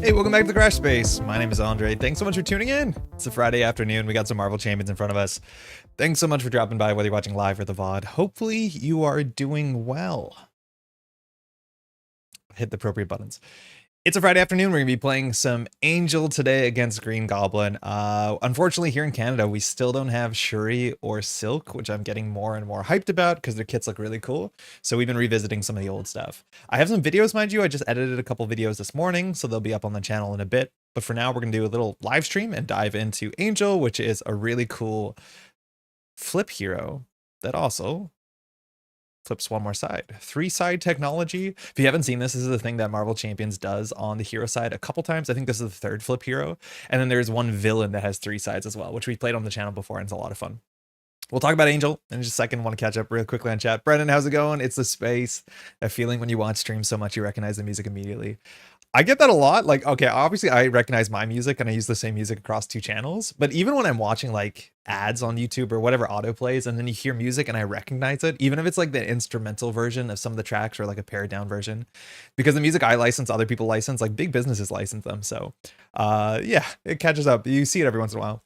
Hey, welcome back to the Crash Space. My name is Andre. Thanks so much for tuning in. It's a Friday afternoon. We got some Marvel Champions in front of us. Thanks so much for dropping by, whether you're watching live or the VOD. Hopefully you are doing well. Hit the appropriate buttons. It's a Friday afternoon. We're going to be playing some Angel today against Green Goblin. Unfortunately, here in Canada, we still don't have Shuri or Silk, which I'm getting more and more hyped about because their kits look really cool. So we've been revisiting some of the old stuff. I have some videos, mind you. I just edited a couple videos this morning, so they'll be up on the channel in a bit. But for now, we're going to do a little live stream and dive into Angel, which is a really cool flip hero that also flips one more side. 3-side technology. If you haven't seen this, this is the thing that Marvel Champions does on the hero side a couple times. I think this is the third flip hero. And then there's one villain that has 3 sides as well, which we played on the channel before, and it's a lot of fun. We'll talk about Angel in just a second. Want to catch up real quickly on chat. Brendan, how's it going? It's the space. That feeling when you watch streams so much you recognize the music immediately. I get that a lot. Like, okay, obviously I recognize my music and I use the same music across 2 channels. But even when I'm watching like ads on YouTube or whatever auto plays, and then you hear music and I recognize it, even if it's like the instrumental version of some of the tracks or like a pared down version, because the music I license, other people license, like big businesses license them. So yeah, it catches up. You see it every once in a while.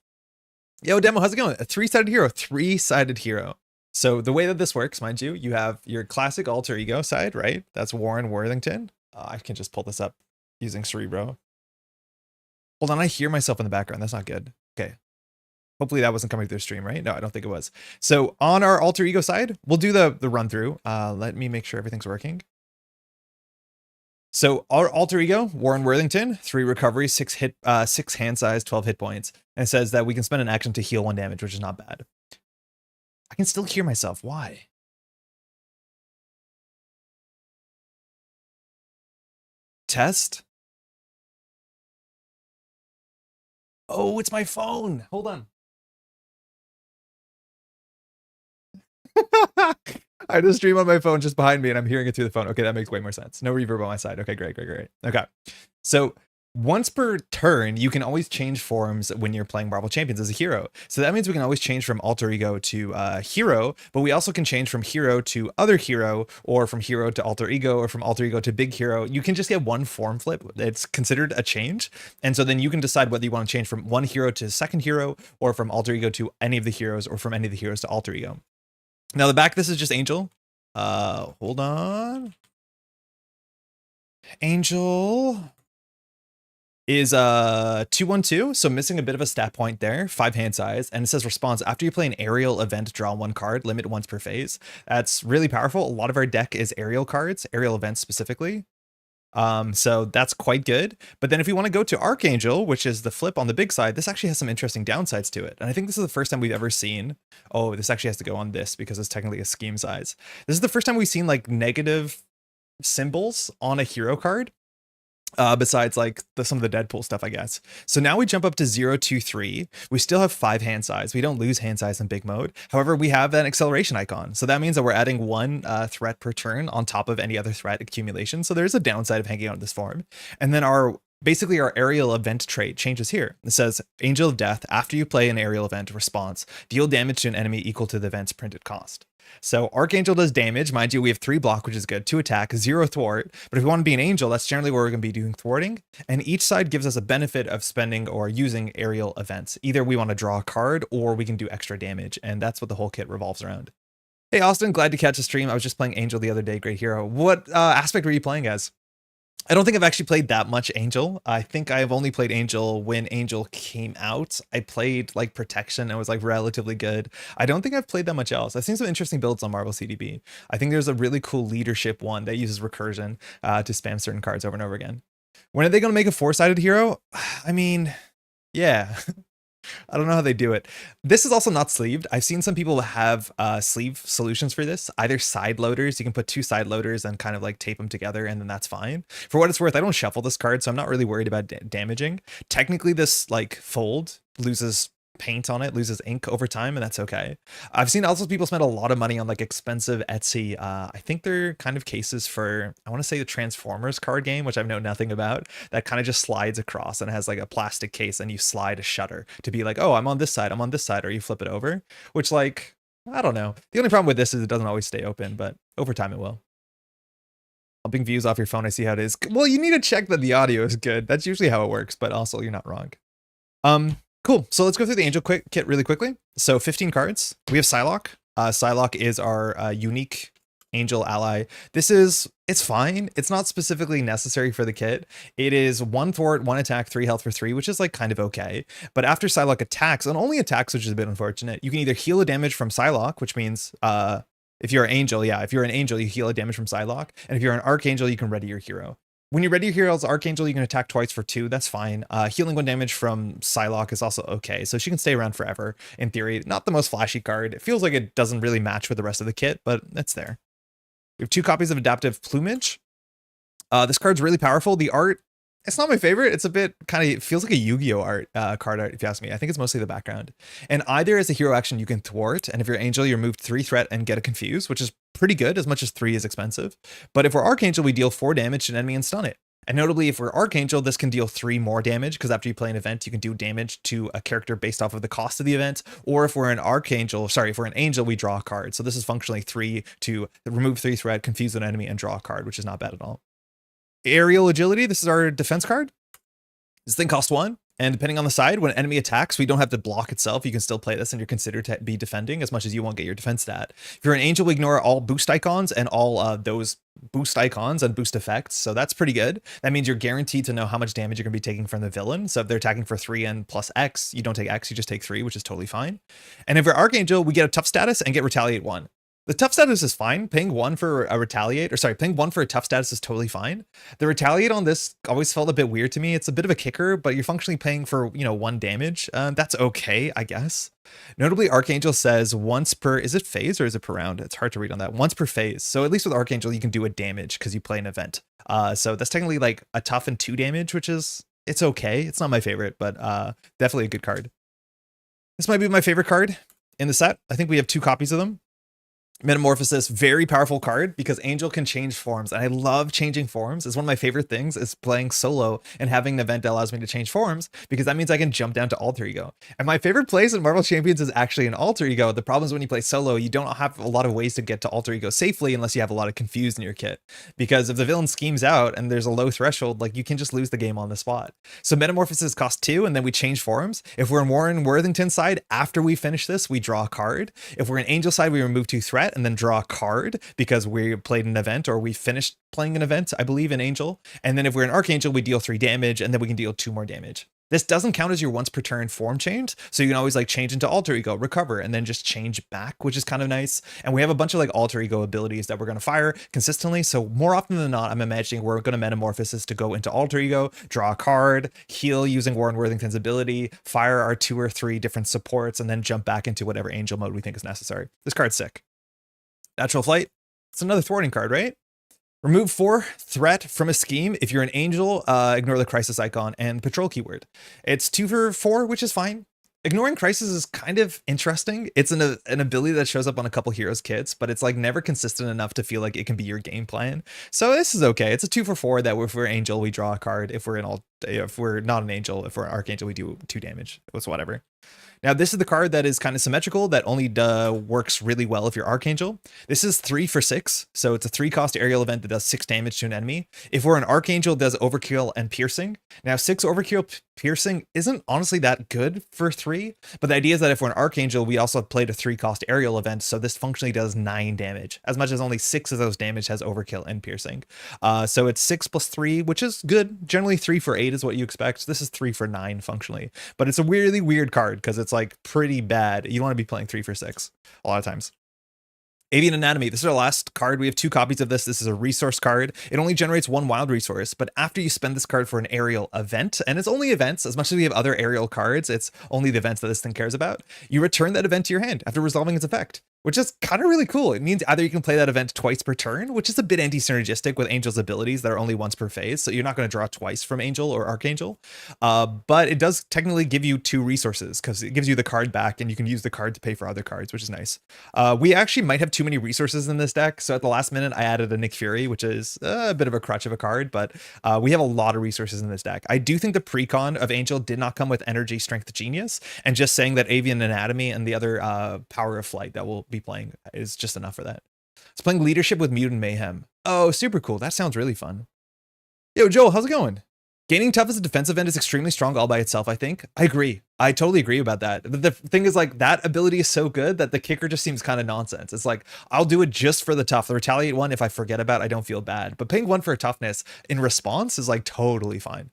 Yo, Demo, how's it going? A 3-sided hero, 3-sided hero. So the way that this works, mind you, you have your classic alter ego side, right? That's Warren Worthington. I can just pull this up using Cerebro. Hold on, I hear myself in the background. That's not good. Okay. Hopefully that wasn't coming through stream, right? No, I don't think it was. So on our alter ego side, we'll do the run through. Let me make sure everything's working. So our alter ego, Warren Worthington, 3 recovery, 6 hand size, 12 hit points. And it says that we can spend an action to heal 1 damage, which is not bad. I can still hear myself. Why? Test? Oh, it's my phone. Hold on. I just stream on my phone just behind me and I'm hearing it through the phone. Okay, that makes way more sense. No reverb on my side. Okay, great. Okay. So once per turn, you can always change forms when you're playing Marvel Champions as a hero. So that means we can always change from alter ego to hero, but we also can change from hero to other hero, or from hero to alter ego, or from alter ego to big hero. You can just get one form flip. It's considered a change. And so then you can decide whether you want to change from one hero to second hero, or from alter ego to any of the heroes, or from any of the heroes to alter ego. Now the back, this is just Angel. Hold on. Angel is 2/1/2, so missing a bit of a stat point there. 5 hand size, and it says response after you play an aerial event, draw 1 card, limit once per phase. That's really powerful. A lot of our deck is aerial cards, aerial events specifically. So that's quite good. But then if we want to go to Archangel, which is the flip on the big side, this actually has some interesting downsides to it. And I think this is the first time we've ever seen, oh, this actually has to go on this because it's technically a scheme size. This is the first time we've seen like negative symbols on a hero card. Besides like some of the Deadpool stuff, I guess. So now we jump up to 0, 2, 3. We still have 5 hand size. We don't lose hand size in big mode. However, we have an acceleration icon. So that means that we're adding 1 threat per turn on top of any other threat accumulation. So there's a downside of hanging out in this form. And then basically our aerial event trait changes here. It says Angel of Death, after you play an aerial event response, deal damage to an enemy equal to the event's printed cost. So Archangel does damage. Mind you, we have 3 block, which is good, 2 attack, 0 thwart. But if we want to be an Angel, that's generally where we're going to be doing thwarting. And each side gives us a benefit of spending or using aerial events. Either we want to draw a card or we can do extra damage. And that's what the whole kit revolves around. Hey, Austin, glad to catch a stream. I was just playing Angel the other day. Great hero. What aspect were you playing as? I don't think I've actually played that much Angel. I think I've only played Angel when Angel came out. I played like Protection and was like relatively good. I don't think I've played that much else. I've seen some interesting builds on Marvel CDB. I think there's a really cool leadership one that uses recursion to spam certain cards over and over again. When are they going to make a 4-sided hero? I mean, yeah. I don't know how they do it. This is also not sleeved. I've seen some people have sleeve solutions for this, either side loaders. You can put 2 side loaders and kind of like tape them together, and then that's fine. For what it's worth, I don't shuffle this card, so I'm not really worried about damaging. Technically, this like fold loses paint on it, loses ink over time, and that's okay. I've seen also people spend a lot of money on like expensive Etsy. I think they're kind of cases for, I want to say the Transformers card game, which I know nothing about, that kind of just slides across and has like a plastic case and you slide a shutter to be like, oh, I'm on this side, or you flip it over, which like, I don't know. The only problem with this is it doesn't always stay open, but over time it will. Pumping views off your phone, I see how it is. Well, you need to check that the audio is good. That's usually how it works, but also you're not wrong. Cool. So let's go through the Angel kit really quickly. So 15 cards. We have Psylocke. Psylocke is our unique Angel ally. It's fine. It's not specifically necessary for the kit. It is 1 fort, 1 attack, 3 health for 3, which is like kind of okay. But after Psylocke attacks, and only attacks, which is a bit unfortunate, you can either heal a damage from Psylocke, which means if you're an Angel, if you're an Angel, you heal a damage from Psylocke. And if you're an Archangel, you can ready your hero. When you ready your hero's Archangel, you can attack twice for 2. That's fine. Healing 1 damage from Psylocke is also okay. So she can stay around forever, in theory. Not the most flashy card. It feels like it doesn't really match with the rest of the kit, but it's there. We have 2 copies of Adaptive Plumage. This card's really powerful. The art, it's not my favorite. It's a bit kind of feels like a Yu-Gi-Oh art, card art, if you ask me. I think it's mostly the background. And either as a hero action, you can thwart. And if you're Angel, you're moved 3 threat and get a confuse, which is pretty good, as much as 3 is expensive. But if we're Archangel, we deal 4 damage to an enemy and stun it. And notably, if we're Archangel, this can deal 3 more damage, because after you play an event, you can do damage to a character based off of the cost of the event. Or if we're an if we're an Angel, we draw a card. So this is functionally 3 to remove 3 threat, confuse an enemy, and draw a card, which is not bad at all. Aerial Agility, this is our defense card. This thing costs 1. And depending on the side, when an enemy attacks, we don't have to block itself. You can still play this and you're considered to be defending as much as you won't get your defense stat. If you're an Angel, we ignore all boost icons and all those boost icons and boost effects. So that's pretty good. That means you're guaranteed to know how much damage you're going to be taking from the villain. So if they're attacking for 3 and plus X, you don't take X, you just take 3, which is totally fine. And if you're Archangel, we get a tough status and get retaliate 1. The tough status is fine. Paying 1 for a paying 1 for a tough status is totally fine. The retaliate on this always felt a bit weird to me. It's a bit of a kicker, but you're functionally paying for, 1 damage. That's okay, I guess. Notably, Archangel says once per, is it phase or is it per round? It's hard to read on that. Once per phase. So at least with Archangel, you can do a damage because you play an event. So that's technically like a tough and 2 damage, which is, it's okay. It's not my favorite, but definitely a good card. This might be my favorite card in the set. I think we have 2 copies of them. Metamorphosis, very powerful card because Angel can change forms, and I love changing forms. It's one of my favorite things is playing solo and having an event that allows me to change forms, because that means I can jump down to alter ego. And my favorite place in Marvel Champions is actually an alter ego. The problem is when you play solo, you don't have a lot of ways to get to alter ego safely unless you have a lot of confused in your kit, because if the villain schemes out and there's a low threshold, like you can just lose the game on the spot. So Metamorphosis costs 2, and then we change forms. If we're in Warren Worthington's side, after we finish this, we draw a card. If we're in Angel side, we remove 2 threat and then draw a card because we played an event or we finished playing an event, I believe, in Angel. And then if we're an Archangel, we deal 3 damage and then we can deal 2 more damage. This doesn't count as your once per turn form change, so you can always like change into alter ego, recover, and then just change back, which is kind of nice. And we have a bunch of like alter ego abilities that we're going to fire consistently. So more often than not, I'm imagining we're going to metamorphosis to go into alter ego, draw a card, heal using Warren Worthington's ability, fire our 2 or 3 different supports, and then jump back into whatever Angel mode we think is necessary. This card's sick. Natural Flight. It's another thwarting card, right? Remove 4 threat from a scheme. If you're an Angel, ignore the crisis icon and patrol keyword. It's 2 for 4, which is fine. Ignoring crisis is kind of interesting. It's an ability that shows up on a couple heroes kits, but it's like never consistent enough to feel like it can be your game plan. So this is okay. It's a 2 for 4 that if we're Angel, we draw a card. If we're not an Angel, if we're an Archangel, we do 2 damage. It's whatever. Now, this is the card that is kind of symmetrical, that only works really well if you're Archangel. This is 3 for 6, so it's a 3-cost aerial event that does 6 damage to an enemy. If we're an Archangel, it does overkill and piercing. Now, 6 overkill piercing isn't honestly that good for 3, but the idea is that if we're an Archangel, we also played a 3-cost aerial event, so this functionally does 9 damage, as much as only 6 of those damage has overkill and piercing. So it's 6 plus 3, which is good. Generally, 3 for 8 is what you expect. This is 3 for 9 functionally, but it's a really weird card because it's like pretty bad. You don't want to be playing 3 for 6 a lot of times. Avian Anatomy. This is our last card. We have 2 copies of this. This is a resource card. It only generates 1 wild resource, but after you spend this card for an aerial event, and it's only events, as much as we have other aerial cards, it's only the events that this thing cares about, you return that event to your hand after resolving its effect, which is kind of really cool. It means either you can play that event twice per turn, which is a bit anti-synergistic with Angel's abilities that are only once per phase, so you're not going to draw twice from Angel or Archangel, but it does technically give you 2 resources because it gives you the card back and you can use the card to pay for other cards, which is nice. We actually might have too many resources in this deck, so at the last minute I added a Nick Fury, which is a bit of a crutch of a card, but we have a lot of resources in this deck. I do think the precon of Angel did not come with Energy, Strength, Genius, and just saying that Avian Anatomy and the other Power of Flight that will be playing is just enough for that. It's playing leadership with Mutant Mayhem. Oh, super cool. That sounds really fun. Yo, Joel, how's it going? Gaining tough as a defensive end is extremely strong all by itself, I think. I agree. I totally agree about that. But the thing is, like, that ability is so good that the kicker just seems kind of nonsense. It's like, I'll do it just for the tough. The retaliate one, if I forget about, I don't feel bad. But paying one for a toughness in response is like totally fine.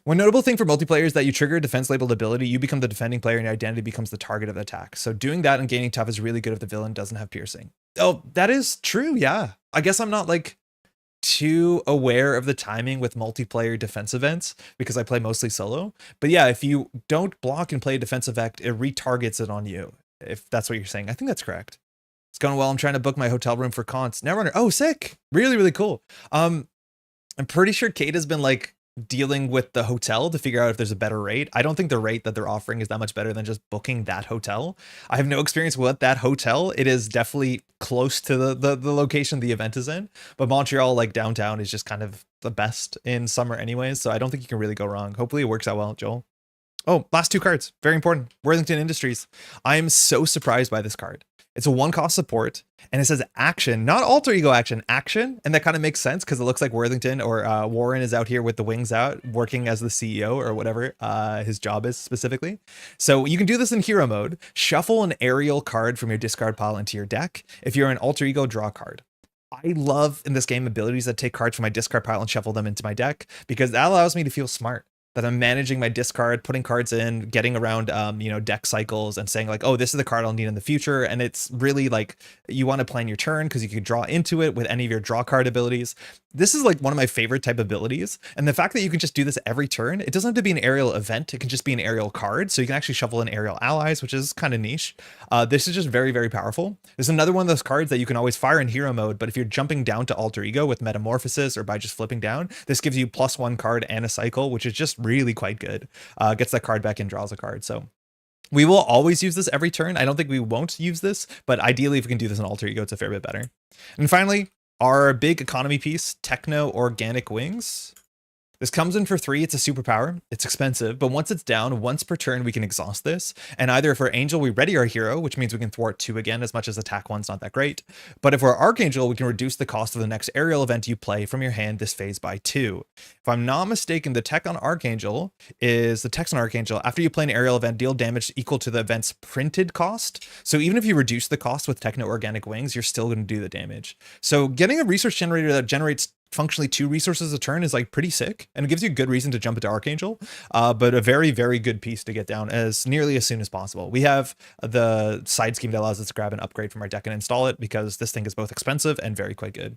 One notable thing for multiplayer is that you trigger a defense labeled ability, you become the defending player and your identity becomes the target of the attack. So doing that and gaining tough is really good if the villain doesn't have piercing. Oh, that is true, yeah. I guess I'm not like too aware of the timing with multiplayer defense events because I play mostly solo. But yeah, if you don't block and play a defense effect, it retargets it on you, if that's what you're saying. I think that's correct. It's going well. I'm trying to book my hotel room for cons. Netrunner. Oh, sick. Really, really cool. I'm pretty sure Kate has been like dealing with the hotel to figure out if there's a better rate. I don't think the rate that they're offering is that much better than just booking that hotel. I have no experience with that hotel. It is definitely close to the location the event is in, but Montreal, like downtown, is just kind of the best in summer anyways, so I don't think you can really go wrong. Hopefully it works out well, Joel. Oh, last two cards. Very important. Worthington Industries. I am so surprised by this card. It's a 1-cost support, and it says action, not alter ego action, action. And that kind of makes sense because it looks like Worthington or Warren is out here with the wings out, working as the CEO or whatever his job is specifically. So you can do this in hero mode. Shuffle an aerial card from your discard pile into your deck. If you're an alter ego, draw a card. I love in this game abilities that take cards from my discard pile and shuffle them into my deck because that allows me to feel smart. That I'm managing my discard, putting cards in, getting around, deck cycles and saying like, oh, this is the card I'll need in the future. And it's really like you want to plan your turn because you can draw into it with any of your draw card abilities. This is like one of my favorite type abilities. And the fact that you can just do this every turn, it doesn't have to be an aerial event. It can just be an aerial card. So you can actually shuffle in aerial allies, which is kind of niche. This is just very, very powerful. There's another one of those cards that you can always fire in hero mode. But if you're jumping down to alter ego with metamorphosis or by just flipping down, this gives you +1 card and a cycle, which is just really quite good. Gets that card back and draws a card. So we will always use this every turn. I don't think we won't use this, but ideally if we can do this in alter ego, it's a fair bit better. And finally, our big economy piece, Techno Organic Wings. This comes in for 3. It's a superpower. It's expensive, but once it's down, once per turn, we can exhaust this. And either if we're Angel, we ready our hero, which means we can thwart 2 again, as much as attack 1's not that great. But if we're Archangel, we can reduce the cost of the next aerial event you play from your hand this phase by 2. If I'm not mistaken, the tech on Archangel is the text on Archangel. After you play an aerial event, deal damage equal to the event's printed cost. So even if you reduce the cost with Techno Organic Wings, you're still going to do the damage. So getting a resource generator that generates functionally 2 resources a turn is like pretty sick, and it gives you good reason to jump into Archangel, but a very, very good piece to get down as nearly as soon as possible. We have the side scheme that allows us to grab an upgrade from our deck and install it because this thing is both expensive and very quite good.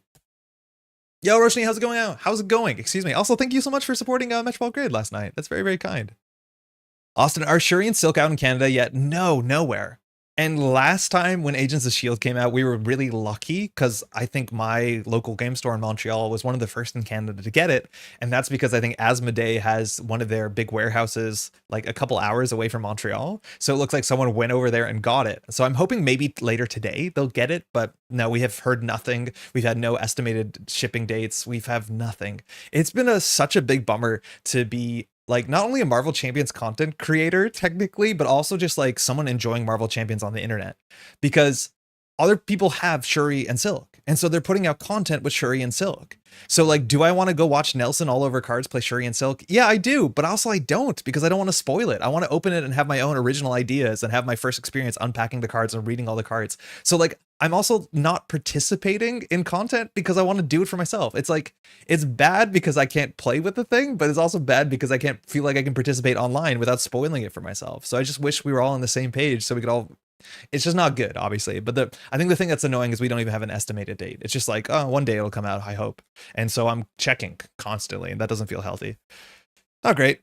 Yo, Roshni, how's it going out? How's it going? Excuse me. Also, thank you so much for supporting Metropole Grid last night. That's very, very kind. Austin, are Shuri and Silk out in Canada yet? No, nowhere. And last time when Agents of S.H.I.E.L.D. came out, we were really lucky because I think my local game store in Montreal was one of the first in Canada to get it. And that's because I think Asmodee has one of their big warehouses like a couple hours away from Montreal. So it looks like someone went over there and got it. So I'm hoping maybe later today they'll get it. But no, we have heard nothing. We've had no estimated shipping dates. We've have nothing. It's been such a big bummer to be like not only a Marvel Champions content creator technically, but also just like someone enjoying Marvel Champions on the internet, because other people have Shuri and Silk. And so they're putting out content with Shuri and Silk. So like, do I want to go watch Nelson all over cards play Shuri and Silk? Yeah, I do. But also I don't, because I don't want to spoil it. I want to open it and have my own original ideas and have my first experience unpacking the cards and reading all the cards. So like, I'm also not participating in content because I want to do it for myself. It's like, it's bad because I can't play with the thing, but it's also bad because I can't feel like I can participate online without spoiling it for myself. So I just wish we were all on the same page so we could all, it's just not good, obviously. But I think the thing that's annoying is we don't even have an estimated date. It's just like, oh, one day it'll come out, I hope. And so I'm checking constantly, and that doesn't feel healthy. Not great.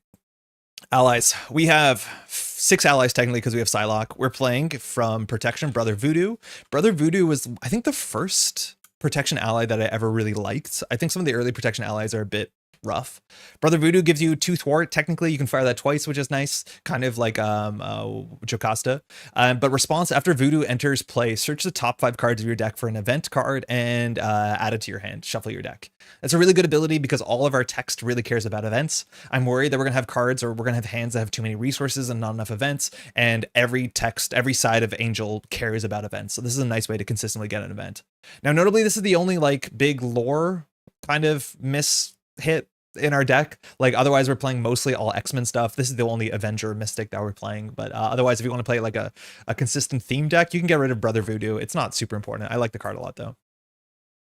Allies. We have 6 allies technically because we have Psylocke. We're playing from Protection, Brother Voodoo. Brother Voodoo was, I think, the first Protection ally that I ever really liked. I think some of the early Protection allies are a bit rough. Brother Voodoo gives you 2 thwart. Technically, you can fire that twice, which is nice, kind of like Jocasta. But response after Voodoo enters play, search the top 5 cards of your deck for an event card and add it to your hand. Shuffle your deck. That's a really good ability because all of our text really cares about events. I'm worried that we're gonna have cards or we're gonna have hands that have too many resources and not enough events. And every text, every side of Angel cares about events. So this is a nice way to consistently get an event. Now, notably, this is the only like big lore kind of miss hit in our deck. Like otherwise we're playing mostly all X-Men stuff. This is the only Avenger Mystic that we're playing, but otherwise if you want to play like a consistent theme deck, you can get rid of Brother Voodoo. It's not super important. I like the card a lot though.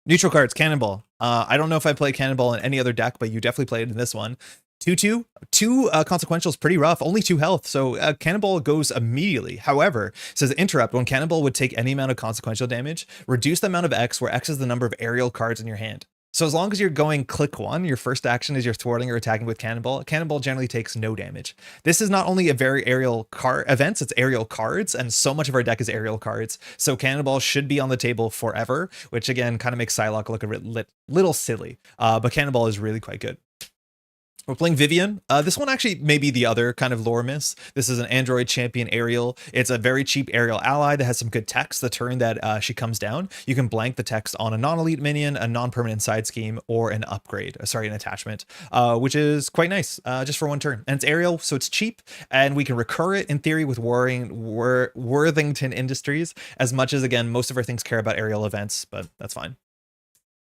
Neutral cards, Cannonball. I don't know if I play Cannonball in any other deck, but you definitely played it in this one. 2/2, consequential is pretty rough, only 2 health, so Cannonball goes immediately. However, it says interrupt, when Cannonball would take any amount of consequential damage, reduce the amount of X, where X is the number of aerial cards in your hand. So as long as you're going click 1, your first action is you're thwarting or attacking with Cannonball. Cannonball generally takes no damage. This is not only a very aerial card events, it's aerial cards, and so much of our deck is aerial cards. So Cannonball should be on the table forever, which again kind of makes Psylocke look a little silly. But Cannonball is really quite good. We're playing Vivian. This one actually may be the other kind of lore miss. This is an android champion aerial. It's a very cheap aerial ally that has some good text. The turn that she comes down, you can blank the text on a non-elite minion, a non-permanent side scheme, or an upgrade. Sorry, an attachment, which is quite nice just for one turn. And it's aerial, so it's cheap, and we can recur it in theory with Worthington Industries, as much as, again, most of our things care about aerial events, but that's fine.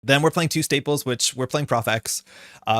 Then we're playing 2 staples, which we're playing Prof X.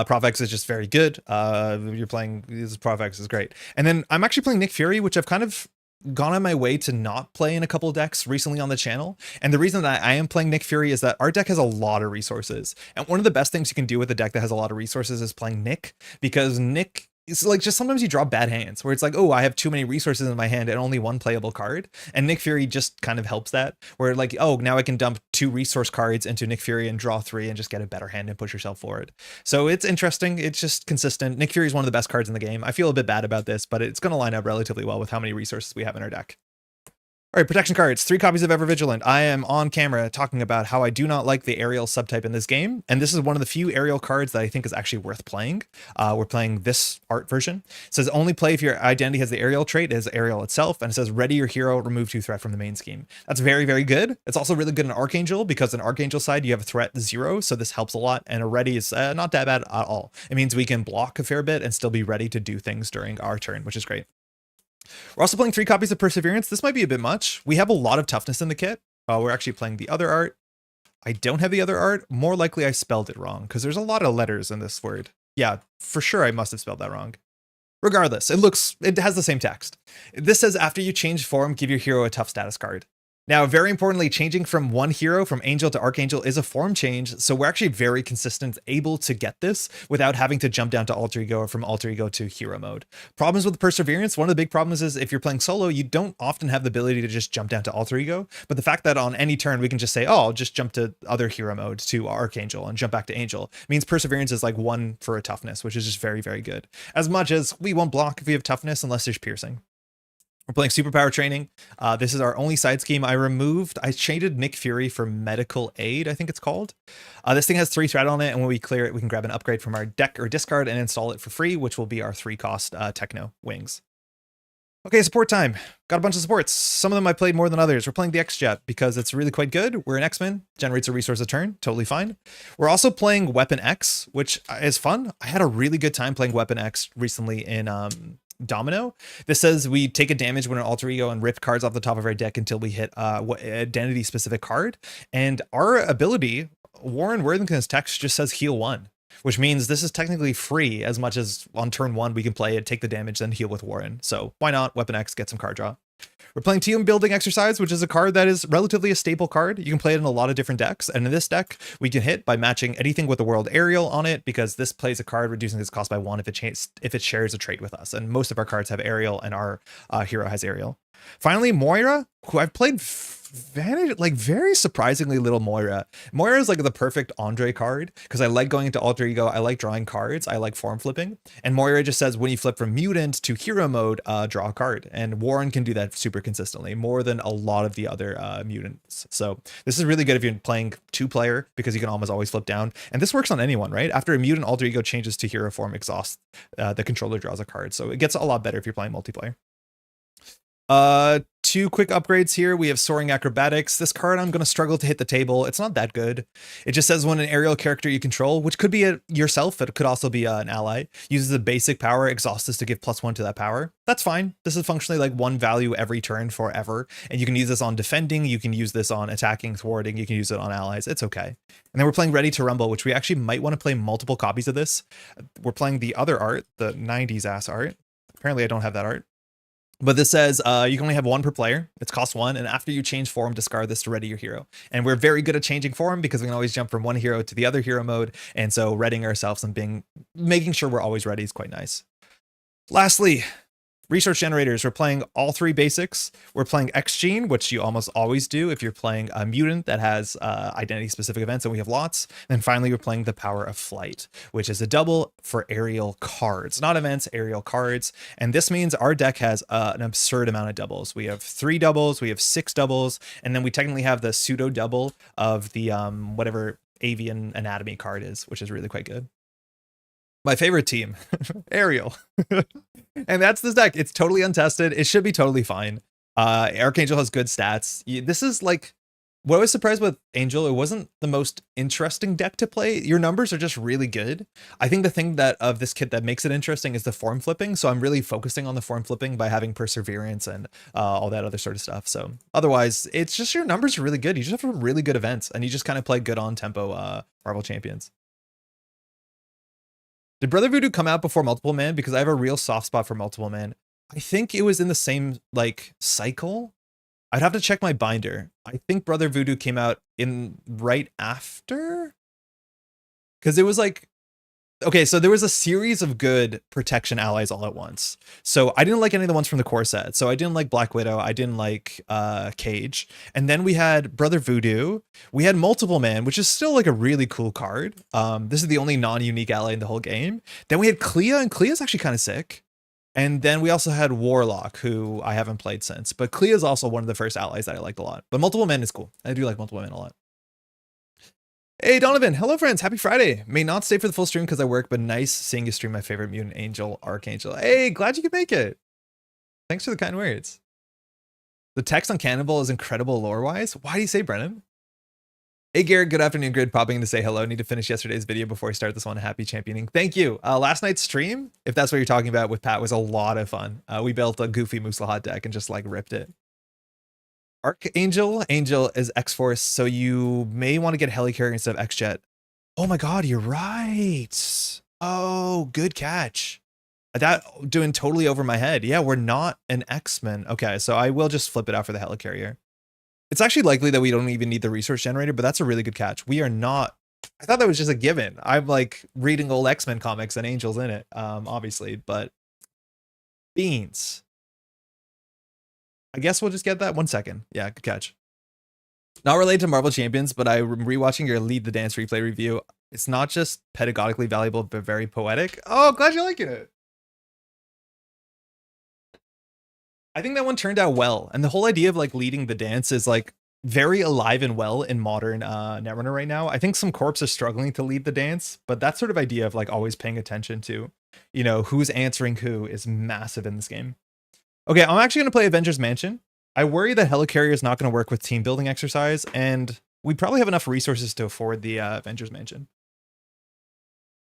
Prof X is just very good. You're playing Prof X is great. And then I'm actually playing Nick Fury, which I've kind of gone on my way to not play in a couple decks recently on the channel. And the reason that I am playing Nick Fury is that our deck has a lot of resources. And one of the best things you can do with a deck that has a lot of resources is playing Nick, because Nick, it's like just sometimes you draw bad hands where it's like, oh, I have too many resources in my hand and only one playable card. And Nick Fury just kind of helps that, where like, oh, now I can dump 2 resource cards into Nick Fury and draw 3 and just get a better hand and push yourself forward. So it's interesting. It's just consistent. Nick Fury is one of the best cards in the game. I feel a bit bad about this, but it's going to line up relatively well with how many resources we have in our deck. All right, protection cards, 3 copies of Ever Vigilant. I am on camera talking about how I do not like the aerial subtype in this game, and this is one of the few aerial cards that I think is actually worth playing. We're playing this art version. It says only play if your identity has the aerial trait as aerial itself, and it says ready your hero, remove 2 threat from the main scheme. That's very, very good. It's also really good in Archangel, because in Archangel side you have a threat 0, so this helps a lot, and a ready is not that bad at all. It means we can block a fair bit and still be ready to do things during our turn, which is great. We're also playing 3 copies of Perseverance. This might be a bit much. We have a lot of toughness in the kit. We're actually playing the other art. I don't have the other art. More likely I spelled it wrong, because there's a lot of letters in this word. Yeah, for sure I must have spelled that wrong. Regardless, it has the same text. This says after you change form, give your hero a tough status card. Now, very importantly, changing from one hero, from Angel to Archangel, is a form change, so we're actually very consistent, able to get this without having to jump down to Alter Ego or from Alter Ego to hero mode. Problems with Perseverance, one of the big problems is if you're playing solo, you don't often have the ability to just jump down to Alter Ego, but the fact that on any turn we can just say, oh, I'll just jump to other hero mode, to Archangel, and jump back to Angel, means Perseverance is like 1 for a toughness, which is just very, very good. As much as we won't block if we have toughness unless there's piercing. We're playing Superpower Training. This is our only side scheme. I traded Nick Fury for Medical Aid, I think it's called. This thing has 3 threat on it, and when we clear it, we can grab an upgrade from our deck or discard and install it for free, which will be our 3-cost Techno Wings. Okay, support time. Got a bunch of supports. Some of them I played more than others. We're playing the X-Jet because it's really quite good. We're an X-Men, generates a resource a turn, totally fine. We're also playing Weapon X, which is fun. I had a really good time playing Weapon X recently in Domino. This says we take a damage when an alter ego and rip cards off the top of our deck until we hit identity specific card. And our ability, Warren Worthington's text just says heal 1, which means this is technically free, as much as on turn 1 we can play it, take the damage, then heal with Warren. So why not Weapon X, get some card draw. We're playing Team Building Exercise, which is a card that is relatively a staple card. You can play it in a lot of different decks, and in this deck we can hit by matching anything with the World Aerial on it, because this plays a card reducing its cost by 1 if it shares a trait with us, and most of our cards have Aerial, and our hero has Aerial. Finally, Moira, who I've played very surprisingly little Moira. Moira is like the perfect Andre card, because I like going into Alter Ego, I like drawing cards, I like form flipping, and Moira just says when you flip from mutant to hero mode, draw a card, and Warren can do that super consistently, more than a lot of the other mutants. So this is really good if you're playing 2-player, because you can almost always flip down, and this works on anyone, right? After a mutant Alter Ego changes to hero form exhaust, the controller draws a card, so it gets a lot better if you're playing multiplayer. Two quick upgrades here. We have Soaring Acrobatics. This card, I'm going to struggle to hit the table. It's not that good. It just says when an aerial character you control, which could be yourself, it could also be an ally, uses a basic power, exhausts to give +1 to that power. That's fine. This is functionally like one value every turn forever. And you can use this on defending. You can use this on attacking, thwarting. You can use it on allies. It's okay. And then we're playing Ready to Rumble, which we actually might want to play multiple copies of this. We're playing the other art, the 90s ass art. Apparently I don't have that art. But this says you can only have one per player. It's cost 1. And after you change form, discard this to ready your hero. And we're very good at changing form because we can always jump from one hero to the other hero mode. And so readying ourselves and making sure we're always ready is quite nice. Lastly, resource generators. We're playing all 3 basics. We're playing X-Gene, which you almost always do if you're playing a mutant that has identity-specific events, and we have lots. And finally, we're playing the Power of Flight, which is a double for aerial cards. Not events, aerial cards. And this means our deck has an absurd amount of doubles. We have 3 doubles, we have 6 doubles, and then we technically have the pseudo-double of the whatever avian anatomy card is, which is really quite good. My favorite team, Ariel. And that's this deck. It's totally untested. It should be totally fine. Archangel has good stats. This is like, what I was surprised with Angel, it wasn't the most interesting deck to play. Your numbers are just really good. I think the thing that of this kit that makes it interesting is the form flipping. So I'm really focusing on the form flipping by having perseverance and all that other sort of stuff. So otherwise, it's just your numbers are really good. You just have really good events and you just kind of play good on tempo Marvel Champions. Did Brother Voodoo come out before Multiple Man? Because I have a real soft spot for Multiple Man. I think it was in the same like cycle. I'd have to check my binder. I think Brother Voodoo came out in right after. Because it was like, okay, so there was a series of good protection allies all at once. So I didn't like any of the ones from the core set. So I didn't like Black Widow. I didn't like Cage. And then we had Brother Voodoo. We had Multiple Man, which is still like a really cool card. This is the only non-unique ally in the whole game. Then we had Clea, and Clea's actually kind of sick. And then we also had Warlock, who I haven't played since. But Clea is also one of the first allies that I liked a lot. But Multiple Man is cool. I do like Multiple Man a lot. Hey Donovan, hello friends, happy Friday. May not stay for the full stream because I work, but nice seeing you stream my favorite mutant angel, Archangel. Hey, glad you could make it. Thanks for the kind words. The text on Cannonball is incredible lore-wise. Why do you say, Brennan? Hey Garrett, good afternoon, Grid. Popping in to say hello. Need to finish yesterday's video before I start this one. Happy championing. Thank you. Last night's stream, if that's what you're talking about with Pat, was a lot of fun. We built a goofy Muslahat deck and just like ripped it. Archangel is X-Force, so you may want to get Helicarrier instead of X-Jet. Oh my god, you're right. Oh, good catch. That doing totally over my head. Yeah, we're not an X-Men. Okay, so I will just flip it out for the Helicarrier. It's actually likely that we don't even need the resource generator, but that's a really good catch. We are not. I thought that was just a given. I'm like reading old X-Men comics and Angel's in it, obviously, but beans. I guess we'll just get that. 1 second. Yeah, good catch. Not related to Marvel Champions, but I'm rewatching your Lead the Dance replay review. It's not just pedagogically valuable, but very poetic. Oh, glad you're liking it. I think that one turned out well. And the whole idea of like leading the dance is like very alive and well in modern Netrunner right now. I think some corps are struggling to lead the dance, but that sort of idea of like always paying attention to, you know, who's answering who is massive in this game. Okay, I'm actually going to play Avengers Mansion. I worry that Helicarrier is not going to work with team building exercise, and we probably have enough resources to afford the Avengers Mansion.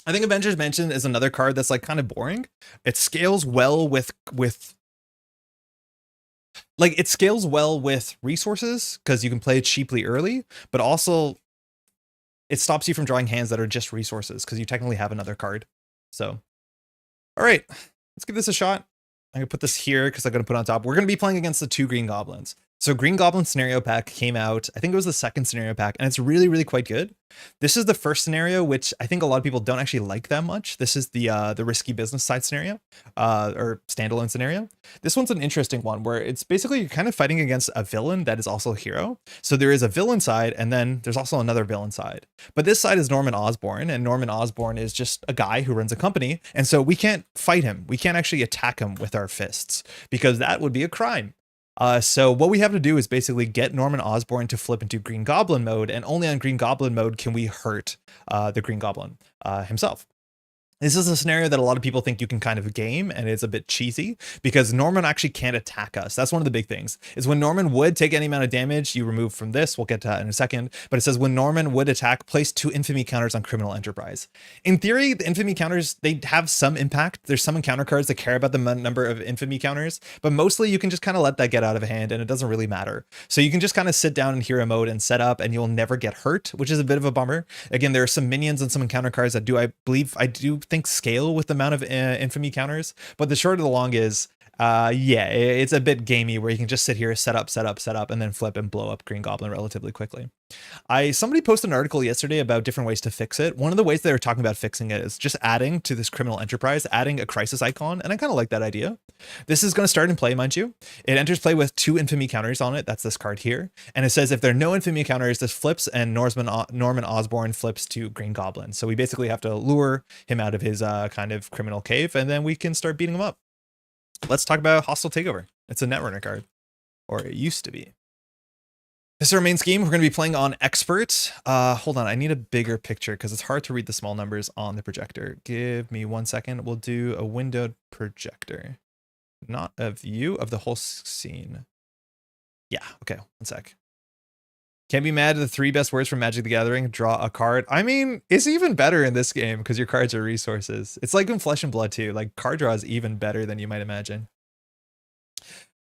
I think Avengers Mansion is another card that's like kind of boring. It scales well with resources because you can play it cheaply early, but also it stops you from drawing hands that are just resources because you technically have another card. So, all right, let's give this a shot. I'm gonna put this here because I'm gonna put it on top. We're gonna be playing against the 2 Green Goblins. So Green Goblin scenario pack came out. I think it was the second scenario pack, and it's really, really quite good. This is the first scenario, which I think a lot of people don't actually like that much. This is the risky business side scenario, or standalone scenario. This one's an interesting one where it's basically you're kind of fighting against a villain that is also a hero. So there is a villain side, and then there's also another villain side. But this side is Norman Osborn, and Norman Osborn is just a guy who runs a company, and so we can't fight him. We can't actually attack him with our fists because that would be a crime. So what we have to do is basically get Norman Osborn to flip into Green Goblin mode, and only on Green Goblin mode can we hurt the Green Goblin himself. This is a scenario that a lot of people think you can kind of game, and it's a bit cheesy because Norman actually can't attack us. That's one of the big things, is when Norman would take any amount of damage, you remove from this. We'll get to that in a second. But it says when Norman would attack, place 2 infamy counters on Criminal Enterprise. In theory, the infamy counters, they have some impact. There's some encounter cards that care about the number of infamy counters, but mostly you can just kind of let that get out of hand and it doesn't really matter. So you can just kind of sit down in hero mode and set up and you'll never get hurt, which is a bit of a bummer. Again, there are some minions and some encounter cards that I do think scale with the amount of infamy counters, but the short of the long is yeah, it's a bit gamey where you can just sit here, set up, and then flip and blow up Green Goblin relatively quickly. Somebody posted an article yesterday about different ways to fix it. One of the ways they were talking about fixing it is just adding to this Criminal Enterprise, adding a crisis icon, and I kind of like that idea. This is going to start in play, mind you. It enters play with 2 infamy counters on it. That's this card here. And it says if there are no infamy counters, this flips and Norman Osborn flips to Green Goblin. So we basically have to lure him out of his kind of criminal cave, and then we can start beating him up. Let's talk about Hostile Takeover. It's a Netrunner card, or it used to be. This is our main scheme. We're going to be playing on Expert. Hold on, I need a bigger picture because it's hard to read the small numbers on the projector. Give me 1 second. We'll do a windowed projector. Not a view of the whole scene. Yeah, okay, 1 sec. Can't be mad at the 3 best words from Magic the Gathering. Draw a card. I mean, it's even better in this game because your cards are resources. It's like in Flesh and Blood too. Like card draw is even better than you might imagine.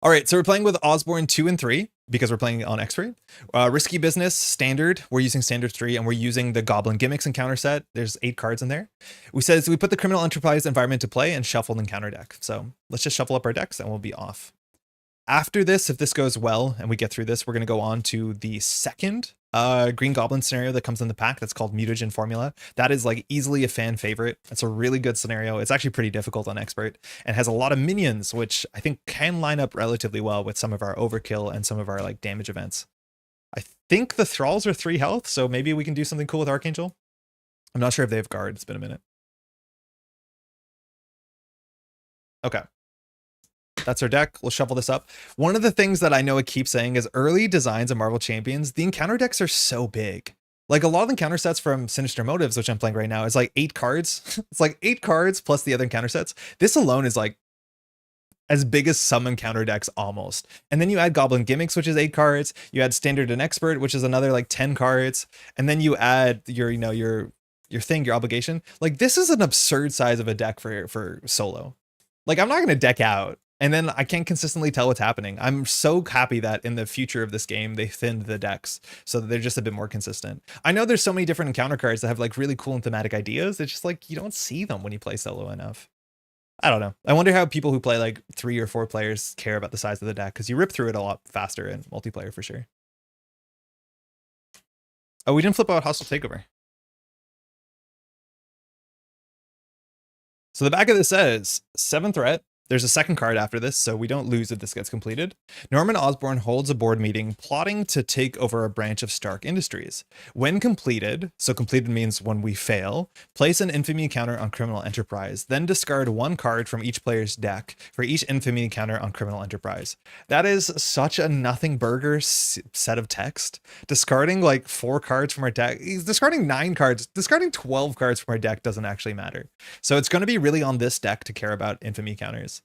All right, so we're playing with Osborne 2 and 3 because we're playing on Expert. Risky Business, Standard. We're using Standard 3 and we're using the Goblin Gimmicks and counter set. There's 8 cards in there. We put the Criminal Enterprise environment to play and shuffle and counter deck. So let's just shuffle up our decks and we'll be off. After this, if this goes well and we get through this, we're going to go on to the second Green Goblin scenario that comes in the pack. That's called Mutagen Formula. That is like easily a fan favorite. It's a really good scenario. It's actually pretty difficult on Expert and has a lot of minions, which I think can line up relatively well with some of our overkill and some of our like damage events. I think the Thralls are 3 health, so maybe we can do something cool with Archangel. I'm not sure if they have guard. It's been a minute. Okay. That's our deck. We'll shuffle this up. One of the things that I know it keeps saying is early designs of Marvel Champions, the encounter decks are so big. Like a lot of the encounter sets from Sinister Motives, which I'm playing right now, is like 8 cards. It's like 8 cards plus the other encounter sets. This alone is like as big as some encounter decks almost. And then you add Goblin Gimmicks, which is 8 cards. You add Standard and Expert, which is another like 10 cards. And then you add your, you know, your thing, your obligation. Like this is an absurd size of a deck for solo. Like I'm not going to deck out. And then I can't consistently tell what's happening. I'm so happy that in the future of this game, they thinned the decks so that they're just a bit more consistent. I know there's so many different encounter cards that have like really cool and thematic ideas. It's just like, you don't see them when you play solo enough. I don't know. I wonder how people who play like 3 or 4 players care about the size of the deck because you rip through it a lot faster in multiplayer for sure. Oh, we didn't flip out Hostile Takeover. So the back of this says 7 threat. There's a second card after this, so we don't lose if this gets completed. Norman Osborn holds a board meeting plotting to take over a branch of Stark Industries. When completed, so completed means when we fail, place an infamy counter on Criminal Enterprise, then discard 1 card from each player's deck for each infamy counter on Criminal Enterprise. That is such a nothing burger set of text. Discarding like 4 cards from our deck, discarding 9 cards, discarding 12 cards from our deck doesn't actually matter. So it's going to be really on this deck to care about infamy counters.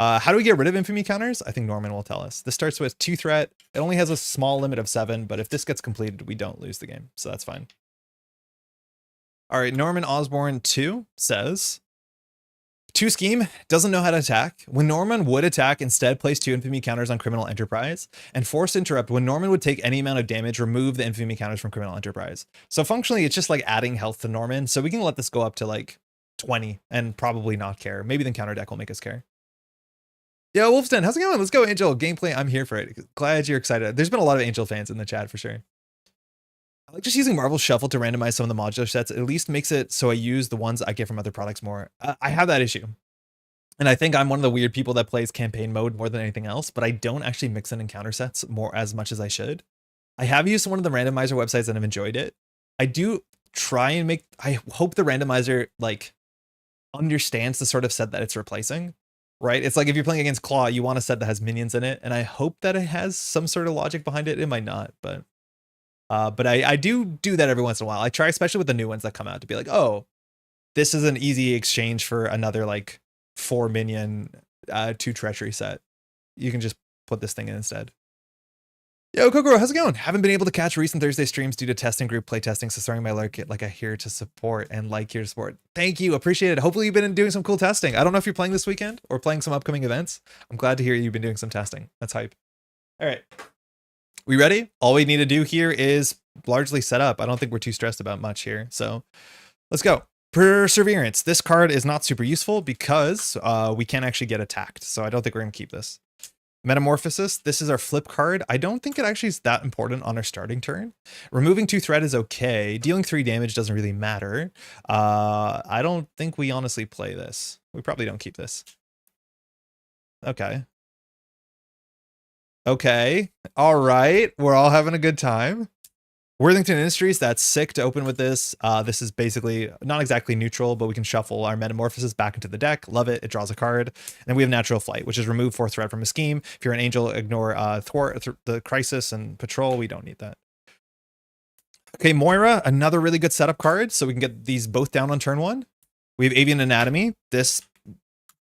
How do we get rid of infamy counters? I think Norman will tell us. This starts with 2 threat. It only has a small limit of 7, but if this gets completed, we don't lose the game. So that's fine. All right, Norman Osborn 2 says, 2 scheme, doesn't know how to attack. When Norman would attack, instead place 2 infamy counters on Criminal Enterprise. And force interrupt, when Norman would take any amount of damage, remove the infamy counters from Criminal Enterprise. So functionally, it's just like adding health to Norman. So we can let this go up to like 20 and probably not care. Maybe the counter deck will make us care. Yeah, Wolfston, how's it going? Let's go, Angel. Gameplay, I'm here for it. Glad you're excited. There's been a lot of Angel fans in the chat for sure. I like just using Marvel Shuffle to randomize some of the modular sets. It at least makes it so I use the ones I get from other products more. I have that issue. And I think I'm one of the weird people that plays campaign mode more than anything else, but I don't actually mix in encounter sets as much as I should. I have used one of the randomizer websites and I've enjoyed it. I do try and I hope the randomizer like understands the sort of set that it's replacing. Right? It's like if you're playing against Claw, you want a set that has minions in it, and I hope that it has some sort of logic behind it. It might not, but I do that every once in a while. I try, especially with the new ones that come out, to be like, oh, this is an easy exchange for another like 4 minion 2 treachery set. You can just put this thing in instead. Yo, Kokoro, how's it going? Haven't been able to catch recent Thursday streams due to testing group playtesting, so throwing my lurk like I'm here to support and like here to support. Thank you, appreciate it. Hopefully you've been doing some cool testing. I don't know if you're playing this weekend or playing some upcoming events. I'm glad to hear you've been doing some testing. That's hype. All right, we ready? All we need to do here is largely set up. I don't think we're too stressed about much here, so let's go. Perseverance. This card is not super useful because we can't actually get attacked, so I don't think we're gonna keep this. Metamorphosis, this is our flip card. I don't think it actually is that important on our starting turn. Removing 2 threat is okay. Dealing 3 damage doesn't really matter. I don't think we honestly play this. We probably don't keep this. Okay. Okay. All right. We're all having a good time. Worthington Industries, that's sick to open with this. This is basically not exactly neutral, but we can shuffle our Metamorphosis back into the deck. Love it. It draws a card. And then we have Natural Flight, which is remove 4 threat from a scheme. If you're an angel, ignore thwart the crisis and patrol. We don't need that. Okay, Moira, another really good setup card. So we can get these both down on turn 1. We have Avian Anatomy. This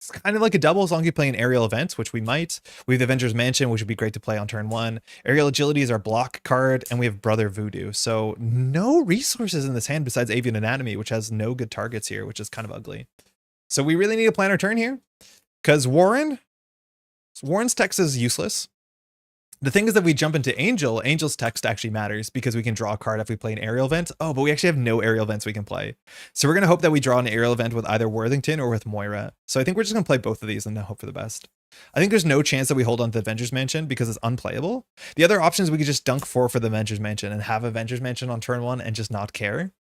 it's kind of like a double as long as you play an aerial event, which we might. We have the Avengers Mansion, which would be great to play on turn 1. Aerial Agility is our block card, and we have Brother Voodoo. So no resources in this hand besides Avian Anatomy, which has no good targets here, which is kind of ugly. So we really need to plan our turn here, because Warren's text is useless. The thing is that we jump into Angel. Angel's text actually matters because we can draw a card if we play an aerial event. Oh, but we actually have no aerial events we can play. So we're going to hope that we draw an aerial event with either Worthington or with Moira. So I think we're just going to play both of these and then hope for the best. I think there's no chance that we hold on to the Avengers Mansion because it's unplayable. The other option is we could just dunk 4 for the Avengers Mansion and have Avengers Mansion on turn 1 and just not care.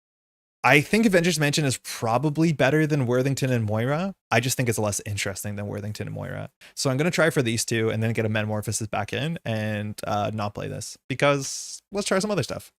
I think Avengers Mansion is probably better than Worthington and Moira. I just think it's less interesting than Worthington and Moira. So I'm going to try for these 2 and then get a Metamorphosis back in and not play this because let's try some other stuff.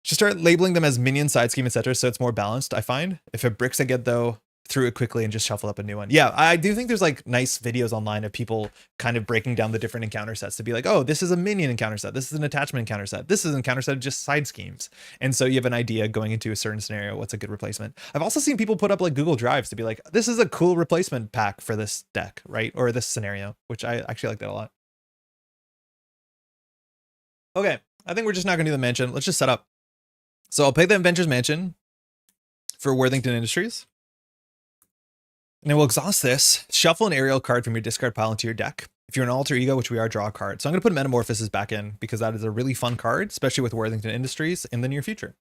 Just start labeling them as minion, side scheme, etc. So it's more balanced, I find. If it bricks again, though, through it quickly and just shuffle up a new one. Yeah, I do think there's like nice videos online of people kind of breaking down the different encounter sets to be like, oh, this is a minion encounter set. This is an attachment encounter set. This is an encounter set of just side schemes. And so you have an idea going into a certain scenario, what's a good replacement. I've also seen people put up like Google Drives to be like, this is a cool replacement pack for this deck, right? Or this scenario, which I actually like that a lot. Okay, I think we're just not gonna do the mansion. Let's just set up. So I'll play the Avengers Mansion for Worthington Industries. And then we'll exhaust this, shuffle an aerial card from your discard pile into your deck. If you're an alter ego, which we are, draw a card. So I'm going to put Metamorphosis back in because that is a really fun card, especially with Worthington Industries in the near future.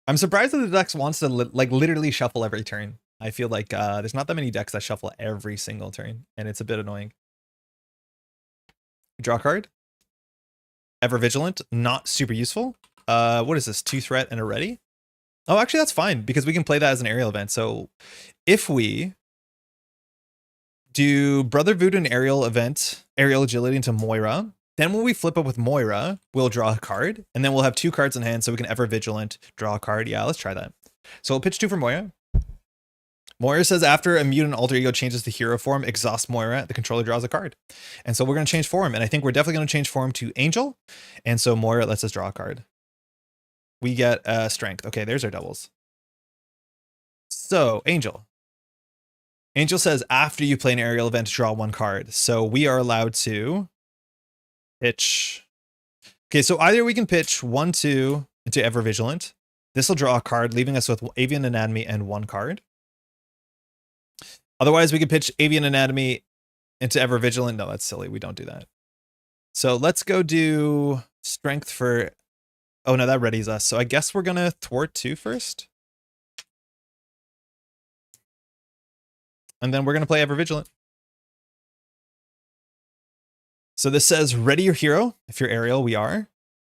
I'm surprised that the deck wants to like literally shuffle every turn. I feel like there's not that many decks that shuffle every single turn, and it's a bit annoying. Draw a card. Ever Vigilant, not super useful. What is this? 2 threat and a ready? Oh, actually, that's fine because we can play that as an aerial event. So if we do Brother Voodoo and aerial event, aerial agility into Moira, then when we flip up with Moira, we'll draw a card and then we'll have 2 cards in hand. So we can Ever Vigilant, draw a card. Yeah, let's try that. So we'll pitch 2 for Moira. Moira says after a mutant alter ego changes to hero form, exhaust Moira, the controller draws a card. And so we're going to change form. And I think we're definitely going to change form to Angel. And so Moira lets us draw a card. We get strength. Okay, there's our doubles. So Angel. Angel says after you play an aerial event, draw 1 card. So we are allowed to pitch. Okay, so either we can pitch 1-2 into Ever Vigilant. This will draw a card, leaving us with Avian Anatomy and 1 card. Otherwise, we could pitch Avian Anatomy into Ever Vigilant. No, that's silly. We don't do that. So let's go do strength for... Oh, no, that readies us. So I guess we're going to thwart 2 first. And then we're going to play Ever Vigilant. So this says, ready your hero. If you're aerial, we are.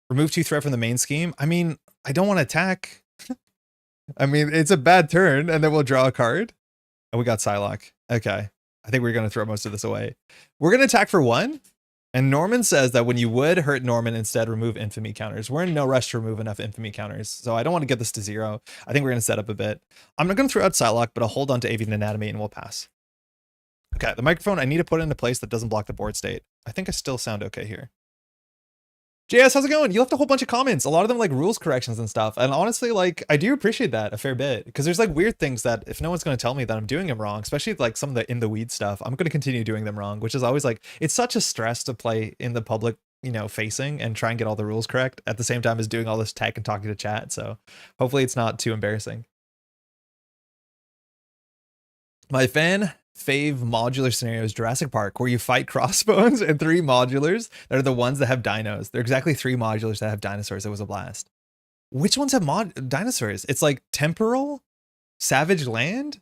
Remove 2 threat from the main scheme. I mean, I don't want to attack. I mean, it's a bad turn, and then we'll draw a card. And we got Psylocke. Okay. I think we're going to throw most of this away. We're going to attack for 1. And Norman says that when you would hurt Norman, instead remove infamy counters. We're in no rush to remove enough infamy counters. So I don't want to get this to 0. I think we're going to set up a bit. I'm not going to throw out Psylocke, but I'll hold on to Avian Anatomy and we'll pass. Okay, the microphone, I need to put it into place that doesn't block the board state. I think I still sound okay here. JS, how's it going? You left a whole bunch of comments, a lot of them like rules corrections and stuff. And honestly, like I do appreciate that a fair bit because there's like weird things that if no one's going to tell me that I'm doing them wrong, especially like some of the in the weed stuff, I'm going to continue doing them wrong, which is always like, it's such a stress to play in the public, you know, facing and try and get all the rules correct at the same time as doing all this tech and talking to chat. So hopefully it's not too embarrassing. My fave modular scenario is Jurassic Park, where you fight crossbones and 3 modulars that are the ones that have dinos. They're exactly 3 modulars that have dinosaurs. It was a blast. Which ones have dinosaurs? It's like Temporal, Savage Land.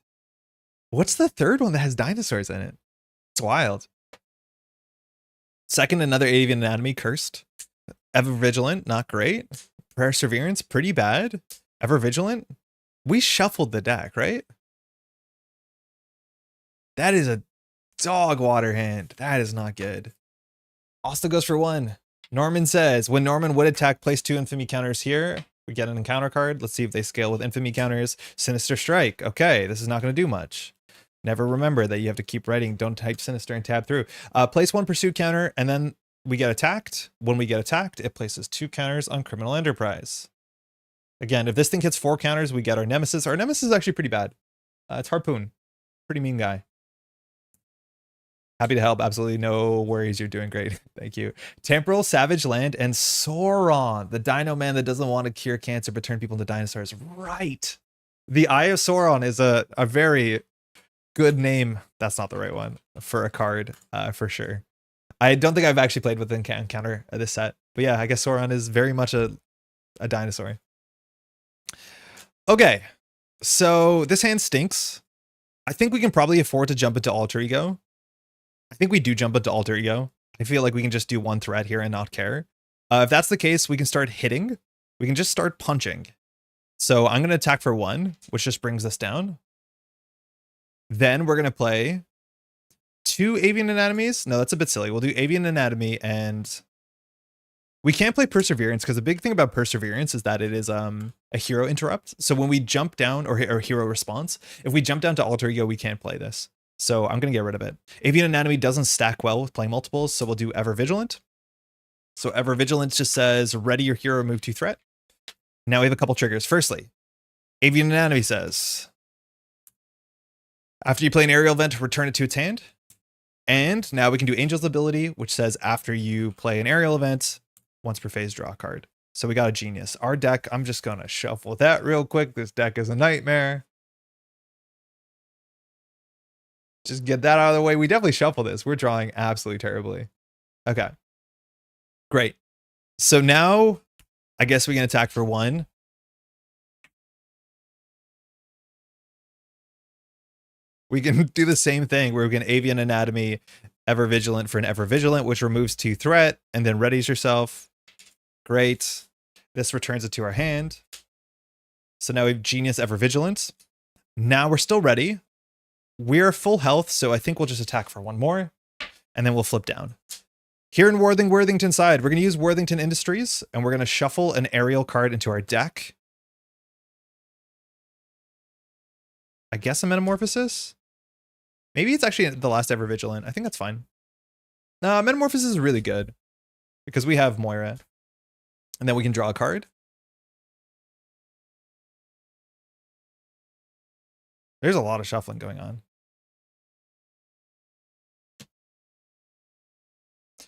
What's the third one that has dinosaurs in it? It's wild. Second, another Avian Anatomy, Cursed. Ever Vigilant, not great. Perseverance, pretty bad. Ever Vigilant. We shuffled the deck, right? That is a dog water hand. That is not good. Asta goes for 1. Norman says, when Norman would attack, place 2 infamy counters here. We get an encounter card. Let's see if they scale with infamy counters. Sinister Strike. Okay, this is not going to do much. Never remember that you have to keep writing. Don't type Sinister and tab through. Place 1 pursuit counter, and then we get attacked. When we get attacked, it places 2 counters on Criminal Enterprise. Again, if this thing hits 4 counters, we get our Nemesis. Our Nemesis is actually pretty bad. It's Harpoon. Pretty mean guy. Happy to help. Absolutely no worries. You're doing great. Thank you. Temporal, Savage Land, and Sauron, the dino man that doesn't want to cure cancer but turn people into dinosaurs. Right. The Eye of Sauron is a very good name. That's not the right one for a card, for sure. I don't think I've actually played with an encounter this set. But yeah, I guess Sauron is very much a dinosaur. Okay. So this hand stinks. I think we can probably afford to jump into Alter Ego. I think we do jump into Alter Ego. I feel like we can just do 1 threat here and not care. If that's the case, we can start hitting. We can just start punching. So I'm going to attack for 1, which just brings us down. Then we're going to play 2 Avian Anatomies. No, that's a bit silly. We'll do Avian Anatomy, and we can't play Perseverance because the big thing about Perseverance is that it is a hero interrupt. So when we jump down, or hero response, if we jump down to Alter Ego, we can't play this. So I'm going to get rid of it. Avian Anatomy doesn't stack well with playing multiples, so we'll do Ever Vigilant. So Ever Vigilant just says, ready your hero, move 2 threat. Now we have a couple triggers. Firstly, Avian Anatomy says, after you play an aerial event, return it to its hand. And now we can do Angel's ability, which says after you play an aerial event, once per phase, draw a card. So we got a genius. Our deck, I'm just going to shuffle that real quick. This deck is a nightmare. Just get that out of the way. We definitely shuffle this. We're drawing absolutely terribly. Okay. Great. So now I guess we can attack for 1. We can do the same thing where we can Avian Anatomy, Ever Vigilant for an Ever Vigilant, which removes 2 threat and then readies yourself. Great. This returns it to our hand. So now we have Genius, Ever Vigilant. Now we're still ready. We're full health, so I think we'll just attack for 1 more, and then we'll flip down. Here in Worthington side, we're going to use Worthington Industries, and we're going to shuffle an aerial card into our deck. I guess a Metamorphosis? Maybe it's actually the last Ever Vigilant. I think that's fine. No, Metamorphosis is really good, because we have Moira. And then we can draw a card. There's a lot of shuffling going on.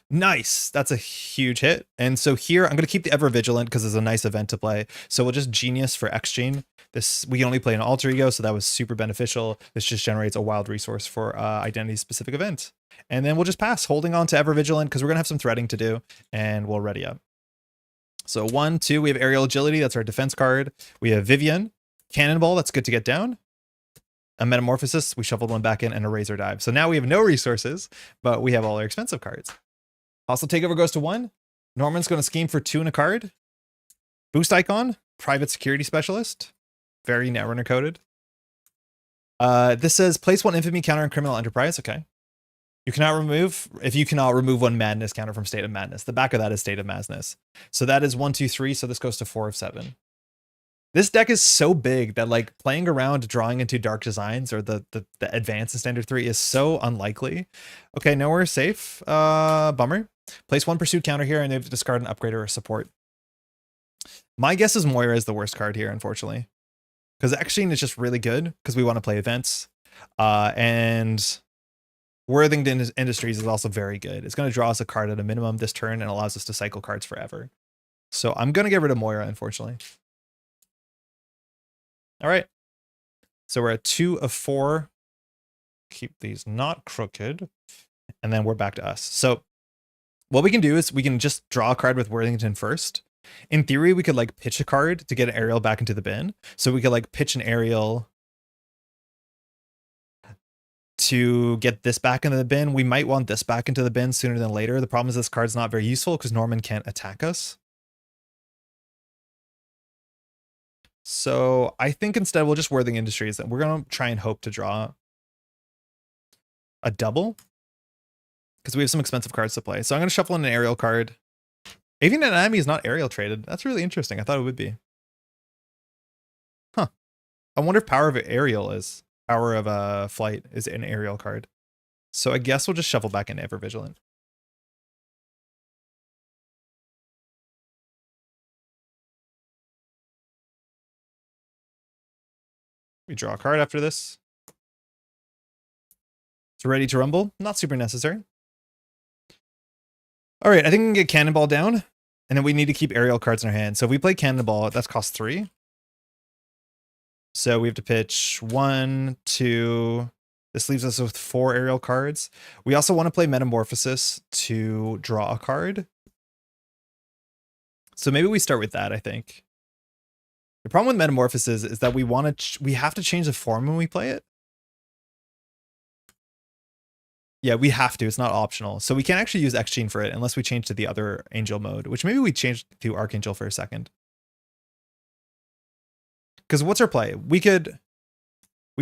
Nice. That's a huge hit. And so here I'm going to keep the Ever Vigilant because it's a nice event to play. So we'll just Genius for X-Chain. This, we can only play an Alter Ego, so that was super beneficial. This just generates a wild resource for identity specific event. And then we'll just pass, holding on to Ever Vigilant because we're going to have some threading to do, and we'll ready up. So 1, 2, we have Aerial Agility. That's our defense card. We have Vivian. Cannonball. That's good to get down. A Metamorphosis. We shuffled 1 back in, and a Razor Dive. So now we have no resources, but we have all our expensive cards. Hostile Takeover goes to 1. Norman's going to scheme for 2 and a card. Boost Icon. Private Security Specialist. Very Netrunner coded. This says place 1 infamy counter on Criminal Enterprise. Okay. You cannot remove, if you cannot remove 1 Madness counter from State of Madness. The back of that is State of Madness. So that is 1, 2, 3. So this goes to 4 of 7. This deck is so big that like playing around drawing into Dark Designs or the advance in Standard 3 is so unlikely. Okay, nowhere safe. Bummer. Place 1 pursuit counter here, and they have to discard an upgrade or a support. My guess is Moira is the worst card here, unfortunately. Because Exchange is just really good, because we want to play events. And Worthington Industries is also very good. It's going to draw us a card at a minimum this turn and allows us to cycle cards forever. So I'm going to get rid of Moira, unfortunately. All right. So we're at 2 of 4. Keep these not crooked. And then we're back to us. So what we can do is we can just draw a card with Worthington first. In theory, we could like pitch a card to get an Aerial back into the bin. So we could like pitch an Aerial to get this back into the bin. We might want this back into the bin sooner than later. The problem is this card's not very useful because Norman can't attack us. So I think instead we'll just Worthing Industries, and we're going to try and hope to draw a double because we have some expensive cards to play. So I'm going to shuffle in an Aerial card. Avian Anatomy is not Aerial traded. That's really interesting. I thought it would be. Huh. I wonder if Power of Aerial is. Power of Flight is an Aerial card. So I guess we'll just shuffle back in Ever Vigilant. We draw a card after this. So ready to rumble. Not super necessary. All right, I think we can get Cannonball down. And then we need to keep Aerial cards in our hand. So if we play Cannonball, that's cost 3. So we have to pitch 1, 2. This leaves us with 4 Aerial cards. We also want to play Metamorphosis to draw a card. So maybe we start with that, I think. The problem with Metamorphosis is that we have to change the form when we play it. Yeah, we have to. It's not optional. So we can't actually use X-Gene for it unless we change to the other Angel mode, which maybe we change to Archangel for a second. Because what's our play? We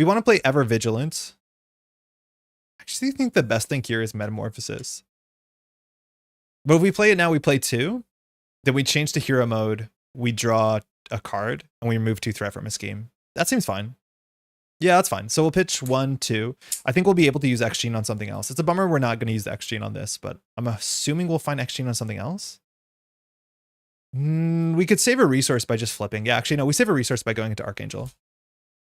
want to play Ever Vigilant. I actually think the best thing here is Metamorphosis. But if we play it now, we play 2. Then we change to Hero mode. We draw a card and we remove 2 threat from a scheme. That seems fine. Yeah, that's fine. So we'll pitch 1, 2. I think we'll be able to use X-Gene on something else. It's a bummer we're not going to use the X-Gene on this, but I'm assuming we'll find X-Gene on something else. We could save a resource by just flipping. Yeah, actually, no, we save a resource by going into Archangel.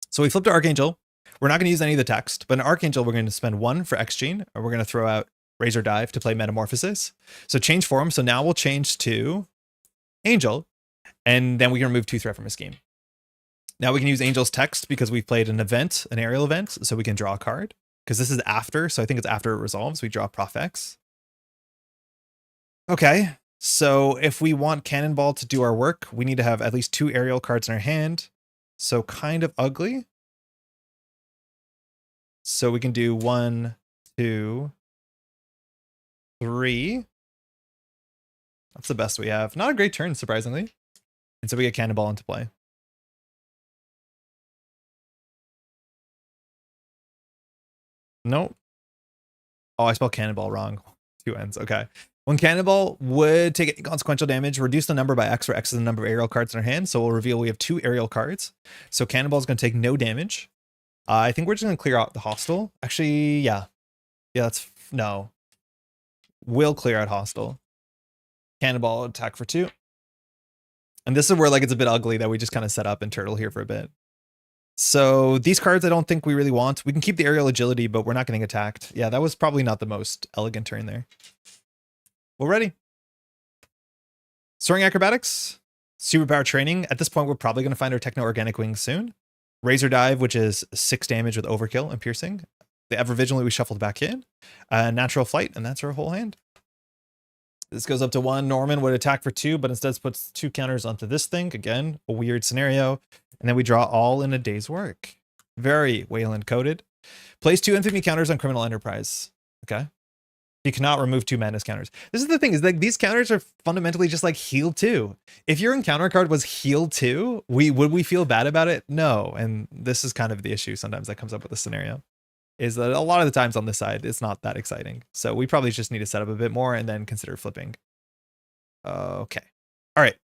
So we flip to Archangel. We're not going to use any of the text, but in Archangel, we're going to spend 1 for X-Gene, or we're going to throw out Razor Dive to play Metamorphosis. So change form. So now we'll change to Angel, and then we can remove 2 threat from a scheme. Now we can use Angel's text because we've played an event, an Aerial event, so we can draw a card. Because this is after, so I think it's after it resolves. We draw Prof X. Okay, so if we want Cannonball to do our work, we need to have at least 2 Aerial cards in our hand. So kind of ugly. So we can do 1, 2, 3. That's the best we have. Not a great turn, surprisingly. And so we get Cannonball into play. Nope. Oh, I spelled Cannonball wrong. 2 N's. Okay. When Cannonball would take inconsequential damage, reduce the number by X, where X is the number of Aerial cards in our hand. So we'll reveal we have 2 Aerial cards. So Cannonball is going to take no damage. I think we're just going to clear out the hostile. Actually, yeah. Yeah, that's... No. We'll clear out hostile. Cannonball attack for 2. And this is where like it's a bit ugly that we just kind of set up and turtle here for a bit. So these cards I don't think we really want. We can keep the Aerial Agility, but we're not getting attacked. Yeah, that was probably not the most elegant turn there. We're ready. Soaring Acrobatics. Superpower Training. At this point, we're probably going to find our Techno-Organic Wings soon. Razor Dive, which is 6 damage with Overkill and Piercing. The Ever Vigilant we shuffled back in. Natural Flight, and that's our whole hand. This goes up to 1. Norman would attack for 2, but instead puts 2 counters onto this thing. Again, a weird scenario. And then we draw all in a day's work. Very Wayland coded. Place 2 infamy counters on Criminal Enterprise. Okay. You cannot remove 2 madness counters. This is the thing, is like these counters are fundamentally just like heal 2. If your encounter card was heal 2, would we feel bad about it? No. And this is kind of the issue sometimes that comes up with this scenario. Is that a lot of the times on this side, it's not that exciting. So we probably just need to set up a bit more and then consider flipping. Okay. All right.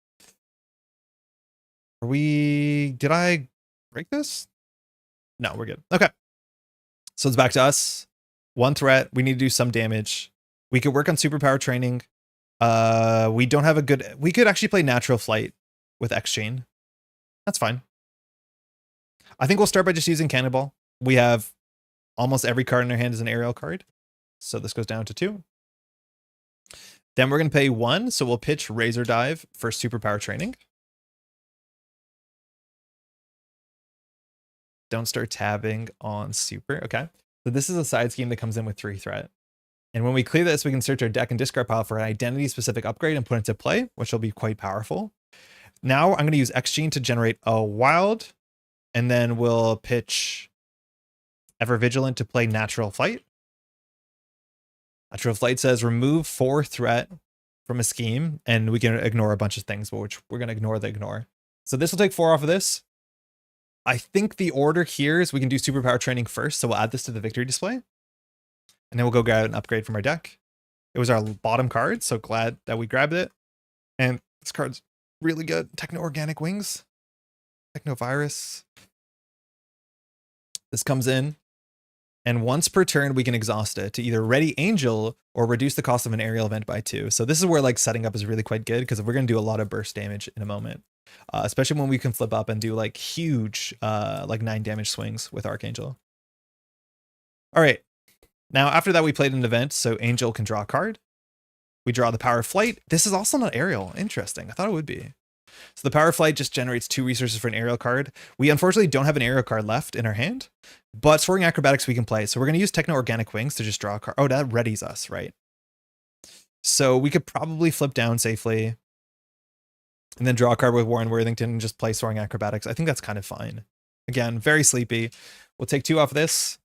Did I break this? No, we're good. Okay. So it's back to us. 1 threat. We need to do some damage. We could work on Superpower Training. We don't have a good... We could actually play Natural Flight with X-Chain. That's fine. I think we'll start by just using Cannonball. We have almost every card in our hand is an aerial card. So this goes down to 2. Then we're going to pay 1, so we'll pitch Razor Dive for Superpower Training. Don't start tabbing on Super. Okay. So this is a side scheme that comes in with 3 threat. And when we clear this, we can search our deck and discard pile for an identity-specific upgrade and put it into play, which will be quite powerful. Now I'm going to use X-Gene to generate a wild, and then we'll pitch Ever Vigilant to play Natural Flight. Natural Flight says remove 4 threat from a scheme, and we can ignore a bunch of things, which we're going to ignore the ignore. So this will take 4 off of this. I think the order here is we can do Superpower Training first, so we'll add this to the victory display. And then we'll go grab an upgrade from our deck. It was our bottom card, so glad that we grabbed it. And this card's really good. Techno-Organic Wings. Techno-Virus. This comes in. And once per turn, we can exhaust it to either ready Angel or reduce the cost of an aerial event by 2. So this is where like setting up is really quite good because we're going to do a lot of burst damage in a moment. Especially when we can flip up and do like huge like 9 damage swings with Archangel. All right. Now, after that, we played an event, so Angel can draw a card. We draw the Power of Flight. This is also not aerial. Interesting. I thought it would be. So the Power of Flight just generates 2 resources for an aerial card. We unfortunately don't have an aerial card left in our hand, but Soaring Acrobatics we can play. So we're going to use Techno-Organic Wings to just draw a card. Oh, that readies us, right? So we could probably flip down safely and then draw a card with Warren Worthington and just play Soaring Acrobatics. I think that's kind of fine. Again, very sleepy. We'll take 2 off of this.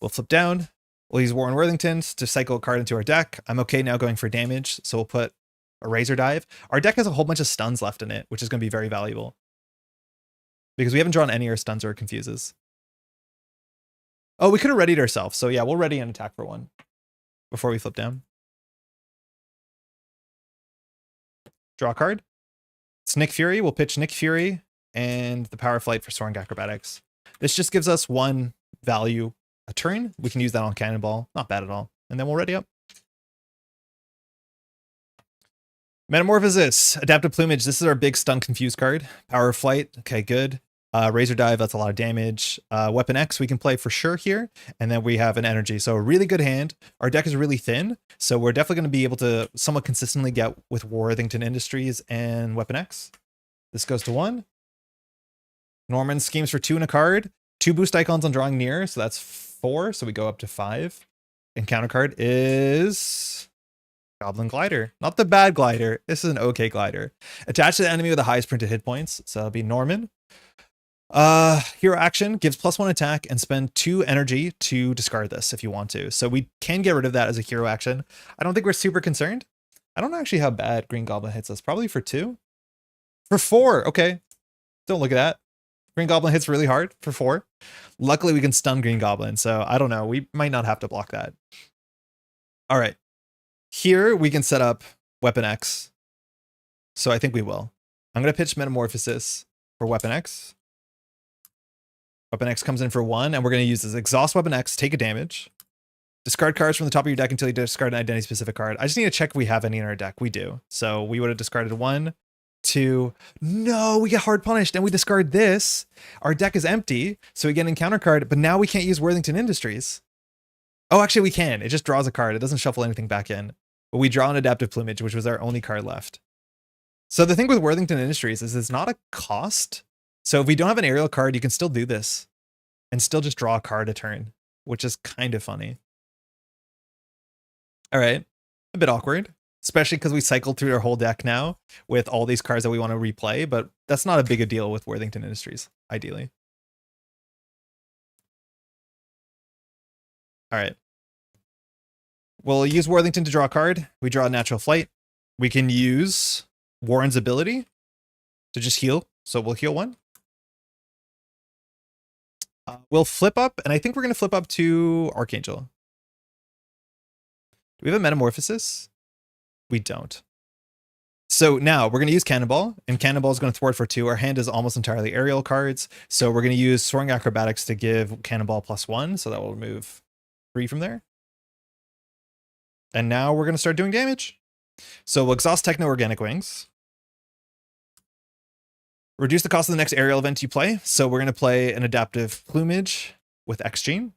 We'll flip down. We'll use Warren Worthington to cycle a card into our deck. I'm okay now going for damage, so we'll put a Razor Dive. Our deck has a whole bunch of stuns left in it, which is going to be very valuable. Because we haven't drawn any or stuns or confuses. Oh, we could have readied ourselves. So yeah, we'll ready an attack for 1 before we flip down. Draw a card. It's Nick Fury. We'll pitch Nick Fury and the Power Flight for Soaring Acrobatics. This just gives us 1 value a turn. We can use that on Cannonball. Not bad at all. And then we'll ready up. Metamorphosis, Adaptive Plumage. This is our big stun confuse card. Power of Flight. Okay, good. Razor Dive, that's a lot of damage. Weapon X we can play for sure here. And then we have an energy. So a really good hand. Our deck is really thin. So we're definitely going to be able to somewhat consistently get with Worthington Industries and Weapon X. This goes to 1. Norman schemes for 2 and a card. 2 boost icons on drawing near. So that's 4. So we go up to 5. And counter card is Goblin Glider. Not the bad glider. This is an okay glider. Attached to the enemy with the highest printed hit points. So it'll be Norman. Hero action gives +1 attack and spend 2 energy to discard this if you want to. So we can get rid of that as a hero action. I don't think we're super concerned. I don't know actually how bad Green Goblin hits us. Probably for 2. For 4. Okay. Don't look at that. Green Goblin hits really hard for 4. Luckily, we can stun Green Goblin, so I don't know. We might not have to block that. All right. Here, we can set up Weapon X. So I think we will. I'm going to pitch Metamorphosis for Weapon X. Weapon X comes in for 1, and we're going to use this. Exhaust Weapon X, take a damage. Discard cards from the top of your deck until you discard an identity-specific card. I just need to check if we have any in our deck. We do. So we would have discarded 1, 2. No, we get hard punished and we discard this. Our deck is empty, so we get an encounter card, but now we can't use Worthington Industries. Oh, actually we can. It just draws a card. It doesn't shuffle anything back in. But we draw an Adaptive Plumage, which was our only card left. So the thing with Worthington Industries is it's not a cost. So if we don't have an aerial card, you can still do this and still just draw a card a turn, which is kind of funny. All right, a bit awkward. Especially because we cycled through our whole deck now with all these cards that we want to replay, but that's not a big a deal with Worthington Industries, ideally. All right. We'll use Worthington to draw a card. We draw a Natural Flight. We can use Warren's ability to just heal. So we'll heal 1. We'll flip up, and I think we're going to flip up to Archangel. Do we have a Metamorphosis? We don't. So now we're going to use Cannonball, and Cannonball is going to thwart for 2. Our hand is almost entirely aerial cards, so we're going to use Soaring Acrobatics to give Cannonball +1, so that will remove 3 from there. And now we're going to start doing damage. So we'll exhaust Techno-Organic Wings. Reduce the cost of the next aerial event you play. So we're going to play an Adaptive Plumage with X-Gene.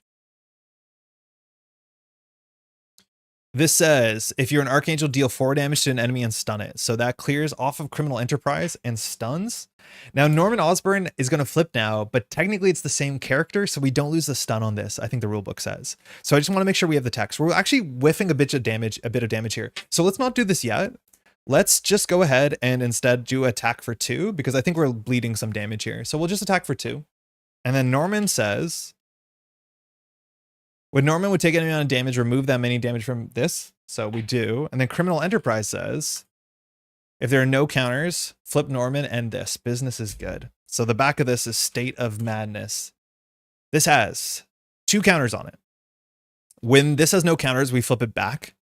This says, if you're an Archangel, deal 4 damage to an enemy and stun it. So that clears off of Criminal Enterprise and stuns. Now, Norman Osborn is going to flip now, but technically it's the same character, so we don't lose the stun on this, I think the rulebook says. So I just want to make sure we have the text. We're actually whiffing a bit of damage here. So let's not do this yet. Let's just go ahead and instead do attack for 2, because I think we're bleeding some damage here. So we'll just attack for 2. And then Norman says, when Norman would take any amount of damage, remove that many damage from this. So we do. And then Criminal Enterprise says, if there are no counters, flip Norman and this. Business is good. So the back of this is State of Madness. This has 2 counters on it. When this has no counters, we flip it back.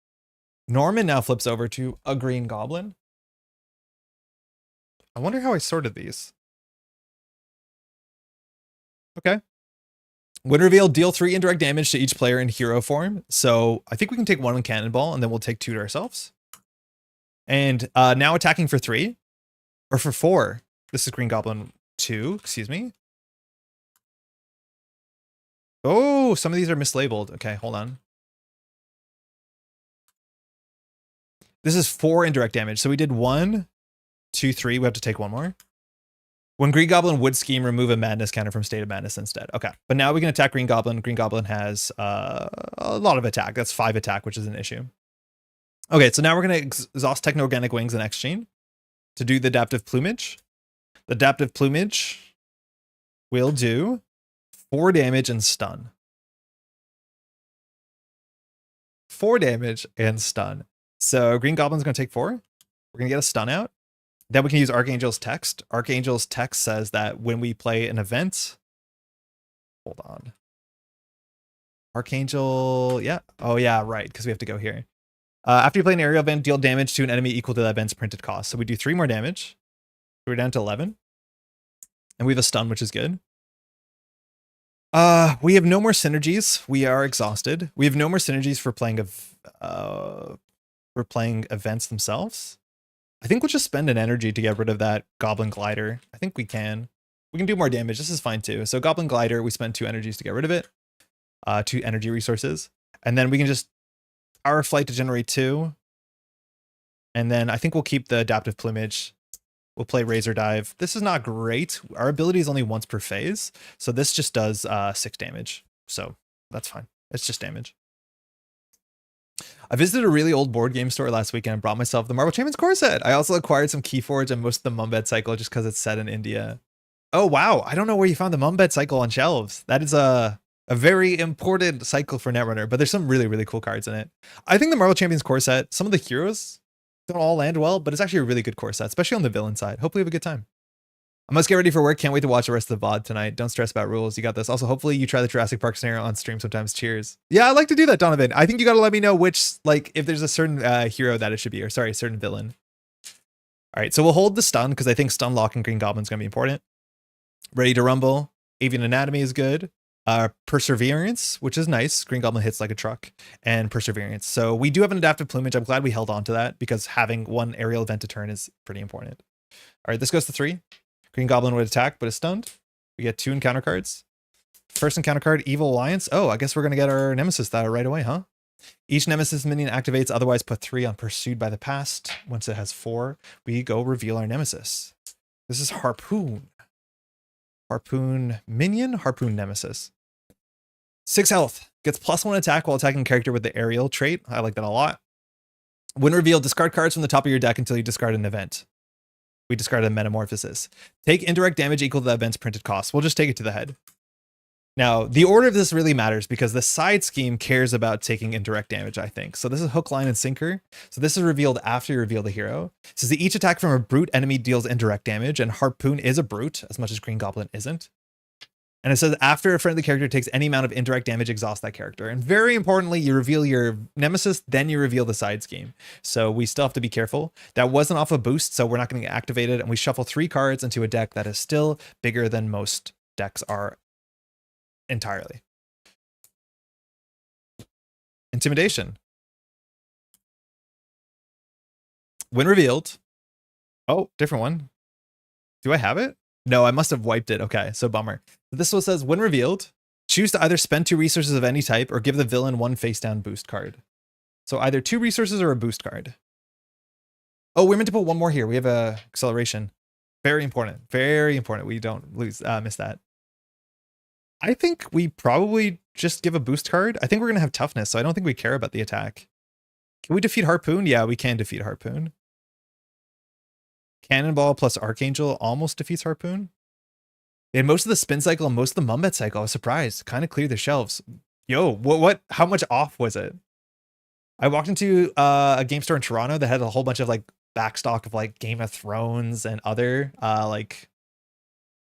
Norman now flips over to a Green Goblin. I wonder how I sorted these. Okay. When revealed, deal 3 indirect damage to each player in hero form. So I think we can take 1 on Cannonball, and then we'll take 2 to ourselves. And now attacking for 3. Or for 4. This is Green Goblin 2, excuse me. Oh, some of these are mislabeled. Okay, hold on. This is 4 indirect damage. So we did 1, 2, 3. We have to take 1 more. When Green Goblin would scheme, remove a Madness counter from State of Madness instead. Okay, but now we can attack Green Goblin. Green Goblin has a lot of attack. That's 5 attack, which is an issue. Okay, so now we're going to exhaust Techno-Organic Wings and X-Chain to do the Adaptive Plumage. The Adaptive Plumage will do 4 damage and stun. 4 damage and stun. So Green Goblin's going to take 4. We're going to get a stun out. Then we can use Archangel's text. Archangel's text says that when we play an event, hold on. Archangel, yeah. Oh yeah, right, because we have to go here. After you play an aerial event, deal damage to an enemy equal to that event's printed cost. So we do 3 more damage. We're down to 11. And we have a stun, which is good. We have no more synergies. We are exhausted. We have no more synergies for playing events themselves. I think we'll just spend an energy to get rid of that Goblin Glider. I think we can. We can do more damage. This is fine too. So Goblin Glider, we spend 2 energies to get rid of it. 2 energy resources. And then we can just Power Flight to generate 2. And then I think we'll keep the Adaptive Plumage. We'll play Razor Dive. This is not great. Our ability is only once per phase. So this just does 6 damage. So that's fine. It's just damage. I visited a really old board game store last weekend and brought myself the Marvel Champions core set. I also acquired some Keyforge and most of the Mumbed Cycle just because it's set in India. Oh, wow. I don't know where you found the Mumbed Cycle on shelves. That is a very important cycle for Netrunner, but there's some really, really cool cards in it. I think the Marvel Champions core set, some of the heroes don't all land well, but it's actually a really good core set, especially on the villain side. Hopefully you have a good time. I must get ready for work. Can't wait to watch the rest of the VOD tonight. Don't stress about rules. You got this. Also, hopefully you try the Jurassic Park scenario on stream sometimes. Cheers. Yeah, I like to do that, Donovan. I think you got to let me know which, like, if there's a certain hero that it should be, or sorry, a certain villain. All right, so we'll hold the stun because I think stun lock and Green Goblin is going to be important. Ready to rumble. Avian Anatomy is good. Perseverance, which is nice. Green Goblin hits like a truck, and Perseverance. So we do have an Adaptive Plumage. I'm glad we held on to that because having 1 aerial event to turn is pretty important. All right, this goes to 3. Green Goblin would attack, but is stunned. We get 2 encounter cards. First encounter card, Evil Alliance. Oh, I guess we're going to get our Nemesis that right away, huh? Each Nemesis minion activates, otherwise put 3 on Pursued by the Past. Once it has 4, we go reveal our Nemesis. This is Harpoon. Harpoon minion, Harpoon Nemesis. 6 health. Gets +1 attack while attacking character with the aerial trait. I like that a lot. When revealed, discard cards from the top of your deck until you discard an event. We discarded a Metamorphosis. Take indirect damage equal to the event's printed cost. We'll just take it to the head. Now, the order of this really matters because the side scheme cares about taking indirect damage, I think. So this is Hook, Line, and Sinker. So this is revealed after you reveal the hero. It says that each attack from a brute enemy deals indirect damage, and Harpoon is a brute, as much as Green Goblin isn't. And it says after a friendly character takes any amount of indirect damage, exhaust that character. And very importantly, you reveal your Nemesis, then you reveal the side scheme. So we still have to be careful. That wasn't off a boost, so we're not going to get activated. And we shuffle 3 cards into a deck that is still bigger than most decks are entirely. Intimidation. When revealed. Oh, different one. Do I have it? No, I must have wiped it. Okay, so bummer. This one says, when revealed, choose to either spend 2 resources of any type or give the villain 1 face down boost card. So either 2 resources or a boost card. Oh, we're meant to put 1 more here. We have a acceleration. Very important. Very important. We don't miss that. I think we probably just give a boost card. I think we're going to have toughness, so I don't think we care about the attack. Can we defeat Harpoon? Yeah, we can defeat Harpoon. Cannonball plus Archangel almost defeats Harpoon. They had most of the spin cycle and most of the Mumbet cycle. I was surprised. Kind of cleared the shelves. Yo, what? How much off was it? I walked into a game store in Toronto that had a whole bunch of like backstock of like Game of Thrones and other like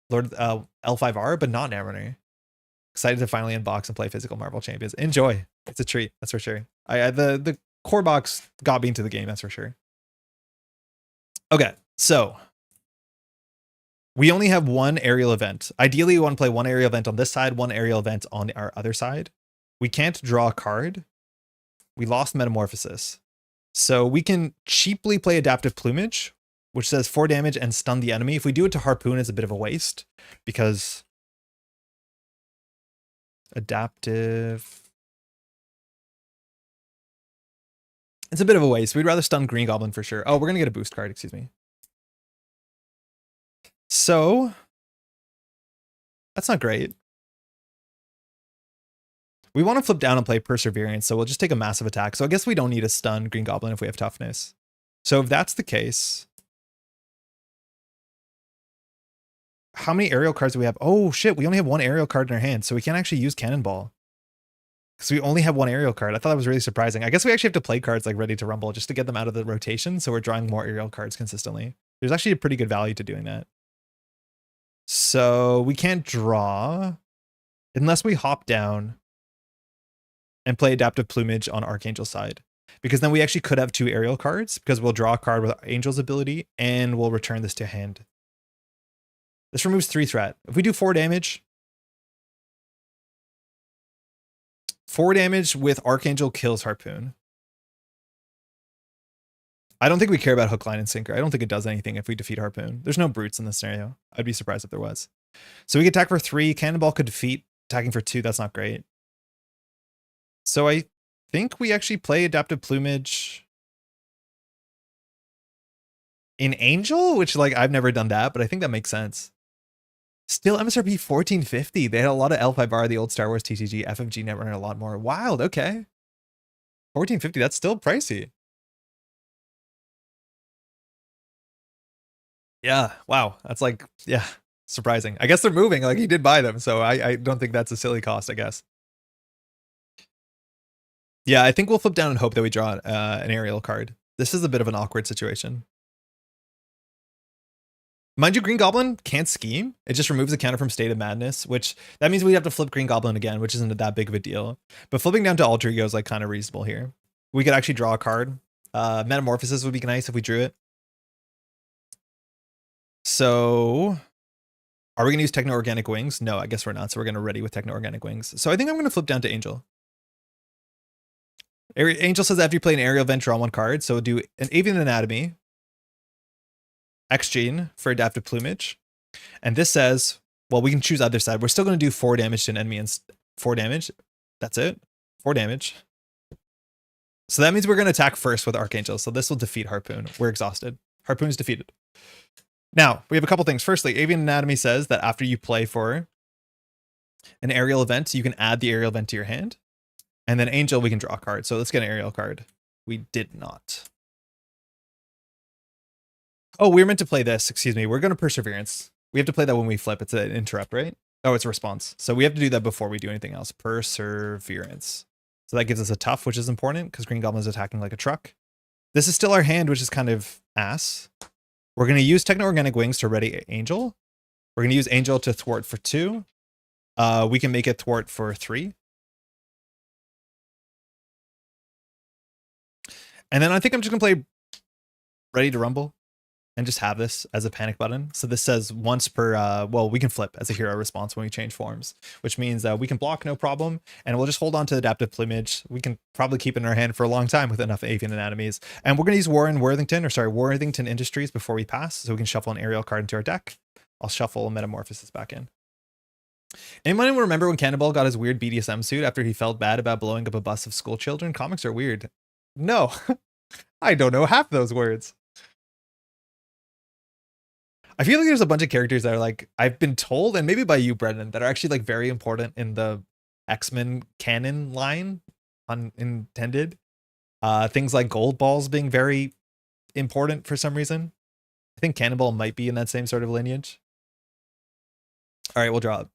Lord L5R, but not Netrunner. Excited to finally unbox and play physical Marvel Champions. Enjoy. It's a treat, that's for sure. The core box got me into the game, that's for sure. Okay, so we only have 1 aerial event. Ideally, we want to play 1 aerial event on this side, 1 aerial event on our other side. We can't draw a card. We lost Metamorphosis. So we can cheaply play Adaptive Plumage, which says 4 damage and stun the enemy. If we do it to Harpoon, it's a bit of a waste because Adaptive... It's a bit of a waste. We'd rather stun Green Goblin for sure. Oh, we're going to get a boost card, excuse me. So, that's not great. We want to flip down and play Perseverance, so we'll just take a massive attack. So I guess we don't need a stun Green Goblin if we have toughness. So if that's the case, how many aerial cards do we have? Oh shit, we only have 1 aerial card in our hand, so we can't actually use Cannonball. Because we only have 1 aerial card. I thought that was really surprising. I guess we actually have to play cards like Ready to Rumble just to get them out of the rotation, so we're drawing more aerial cards consistently. There's actually a pretty good value to doing that. So we can't draw unless we hop down and play Adaptive Plumage on Archangel's side. Because then we actually could have 2 aerial cards because we'll draw a card with Angel's ability and we'll return this to hand. This removes 3 threat. If we do 4 damage, 4 damage with Archangel kills Harpoon. I don't think we care about Hook, Line, and Sinker. I don't think it does anything if we defeat Harpoon. There's no brutes in this scenario. I'd be surprised if there was. So we can attack for 3. Cannonball could defeat. Attacking for 2, that's not great. So I think we actually play Adaptive Plumage in Angel, which like I've never done that, but I think that makes sense. Still MSRP 1450. They had a lot of L5R, the old Star Wars TCG, FFG Netrunner, a lot more. Wild, okay. 1450, that's still pricey. Yeah, wow. That's like, yeah, surprising. I guess they're moving, like he did buy them, so I don't think that's a silly cost, I guess. Yeah, I think we'll flip down and hope that we draw an aerial card. This is a bit of an awkward situation. Mind you, Green Goblin can't scheme. It just removes a counter from State of Madness, which that means we have to flip Green Goblin again, which isn't that big of a deal. But flipping down to Alter Ego is like kind of reasonable here. We could actually draw a card. Metamorphosis would be nice if we drew it. So are we going to use Techno-Organic Wings? No, I guess we're not. So we're going to ready with Techno-Organic Wings. So I think I'm going to flip down to Angel. Angel says after you play an aerial event, draw 1 card. So we'll do an Avian Anatomy, X-Gene for Adaptive Plumage. And this says, well, we can choose either side. We're still going to do 4 damage to an enemy and 4 damage. That's it. 4 damage. So that means we're going to attack first with Archangel. So this will defeat Harpoon. We're exhausted. Harpoon's defeated. Now, we have a couple things. Firstly, Avian Anatomy says that after you play for an aerial event, you can add the aerial event to your hand. And then Angel, we can draw a card. So let's get an aerial card. We did not. Oh, we were meant to play this. Excuse me. We're going to Perseverance. We have to play that when we flip. It's an interrupt, right? Oh, it's a response. So we have to do that before we do anything else. Perseverance. So that gives us a tough, which is important because Green Goblin is attacking like a truck. This is still our hand, which is kind of ass. We're going to use Techno-Organic Wings to ready Angel. We're going to use Angel to thwart for 2. We can make it thwart for 3. And then I think I'm just going to play Ready to Rumble. and just have this as a panic button. So this says once per, well, we can flip as a hero response when we change forms, which means that we can block no problem, and we'll just hold on to adaptive plumage. We can probably keep it in our hand for a long time with enough avian anatomies. And we're going to use Worthington Industries before we pass, so we can shuffle an aerial card into our deck. I'll shuffle Metamorphosis back in. Anyone remember when Cannonball got his weird BDSM suit after he felt bad about blowing up a bus of school children? Comics are weird. No, I don't know half those words. I feel like there's a bunch of characters that are like, I've been told, and maybe by you, Brendan, that are actually like very important in the X-Men canon line, unintended. Things like Gold Balls being very important for some reason. I think Cannonball might be in that same sort of lineage. All right, we'll draw it.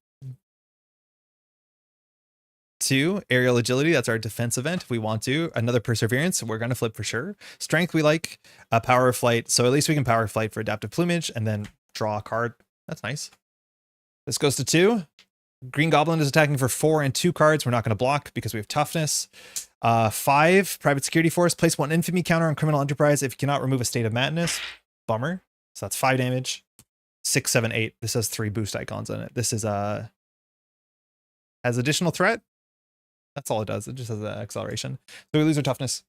2, aerial agility. That's our defense event if we want to. Another perseverance. We're going to flip for sure. Strength we like. Power of flight. So at least we can power of flight for adaptive plumage and then draw a card. That's nice. This goes to 2. Green Goblin is attacking for 4 and 2 cards. We're not going to block because we have toughness. 5, private security force. Place 1 infamy counter on criminal enterprise if you cannot remove a state of madness. Bummer. So that's 5 damage. 6, 7, 8. This has 3 boost icons on it. This is has additional threat. That's all it does. It just has an acceleration. So we lose our toughness.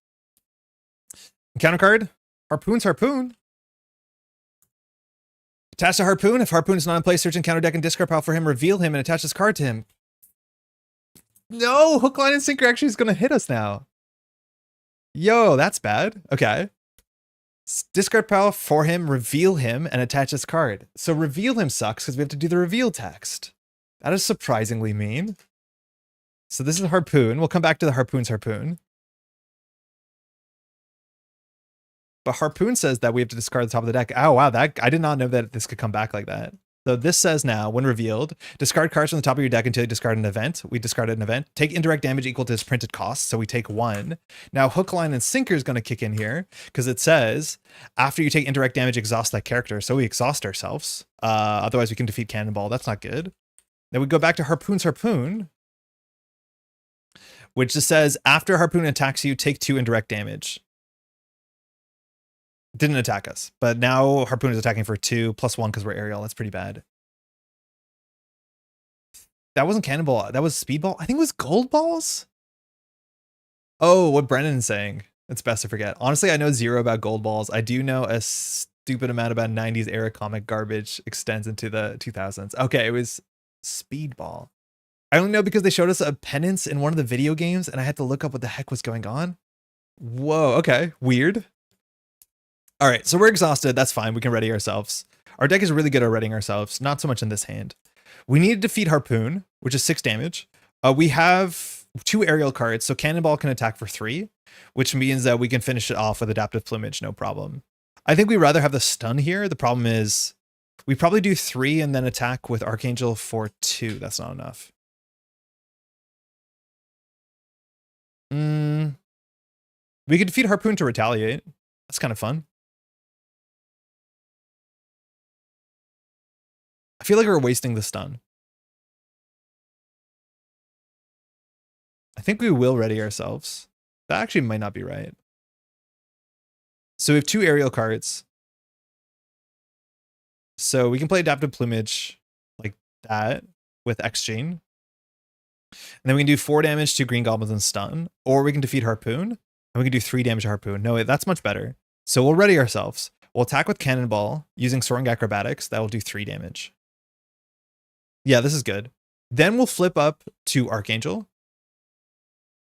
Counter card. Harpoon's Harpoon. Attach to Harpoon. If Harpoon is not in play, search and counter deck and discard pile for him. Reveal him and attach this card to him. No, Hook, Line, and Sinker actually is going to hit us now. Yo, that's bad. Okay. Discard pile for him, reveal him, and attach this card. So reveal him sucks because we have to do the reveal text. That is surprisingly mean. So this is Harpoon. We'll come back to the Harpoon's Harpoon. But Harpoon says that we have to discard the top of the deck. Oh, wow. That I did not know that this could come back like that. So this says now, when revealed, discard cards from the top of your deck until you discard an event. We discarded an event. Take indirect damage equal to its printed cost. So we take 1. Now Hook, Line, and Sinker is going to kick in here because it says after you take indirect damage, exhaust that character. So we exhaust ourselves. Otherwise we can defeat Cannonball. That's not good. Then we go back to Harpoon's Harpoon, which just says after Harpoon attacks you, take 2 indirect damage. Didn't attack us, but now Harpoon is attacking for 2 plus 1 because we're aerial. That's pretty bad. That wasn't Cannonball. That was Speedball. I think it was Gold Balls. Oh, what Brennan's saying. It's best to forget. Honestly, I know 0 about Gold Balls. I do know a stupid amount about 90s era comic garbage extends into the 2000s. Okay, it was Speedball. I only know because they showed us a penance in one of the video games and I had to look up what the heck was going on. Whoa, okay, weird. All right, so we're exhausted. That's fine. We can ready ourselves. Our deck is really good at readying ourselves. Not so much in this hand. We need to defeat Harpoon, which is 6 damage. We have 2 aerial cards, so Cannonball can attack for 3, which means that we can finish it off with adaptive plumage, no problem. I think we'd rather have the stun here. The problem is we probably do 3 and then attack with Archangel for 2. That's not enough. We could defeat Harpoon to retaliate. That's kind of fun. I feel like we're wasting the stun. I think we will ready ourselves. That actually might not be right. So we have 2 aerial cards. So we can play adaptive plumage like that with X-Chain. And then we can do 4 damage to Green Goblins and stun. Or we can defeat Harpoon. And we can do 3 damage to Harpoon. No, that's much better. So we'll ready ourselves. We'll attack with Cannonball using Soaring Acrobatics. That will do 3 damage. Yeah, this is good. Then we'll flip up to Archangel.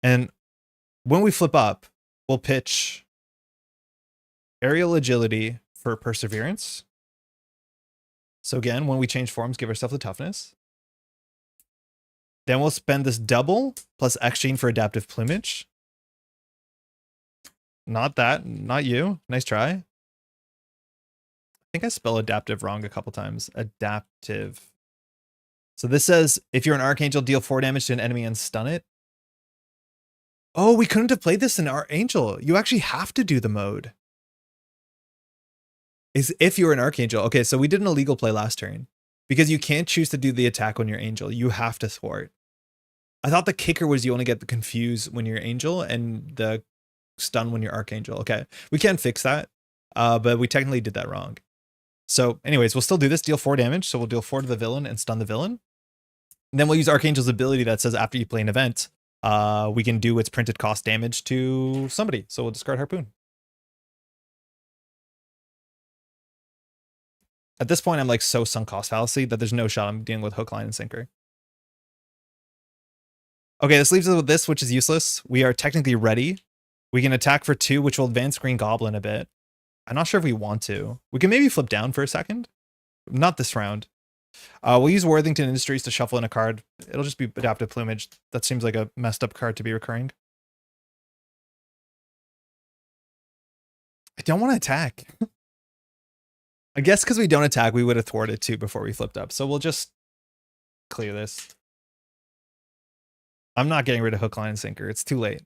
And when we flip up, we'll pitch Aerial Agility for Perseverance. So again, when we change forms, give ourselves the toughness. Then we'll spend this double plus X-Chain for adaptive plumage. Not that, not you. Nice try. I think I spell adaptive wrong a couple times. Adaptive. So this says, if you're an Archangel, deal 4 damage to an enemy and stun it. Oh, we couldn't have played this in Archangel. You actually have to do the mode. Is if you're an Archangel. Okay, so we did an illegal play last turn. Because you can't choose to do the attack when you're Angel. You have to thwart. I thought the kicker was you only get the confuse when you're Angel and the stun when you're Archangel. Okay, we can fix that. But we technically did that wrong. So anyways, we'll still do this, deal 4 damage. So we'll deal 4 to the villain and stun the villain. And then we'll use Archangel's ability that says after you play an event, we can do its printed cost damage to somebody. So we'll discard Harpoon. At this point, I'm like so sunk cost fallacy that there's no shot I'm dealing with hook, line, and sinker. Okay, this leaves us with this, which is useless. We are technically ready. We can attack for 2, which will advance Green Goblin a bit. I'm not sure if we want to. We can maybe flip down for a second. Not this round. We'll use Worthington Industries to shuffle in a card. It'll just be Adaptive Plumage. That seems like a messed up card to be recurring. I don't want to attack. I guess because we don't attack, we would have thwarted too before we flipped up. So we'll just clear this. I'm not getting rid of hook, line, and sinker. It's too late.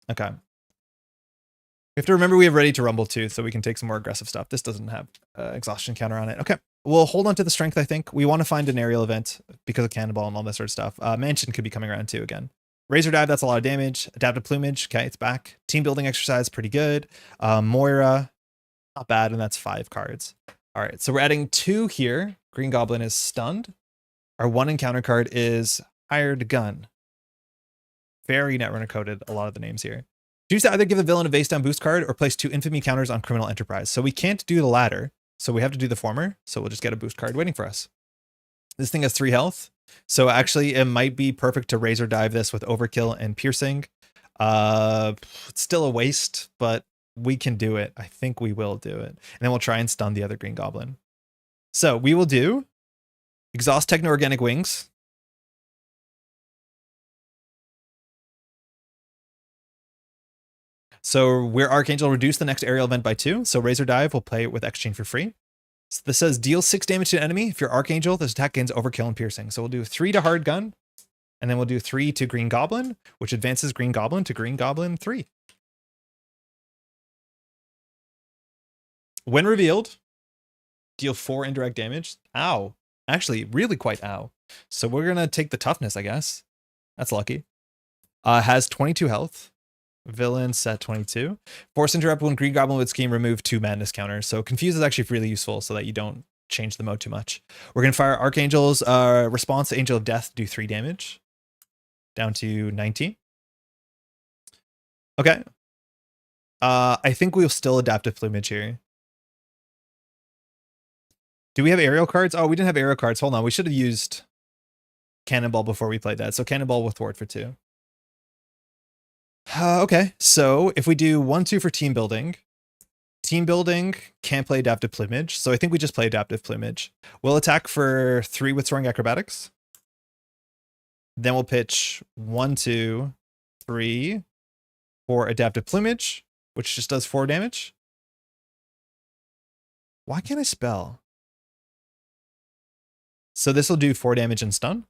Okay. We have to remember we have Ready to Rumble too, so we can take some more aggressive stuff. This doesn't have exhaustion counter on it. Okay. We'll hold on to the strength, I think. We want to find an aerial event because of Cannonball and all that sort of stuff. Mansion could be coming around too again. Razor Dive, that's a lot of damage. Adaptive Plumage, okay, it's back. Team Building Exercise, pretty good. Moira, not bad, and that's 5 cards. All right, so we're adding 2 here. Green Goblin is stunned. Our 1 encounter card is Hired Gun. Very Netrunner coded, a lot of the names here. Choose to either give the villain a face down boost card or place 2 infamy counters on Criminal Enterprise. So we can't do the latter, so we have to do the former. So we'll just get a boost card waiting for us. This thing has 3 health. So actually it might be perfect to Razor Dive this with Overkill and Piercing. It's still a waste, but we can do it. I think we will do it. And then we'll try and stun the other Green Goblin. So we will do Exhaust Techno-Organic Wings. So we're Archangel, reduce the next aerial event by 2. So Razor Dive will play it with Exchange for free. So this says deal 6 damage to an enemy. If you're Archangel, this attack gains Overkill and Piercing. So we'll do 3 to Hard Gun, and then we'll do 3 to Green Goblin, which advances Green Goblin to Green Goblin 3. When revealed, deal 4 indirect damage. Ow. Actually, really quite ow. So we're going to take the toughness, I guess. That's lucky. Has 22 health. Villain set 22. Force interrupt when Green Goblin would scheme, remove 2 madness counters. So confuse is actually really useful so that you don't change the mode too much. We're going to fire Archangel's response to Angel of Death, do 3 damage. Down to 19. Okay. I think we'll still Adaptive Plumage here. Do we have aerial cards? Oh, we didn't have aerial cards. Hold on. We should have used Cannonball before we played that. So Cannonball with thwart for 2. Okay, so if we do 1-2 for Team Building can't play Adaptive Plumage, so I think we just play Adaptive Plumage. We'll attack for 3 with Soaring Acrobatics. Then we'll pitch 1, 2, 3 for Adaptive Plumage, which just does 4 damage. Why can't I spell? So this will do 4 damage and stun.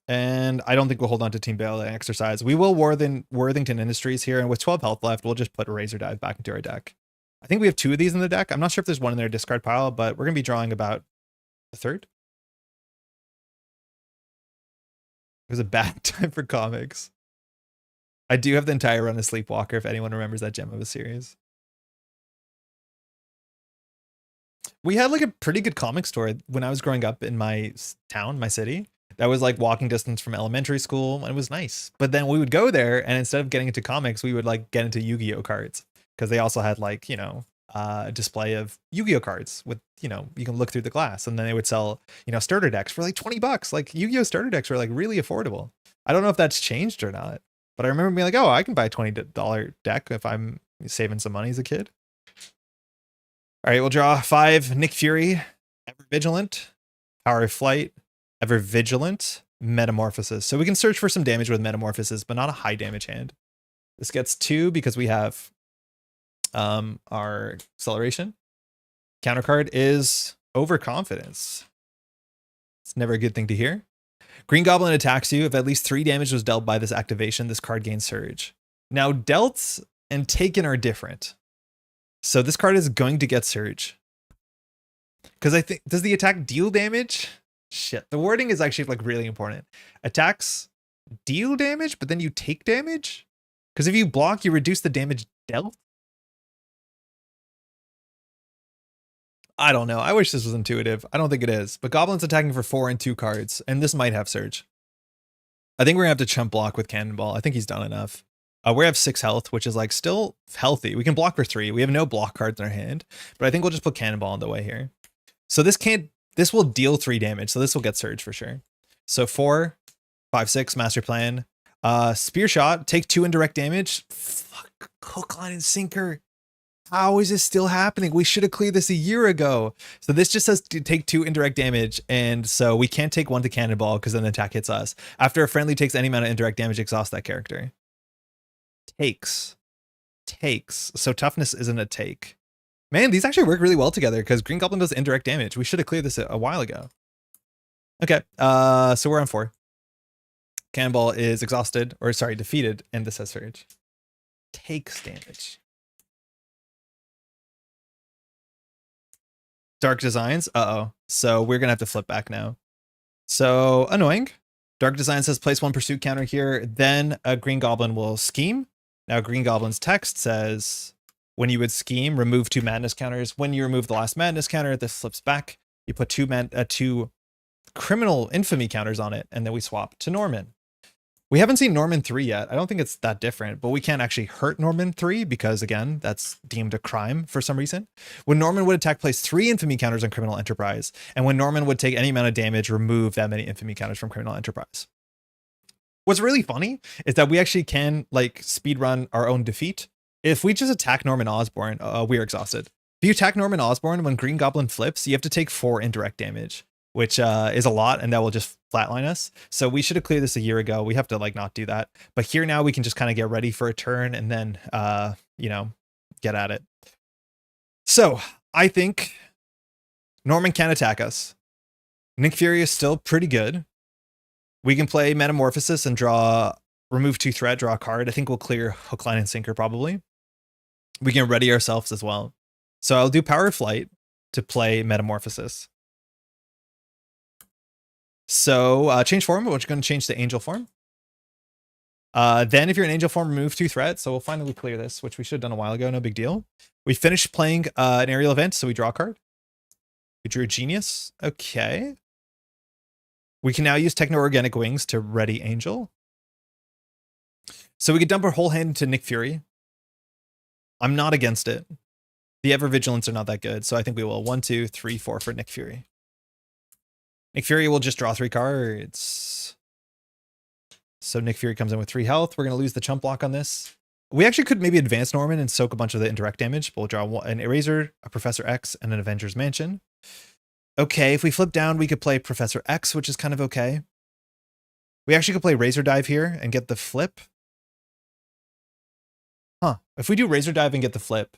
And I don't think we'll hold on to Team Building Exercise. We will Worthington Industries here, and with 12 health left, we'll just put a Razor Dive back into our deck. I think we have 2 of these in the deck. I'm not sure if there's one in their discard pile, but we're going to be drawing about a third. It was a bad time for comics. I do have the entire run of Sleepwalker, if anyone remembers that gem of a series. We had like a pretty good comic store when I was growing up in my town, my city. That was like walking distance from elementary school, and it was nice. But then we would go there, and instead of getting into comics, we would like get into Yu-Gi-Oh cards, because they also had like, you know, a display of Yu-Gi-Oh cards with, you know, you can look through the glass, and then they would sell, you know, starter decks for like $20. Like Yu-Gi-Oh starter decks were like really affordable. I don't know if that's changed or not, but I remember being like, oh, I can buy a $20 deck if I'm saving some money as a kid. All right, we'll draw 5 Nick Fury, Ever Vigilant, Power of Flight, Ever Vigilant, Metamorphosis. So we can search for some damage with Metamorphosis, but not a high damage hand. This gets 2 because we have our acceleration. Counter card is Overconfidence. It's never a good thing to hear. Green Goblin attacks you. If at least 3 damage was dealt by this activation, this card gains Surge. Now, dealt and taken are different. So this card is going to get Surge. Because I think, does the attack deal damage? Shit, the wording is actually like really important. Attacks deal damage, but then you take damage? Because if you block, you reduce the damage dealt? I don't know. I wish this was intuitive. I don't think it is. But Goblin's attacking for 4 and 2 cards, and this might have Surge. I think we're gonna have to chump block with Cannonball. I think he's done enough. We have 6 health, which is like still healthy. We can block for 3. We have no block cards in our hand, but I think we'll just put Cannonball in the way here. So this will deal 3 damage, so this will get Surge for sure. So 4, 5, 6, Master Plan. Spear Shot, take 2 indirect damage. Fuck, Hook, Line, and Sinker. How is this still happening? We should have cleared this a year ago. So this just says to take 2 indirect damage, and so we can't take 1 to Cannonball because then the attack hits us. After a friendly takes any amount of indirect damage, exhaust that character. Takes. So toughness isn't a take. Man, these actually work really well together because Green Goblin does indirect damage. We should have cleared this a while ago. Okay, so we're on 4. Cannonball is exhausted, or sorry, defeated, and this has Surge. Takes damage. Dark Designs, so we're gonna have to flip back now. So annoying. Dark Design says place 1 pursuit counter here, then a Green Goblin will scheme. Now Green Goblin's text says when you would scheme, remove 2 madness counters. When you remove the last madness counter, this flips back. You put 2 criminal infamy counters on it, and then we swap to Norman. We haven't seen Norman 3 yet. I don't think it's that different, but we can't actually hurt Norman 3 because, again, that's deemed a crime for some reason. When Norman would attack, place 3 infamy counters on Criminal Enterprise, and when Norman would take any amount of damage, remove that many infamy counters from Criminal Enterprise. What's really funny is that we actually can like speedrun our own defeat. If we just attack Norman Osborn, we're exhausted. If you attack Norman Osborn, when Green Goblin flips, you have to take 4 indirect damage, which is a lot, and that will just flatline us. So we should have cleared this a year ago. We have to like not do that. But here now we can just kind of get ready for a turn and then, you know, get at it. So I think Norman can attack us. Nick Fury is still pretty good. We can play Metamorphosis and remove 2 threat, draw a card. I think we'll clear Hook, Line, and Sinker probably. We can ready ourselves as well. So I'll do Power of Flight to play Metamorphosis. So change form, which is going to change to Angel form. Then if you're in Angel form, remove 2 threats. So we'll finally clear this, which we should have done a while ago. No big deal. We finished playing an aerial event, so we draw a card. We drew a Genius. Okay. We can now use Techno-Organic Wings to ready Angel. So we could dump our whole hand into Nick Fury. I'm not against it. The Ever Vigilance are not that good, so I think we will. 1, 2, 3, 4 for Nick Fury. Nick Fury will just draw 3 cards. So Nick Fury comes in with 3 health. We're going to lose the chump block on this. We actually could maybe advance Norman and soak a bunch of the indirect damage. But we'll draw an Eraser, a Professor X, and an Avengers Mansion. Okay, if we flip down, we could play Professor X, which is kind of okay. We actually could play Razor Dive here and get the flip. Huh. If we do Razor Dive and get the flip,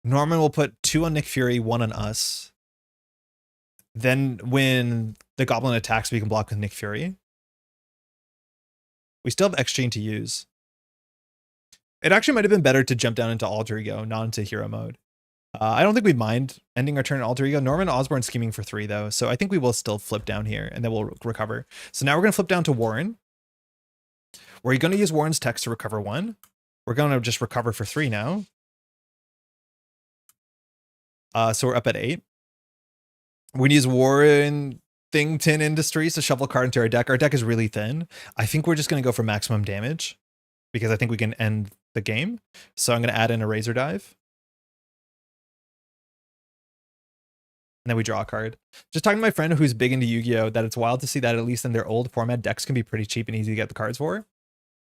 Norman will put 2 on Nick Fury, 1 on us. Then when the Goblin attacks, we can block with Nick Fury. We still have X-Chain to use. It actually might have been better to jump down into Alter Ego, not into Hero Mode. I don't think we'd mind ending our turn in Alter Ego. Norman Osborn scheming for 3, though, so I think we will still flip down here, and then we'll recover. So now we're going to flip down to Warren. We're going to use Warren's text to recover 1. We're going to just recover for 3 now. So we're up at 8. We're going to use Warren Tin Industries to shuffle a card into our deck. Our deck is really thin. I think we're just going to go for maximum damage because I think we can end the game. So I'm going to add in a Razor Dive. And then we draw a card. Just talking to my friend who's big into Yu-Gi-Oh! That it's wild to see that at least in their old format, decks can be pretty cheap and easy to get the cards for.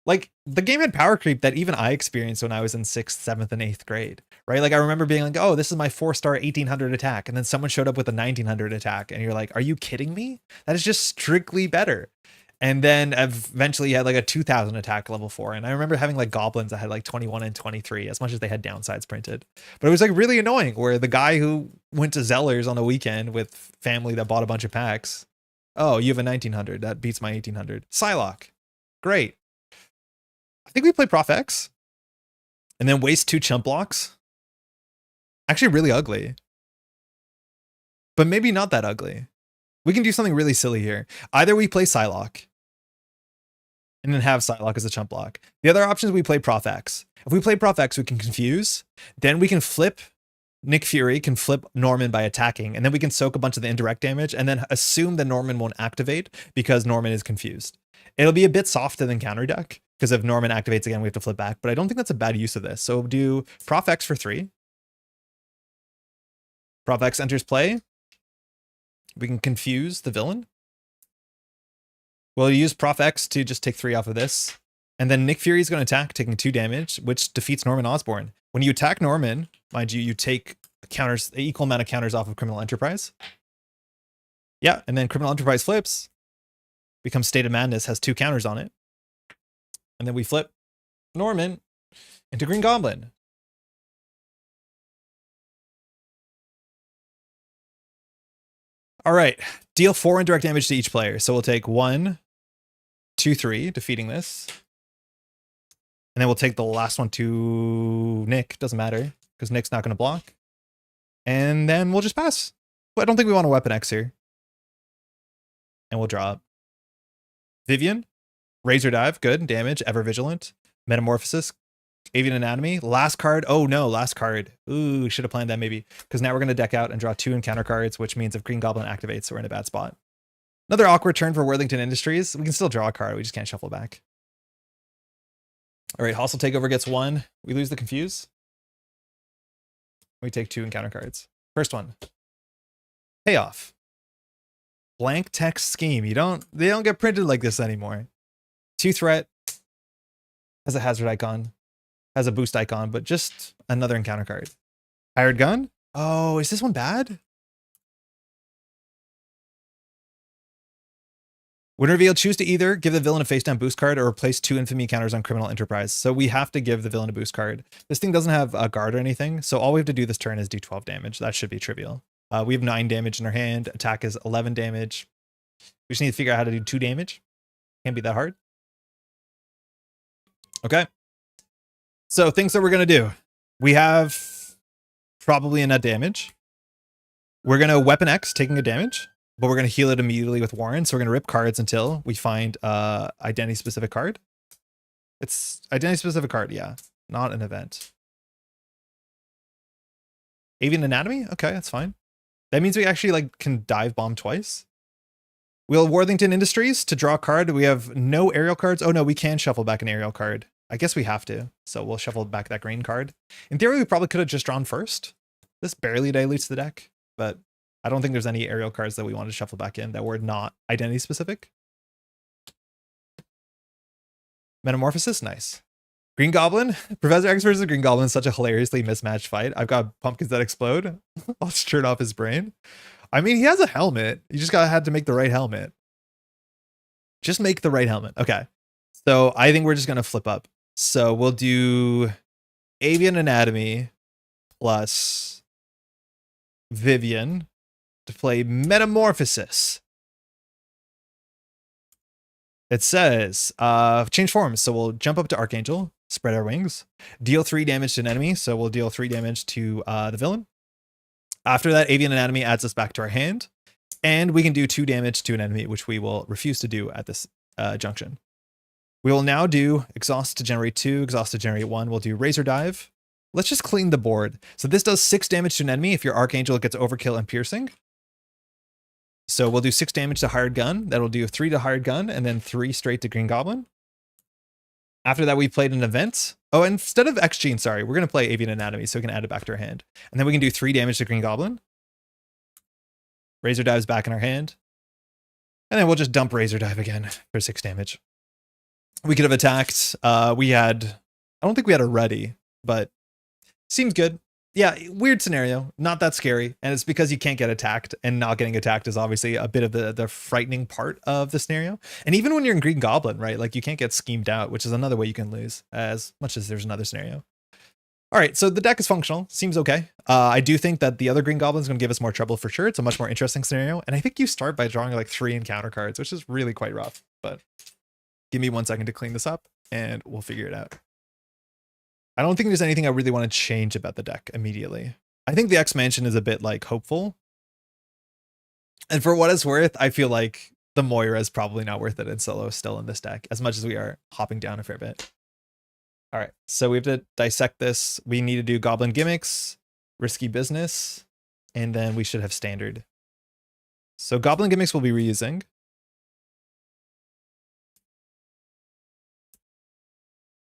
Like, the game had power creep that even I experienced when I was in 6th, 7th, and 8th grade, right? Like, I remember being like, oh, this is my 4-star 1800 attack. And then someone showed up with a 1900 attack. And you're like, are you kidding me? That is just strictly better. And then eventually you had like a 2000 attack level 4. And I remember having like goblins that had like 21 and 23, as much as they had downsides printed. But it was like really annoying where the guy who went to Zellers on the weekend with family that bought a bunch of packs. Oh, you have a 1900. That beats my 1800. Psylocke. Great. I think we play Prof X. And then waste 2 chump blocks. Actually really ugly. But maybe not that ugly. We can do something really silly here. Either we play Psylocke. and then have Psylocke as a chump block. The other option is we play Prof X. If we play Prof X, we can confuse. Then we can flip Nick Fury, can flip Norman by attacking, and then we can soak a bunch of the indirect damage and then assume that Norman won't activate because Norman is confused. It'll be a bit softer than counter deck because if Norman activates again, we have to flip back, but I don't think that's a bad use of this. So we'll do Prof X for 3. Prof X enters play. We can confuse the villain. We'll use Prof X to just take 3 off of this. And then Nick Fury is going to attack, taking 2 damage, which defeats Norman Osborn. When you attack Norman, mind you, you take counters, an equal amount of counters off of Criminal Enterprise. Yeah, and then Criminal Enterprise flips, becomes State of Madness, has 2 counters on it. And then we flip Norman into Green Goblin. All right, deal 4 indirect damage to each player. So we'll take 1, 2, 3, defeating this. And then we'll take the last one to Nick. Doesn't matter, because Nick's not going to block. And then we'll just pass. But I don't think we want a Weapon X here. And we'll drop Vivian, Razor Dive, good, damage, Ever Vigilant, Metamorphosis, Avian Anatomy, last card. Oh no, last card. Ooh, should have planned that maybe. Because now we're going to deck out and draw 2 encounter cards, which means if Green Goblin activates, we're in a bad spot. Another awkward turn for Worthington Industries. We can still draw a card, we just can't shuffle back. All right, Hostile Takeover gets 1. We lose the Confuse. We take 2 encounter cards. First one. Payoff. Blank text scheme. They don't get printed like this anymore. 2 threat. Has a hazard icon. Has a boost icon, but just another encounter card. Hired Gun? Oh, is this one bad? When revealed, choose to either give the villain a face down boost card or replace 2 infamy counters on Criminal Enterprise. So we have to give the villain a boost card. This thing doesn't have a guard or anything, so all we have to do this turn is do 12 damage. That should be trivial. We have 9 damage in our hand. Attack is 11 damage. We just need to figure out how to do 2 damage. Can't be that hard. Okay. So things that we're going to do. We have probably a net damage. We're going to Weapon X, taking a damage. But we're going to heal it immediately with Warren. So we're going to rip cards until we find identity specific card. It's identity specific card, yeah. Not an event. Avian Anatomy? Okay, that's fine. That means we actually can dive bomb twice. We'll Worthington Industries to draw a card. We have no aerial cards. Oh no, we can shuffle back an aerial card. I guess we have to. So we'll shuffle back that green card. In theory, we probably could have just drawn first. This barely dilutes the deck, but I don't think there's any aerial cards that we want to shuffle back in that were not identity specific. Metamorphosis, nice. Green Goblin, Professor X versus Green Goblin is such a hilariously mismatched fight. I've got pumpkins that explode. I'll turn off his brain. I mean, he has a helmet. You just had to make the right helmet. Just make the right helmet. Okay. So I think we're just going to flip up. So we'll do Avian Anatomy plus Vivian to play Metamorphosis. It says change forms. So we'll jump up to Archangel, spread our wings, deal 3 damage to an enemy. So we'll deal 3 damage to the villain. After that, Avian Anatomy adds us back to our hand, and we can do 2 damage to an enemy, which we will refuse to do at this junction. We will now do Exhaust to generate 2, Exhaust to generate 1. We'll do Razor Dive. Let's just clean the board. So this does 6 damage to an enemy if your Archangel gets Overkill and Piercing. So we'll do 6 damage to Hired Gun. That'll do 3 to Hired Gun, and then 3 straight to Green Goblin. After that, we played an event. Oh, instead of X-Gene, sorry, we're going to play Avian Anatomy, so we can add it back to our hand. And then we can do 3 damage to Green Goblin. Razor Dive's back in our hand. And then we'll just dump Razor Dive again for 6 damage. We could have attacked. I don't think we had a ready, but seems good. Yeah, weird scenario, not that scary. And it's because you can't get attacked, and not getting attacked is obviously a bit of the frightening part of the scenario. And even when you're in Green Goblin, right, like you can't get schemed out, which is another way you can lose, as much as there's another scenario. All right, so the deck is functional, seems okay. I do think that the other Green Goblin is going to give us more trouble for sure. It's a much more interesting scenario. And I think you start by drawing like 3 encounter cards, which is really quite rough. But give me 1 second to clean this up, and we'll figure it out. I don't think there's anything I really want to change about the deck immediately. I think the X-Mansion is a bit hopeful. And for what it's worth, I feel like the Moira is probably not worth it in solo still in this deck, as much as we are hopping down a fair bit. All right, so we have to dissect this. We need to do Goblin Gimmicks, Risky Business, and then we should have Standard. So Goblin Gimmicks we'll be reusing.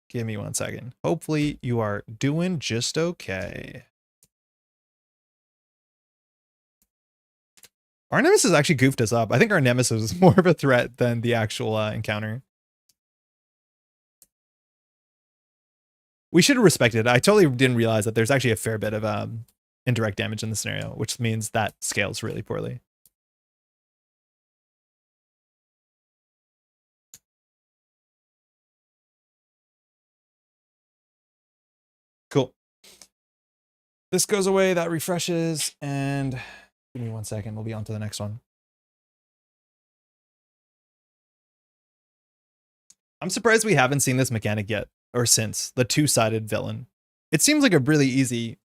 Give me 1 second. Hopefully you are doing just okay. Our Nemesis actually goofed us up. I think our Nemesis was more of a threat than the actual encounter. We should have respected it. I totally didn't realize that there's actually a fair bit of indirect damage in the scenario, which means that scales really poorly. Cool. This goes away, that refreshes, and give me 1 second. We'll be on to the next one. I'm surprised we haven't seen this mechanic yet, or since, the two-sided villain. It seems like a really easy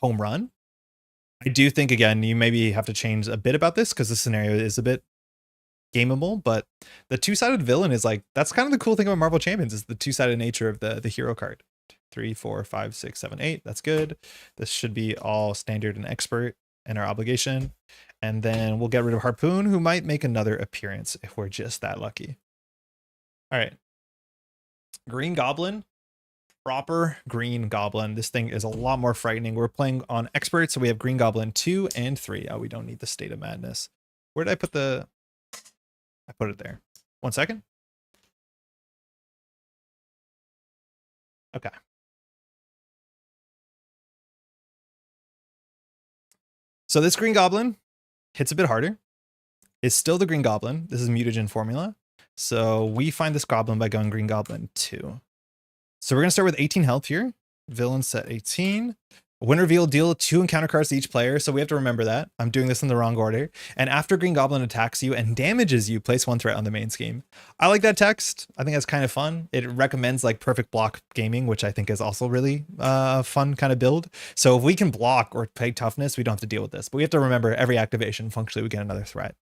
home run. I do think, again, you maybe have to change a bit about this because the scenario is a bit gameable, but the two-sided villain is like, that's kind of the cool thing about Marvel Champions is the two-sided nature of the hero card. 3, 4, 5, 6, 7, 8. That's good. This should be all standard and expert in our obligation. And then we'll get rid of Harpoon, who might make another appearance if we're just that lucky. All right. Green Goblin. Proper Green Goblin. This thing is a lot more frightening. We're playing on expert, so we have Green Goblin 2 and 3. Oh, we don't need the State of Madness. Where did I put the... I put it there. 1 second. Okay. So this Green Goblin hits a bit harder. It's still the Green Goblin. This is Mutagen formula. So we find this Goblin by going Green Goblin 2. So we're going to start with 18 health here. Villain set 18. Win reveal, deal 2 encounter cards to each player. So we have to remember that. I'm doing this in the wrong order. And after Green Goblin attacks you and damages you, place 1 threat on the main scheme. I like that text. I think that's kind of fun. It recommends like perfect block gaming, which I think is also really fun kind of build. So if we can block or play toughness, we don't have to deal with this. But we have to remember every activation, functionally, we get another threat.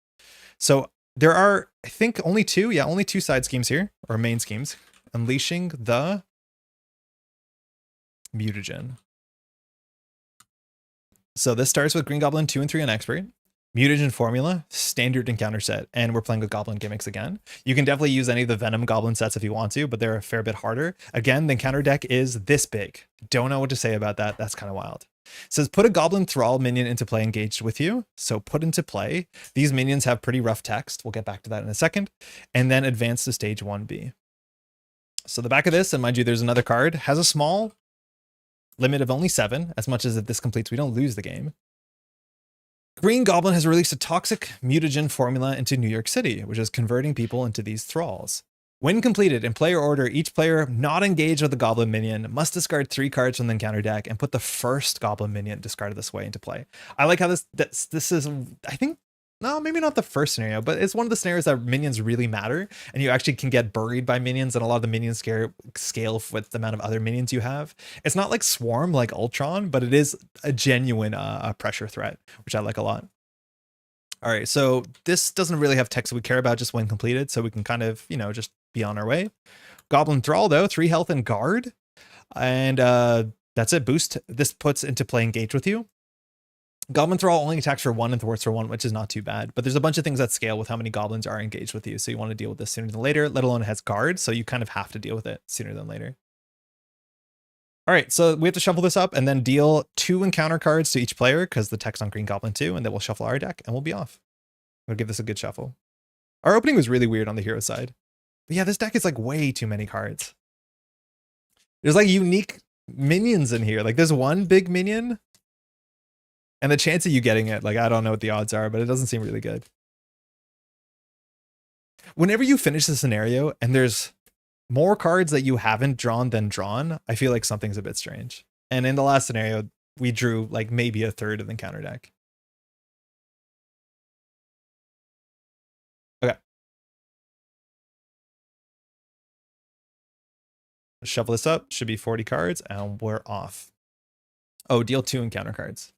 So there are, I think, only 2. Yeah, only 2 side schemes here, or main schemes. Unleashing the Mutagen. So this starts with Green Goblin 2 and 3 on expert. Mutagen formula, standard encounter set, and we're playing with Goblin gimmicks again. You can definitely use any of the Venom Goblin sets if you want to, but they're a fair bit harder. Again, the encounter deck is this big. Don't know what to say about that. That's kind of wild. It says put a Goblin Thrall minion into play engaged with you. So put into play. These minions have pretty rough text. We'll get back to that in a second. And then advance to stage 1B. So the back of this, and mind you, there's another card, has a small limit of only 7. As much as if this completes, we don't lose the game. Green Goblin has released a toxic mutagen formula into New York City, which is converting people into these thralls. When completed in player order, each player not engaged with the Goblin minion must discard 3 cards from the encounter deck and put the first Goblin minion discarded this way into play. I like how this is, I think, no, maybe not the first scenario, but it's one of the scenarios that minions really matter, and you actually can get buried by minions, and a lot of the minions scale with the amount of other minions you have. It's not like Swarm like Ultron, but it is a genuine pressure threat, which I like a lot. All right, so this doesn't really have text we care about just when completed, so we can kind of, you know, just be on our way. Goblin Thrall, though, 3 health and guard, and that's it. Boost. This puts into play engage with you. Goblin Thrall only attacks for 1 and thwarts for 1, which is not too bad. But there's a bunch of things that scale with how many goblins are engaged with you. So you want to deal with this sooner than later, let alone it has guard. So you kind of have to deal with it sooner than later. All right, so we have to shuffle this up and then deal 2 encounter cards to each player because the text on Green Goblin 2, and then we'll shuffle our deck and we'll be off. We'll give this a good shuffle. Our opening was really weird on the hero side. But yeah, this deck is like way too many cards. There's like unique minions in here. Like there's one big minion. And the chance of you getting it, like, I don't know what the odds are, but it doesn't seem really good. Whenever you finish the scenario and there's more cards that you haven't drawn than drawn, I feel like something's a bit strange. And in the last scenario, we drew like maybe a third of the encounter deck. Okay. Shuffle this up. Should be 40 cards, and we're off. Oh, deal 2 encounter cards.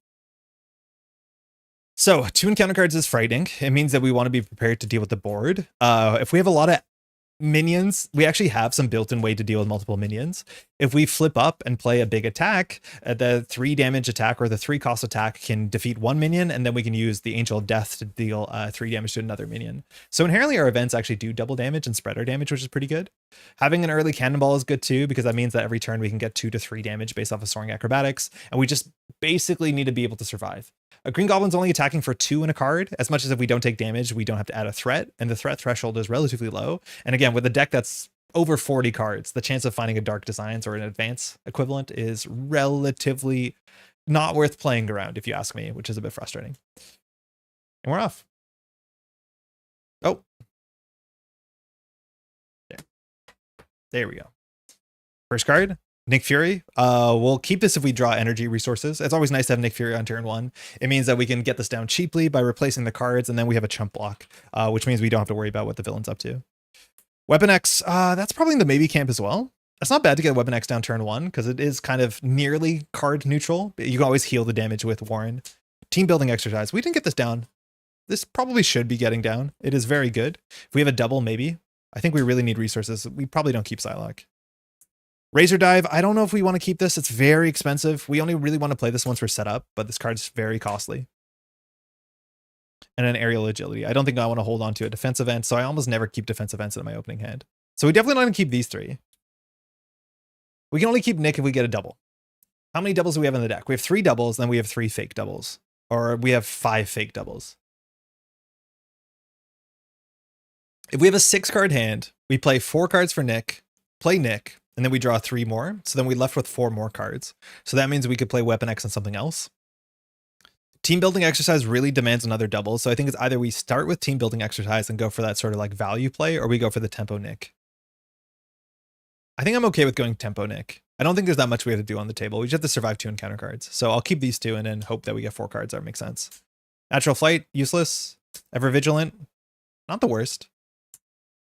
So 2 encounter cards is frightening. It means that we want to be prepared to deal with the board. If we have a lot of minions, we actually have some built-in way to deal with multiple minions. If we flip up and play a big attack, the 3 damage attack or the 3 cost attack can defeat 1 minion, and then we can use the Angel of Death to deal 3 damage to another minion. So inherently our events actually do double damage and spread our damage, which is pretty good. Having an early cannonball is good too, because that means that every turn we can get 2 to 3 damage based off of soaring acrobatics, and we just basically need to be able to survive. A Green Goblin's only attacking for 2 in a card, as much as if we don't take damage, we don't have to add a threat, and the threat threshold is relatively low. And again, with a deck that's over 40 cards, the chance of finding a Dark Designs or an Advance equivalent is relatively not worth playing around, if you ask me, which is a bit frustrating. And we're off. Oh. There we go. First card. Nick Fury. We'll keep this if we draw energy resources. It's always nice to have Nick Fury on turn 1. It means that we can get this down cheaply by replacing the cards, and then we have a chump block, which means we don't have to worry about what the villain's up to. Weapon X, that's probably in the maybe camp as well. It's not bad to get Weapon X down turn 1, because it is kind of nearly card neutral. You can always heal the damage with Warren. Team building exercise. We didn't get this down. This probably should be getting down. It is very good. If we have a double, maybe. I think we really need resources. We probably don't keep Psylocke. Razor Dive, I don't know if we want to keep this. It's very expensive. We only really want to play this once we're set up, but this card's very costly. And an Aerial Agility. I don't think I want to hold on to a defense event, so I almost never keep defense events in my opening hand. So we definitely don't want to keep these 3. We can only keep Nick if we get a double. How many doubles do we have in the deck? We have 3 doubles, then we have 3 fake doubles. Or we have 5 fake doubles. If we have a 6-card hand, we play 4 cards for Nick, play Nick, and then we draw 3 more. So then we're left with 4 more cards. So that means we could play Weapon X on something else. Team building exercise really demands another double. So I think it's either we start with team building exercise and go for that sort of like value play, or we go for the tempo Nick. I think I'm okay with going tempo Nick. I don't think there's that much we have to do on the table. We just have to survive 2 encounter cards. So I'll keep these 2 and then hope that we get 4 cards. That makes sense. Natural Flight, useless. Ever Vigilant, not the worst.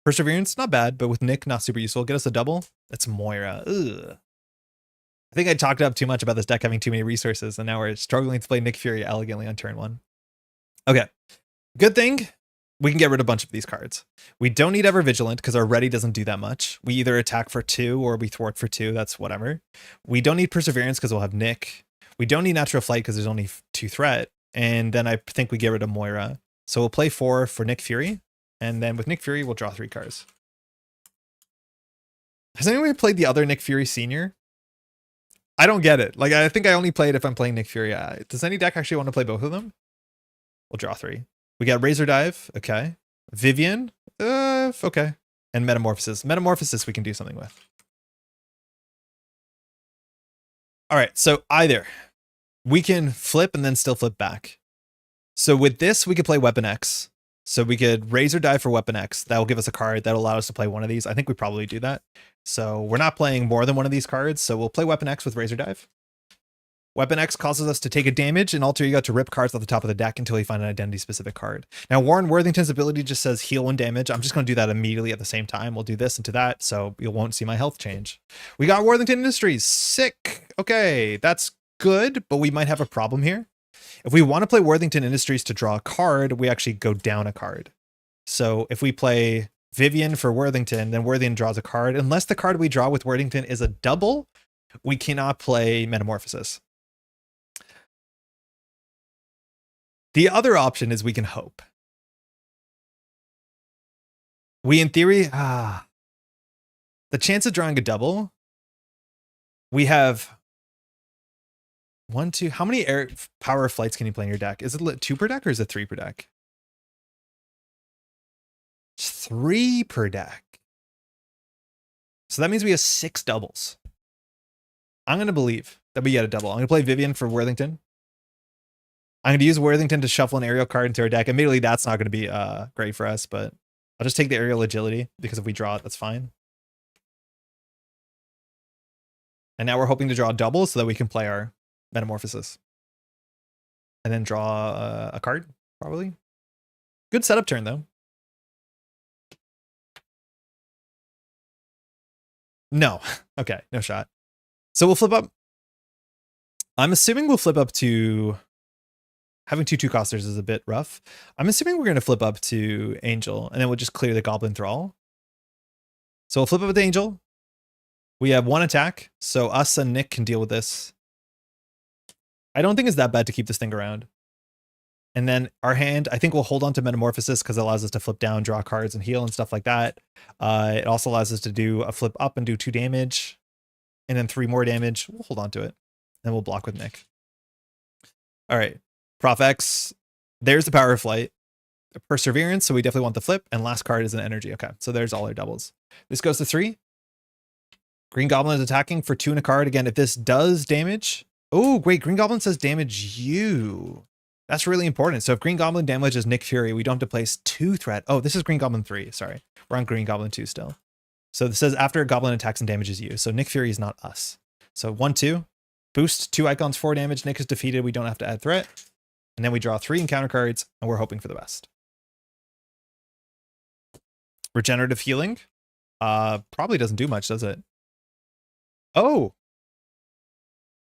Perseverance, not bad, but with Nick, not super useful. Get us a double. That's Moira. Ugh. I think I talked up too much about this deck having too many resources, and now we're struggling to play Nick Fury elegantly on turn 1. Okay. Good thing, we can get rid of a bunch of these cards. We don't need Ever Vigilant because our ready doesn't do that much. We either attack for 2 or we thwart for 2. That's whatever. We don't need Perseverance because we'll have Nick. We don't need Natural Flight because there's only 2 threat. And then I think we get rid of Moira. So we'll play 4 for Nick Fury. And then with Nick Fury, we'll draw 3 cards. Has anyone played the other Nick Fury Senior? I don't get it. Like, I think I only play it if I'm playing Nick Fury. Does any deck actually want to play both of them? We'll draw 3. We got Razor Dive. Okay. Vivian. Okay. And Metamorphosis. Metamorphosis we can do something with. All right. So either we can flip and then still flip back. So with this, we could play Weapon X. So we could Razor Dive for Weapon X. That will give us a card that will allow us to play one of these. I think we probably do that. So we're not playing more than one of these cards. So we'll play Weapon X with Razor Dive. Weapon X causes us to take a damage and alter ego to rip cards off the top of the deck until we find an identity specific card. Now Warren Worthington's ability just says heal 1 damage. I'm just going to do that immediately at the same time. We'll do this into that, so you won't see my health change. We got Worthington Industries. Sick. Okay, that's good, but we might have a problem here. If we want to play Worthington Industries to draw a card, we actually go down a card. So if we play Vivian for Worthington, then Worthington draws a card. Unless the card we draw with Worthington is a double, we cannot play Metamorphosis. The other option is we can hope. We, in theory, the chance of drawing a double, we have 1, 2. How many air power flights can you play in your deck? Is it 2 per deck or is it 3 per deck? It's 3 per deck. So that means we have 6 doubles. I'm going to believe that we get a double. I'm going to play Vivian for Worthington. I'm going to use Worthington to shuffle an aerial card into our deck. Admittedly, that's not going to be great for us, but I'll just take the aerial agility because if we draw it, that's fine. And now we're hoping to draw a double so that we can play our Metamorphosis. And then draw a card, probably. Good setup turn, though. No. Okay, no shot. So we'll flip up. I'm assuming we'll flip up to... having 2/2 costers is a bit rough. I'm assuming we're going to flip up to Angel, and then we'll just clear the Goblin Thrall. So we'll flip up with Angel. We have 1 attack, so us and Nick can deal with this. I don't think it's that bad to keep this thing around. And then our hand, I think we'll hold on to Metamorphosis because it allows us to flip down, draw cards, and heal and stuff like that. It also allows us to do a flip up and do 2 damage, and then 3 more damage. We'll hold on to it. Then we'll block with Nick. All right, Prof X. There's the Power of Flight. Perseverance, so we definitely want the flip. And last card is an energy. Okay, so there's all our doubles. This goes to 3. Green Goblin is attacking for 2 and a card. Again, if this does damage... Oh, great. Green Goblin says damage you. That's really important. So if Green Goblin damages Nick Fury, we don't have to place 2 threat. Oh, this is Green Goblin 3. Sorry. We're on Green Goblin 2 still. So this says after a goblin attacks and damages you. So Nick Fury is not us. So 1/2. Boost 2 icons, 4 damage. Nick is defeated. We don't have to add threat. And then we draw 3 encounter cards, and we're hoping for the best. Regenerative healing. Probably doesn't do much, does it? Oh!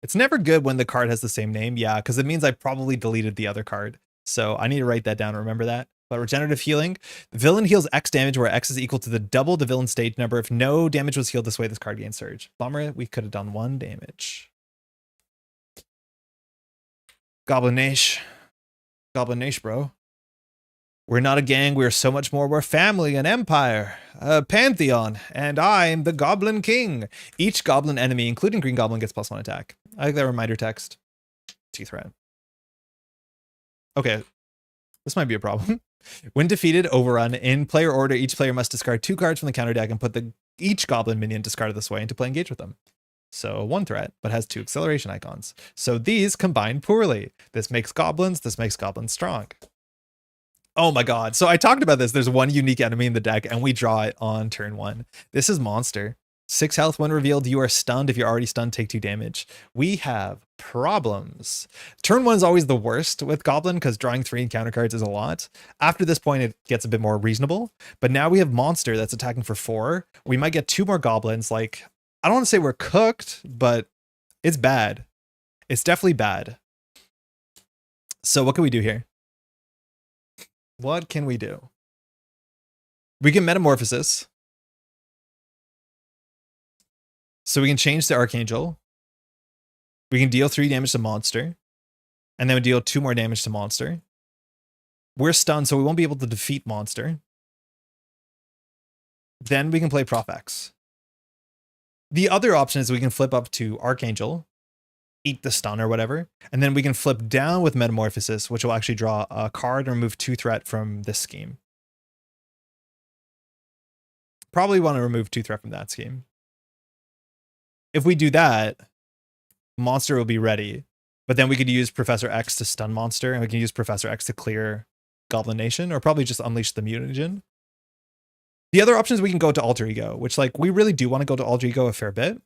It's never good when the card has the same name. Yeah, because it means I probably deleted the other card. So I need to write that down and remember that. But regenerative healing. The villain heals X damage where X is equal to the double the villain stage number. If no damage was healed this way, this card gains surge. Bummer, we could have done 1 damage. Goblin Naish. Goblin Naish, bro. We're not a gang, we're so much more. We're family, an empire, a pantheon, and I'm the Goblin King. Each goblin enemy, including Green Goblin, gets +1 attack. I like that reminder text. 2 threat. Okay, this might be a problem. When defeated, overrun, in player order, each player must discard 2 cards from the counter deck and put each goblin minion discarded this way into play engage with them. So 1 threat, but has 2 acceleration icons. So these combine poorly. This makes goblins strong. Oh my god. So I talked about this. There's 1 unique enemy in the deck, and we draw it on turn 1. This is monster. 6 health when revealed. You are stunned. If you're already stunned, take 2 damage. We have problems. Turn 1 is always the worst with Goblin because drawing 3 encounter cards is a lot. After this point, it gets a bit more reasonable. But now we have monster that's attacking for 4. We might get 2 more goblins. Like, I don't want to say we're cooked, but it's bad. It's definitely bad. So what can we do here? What can we do? We can Metamorphosis. So we can change the Archangel. We can deal 3 damage to monster. And then we deal 2 more damage to monster. We're stunned, so we won't be able to defeat monster. Then we can play Prof X. The other option is we can flip up to Archangel, eat the stun or whatever, and then we can flip down with Metamorphosis, which will actually draw a card and remove 2 threat from this scheme. Probably want to remove 2 threat from that scheme. If we do that, monster will be ready, but then we could use Professor X to stun monster, and we can use Professor X to clear Goblin Nation, or probably just unleash the Mutagen. The other option is we can go to Alter Ego, which, like, we really do want to go to Alter Ego a fair bit.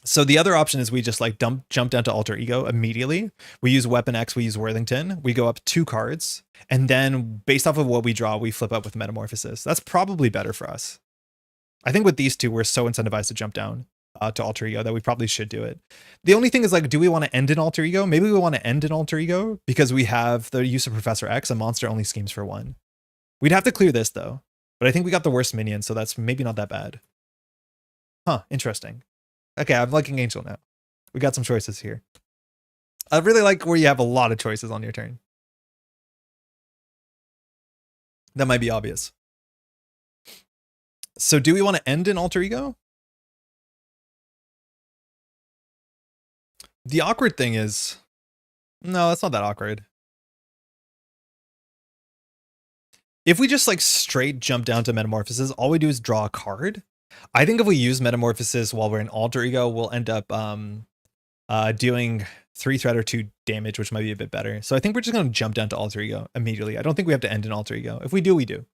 So the other option is we just like jump down to Alter Ego immediately. We use Weapon X, we use Worthington. We go up 2 cards, and then based off of what we draw, we flip up with Metamorphosis. That's probably better for us. I think with these 2, we're so incentivized to jump down to Alter Ego that we probably should do it. The only thing is, like, do we want to end in Alter Ego? Maybe we want to end in Alter Ego because we have the use of Professor X, a monster only schemes for 1. We'd have to clear this though, but I think we got the worst minion, so that's maybe not that bad. Huh, interesting. Okay, I'm liking Angel now. We got some choices here. I really like where you have a lot of choices on your turn. That might be obvious. So do we want to end in Alter Ego? The awkward thing is... No, that's not that awkward. If we just like straight jump down to Metamorphosis, all we do is draw a card. I think if we use Metamorphosis while we're in Alter Ego, we'll end up doing 3 threat or 2 damage, which might be a bit better. So I think we're just going to jump down to Alter Ego immediately. I don't think we have to end in Alter Ego. If we do, we do.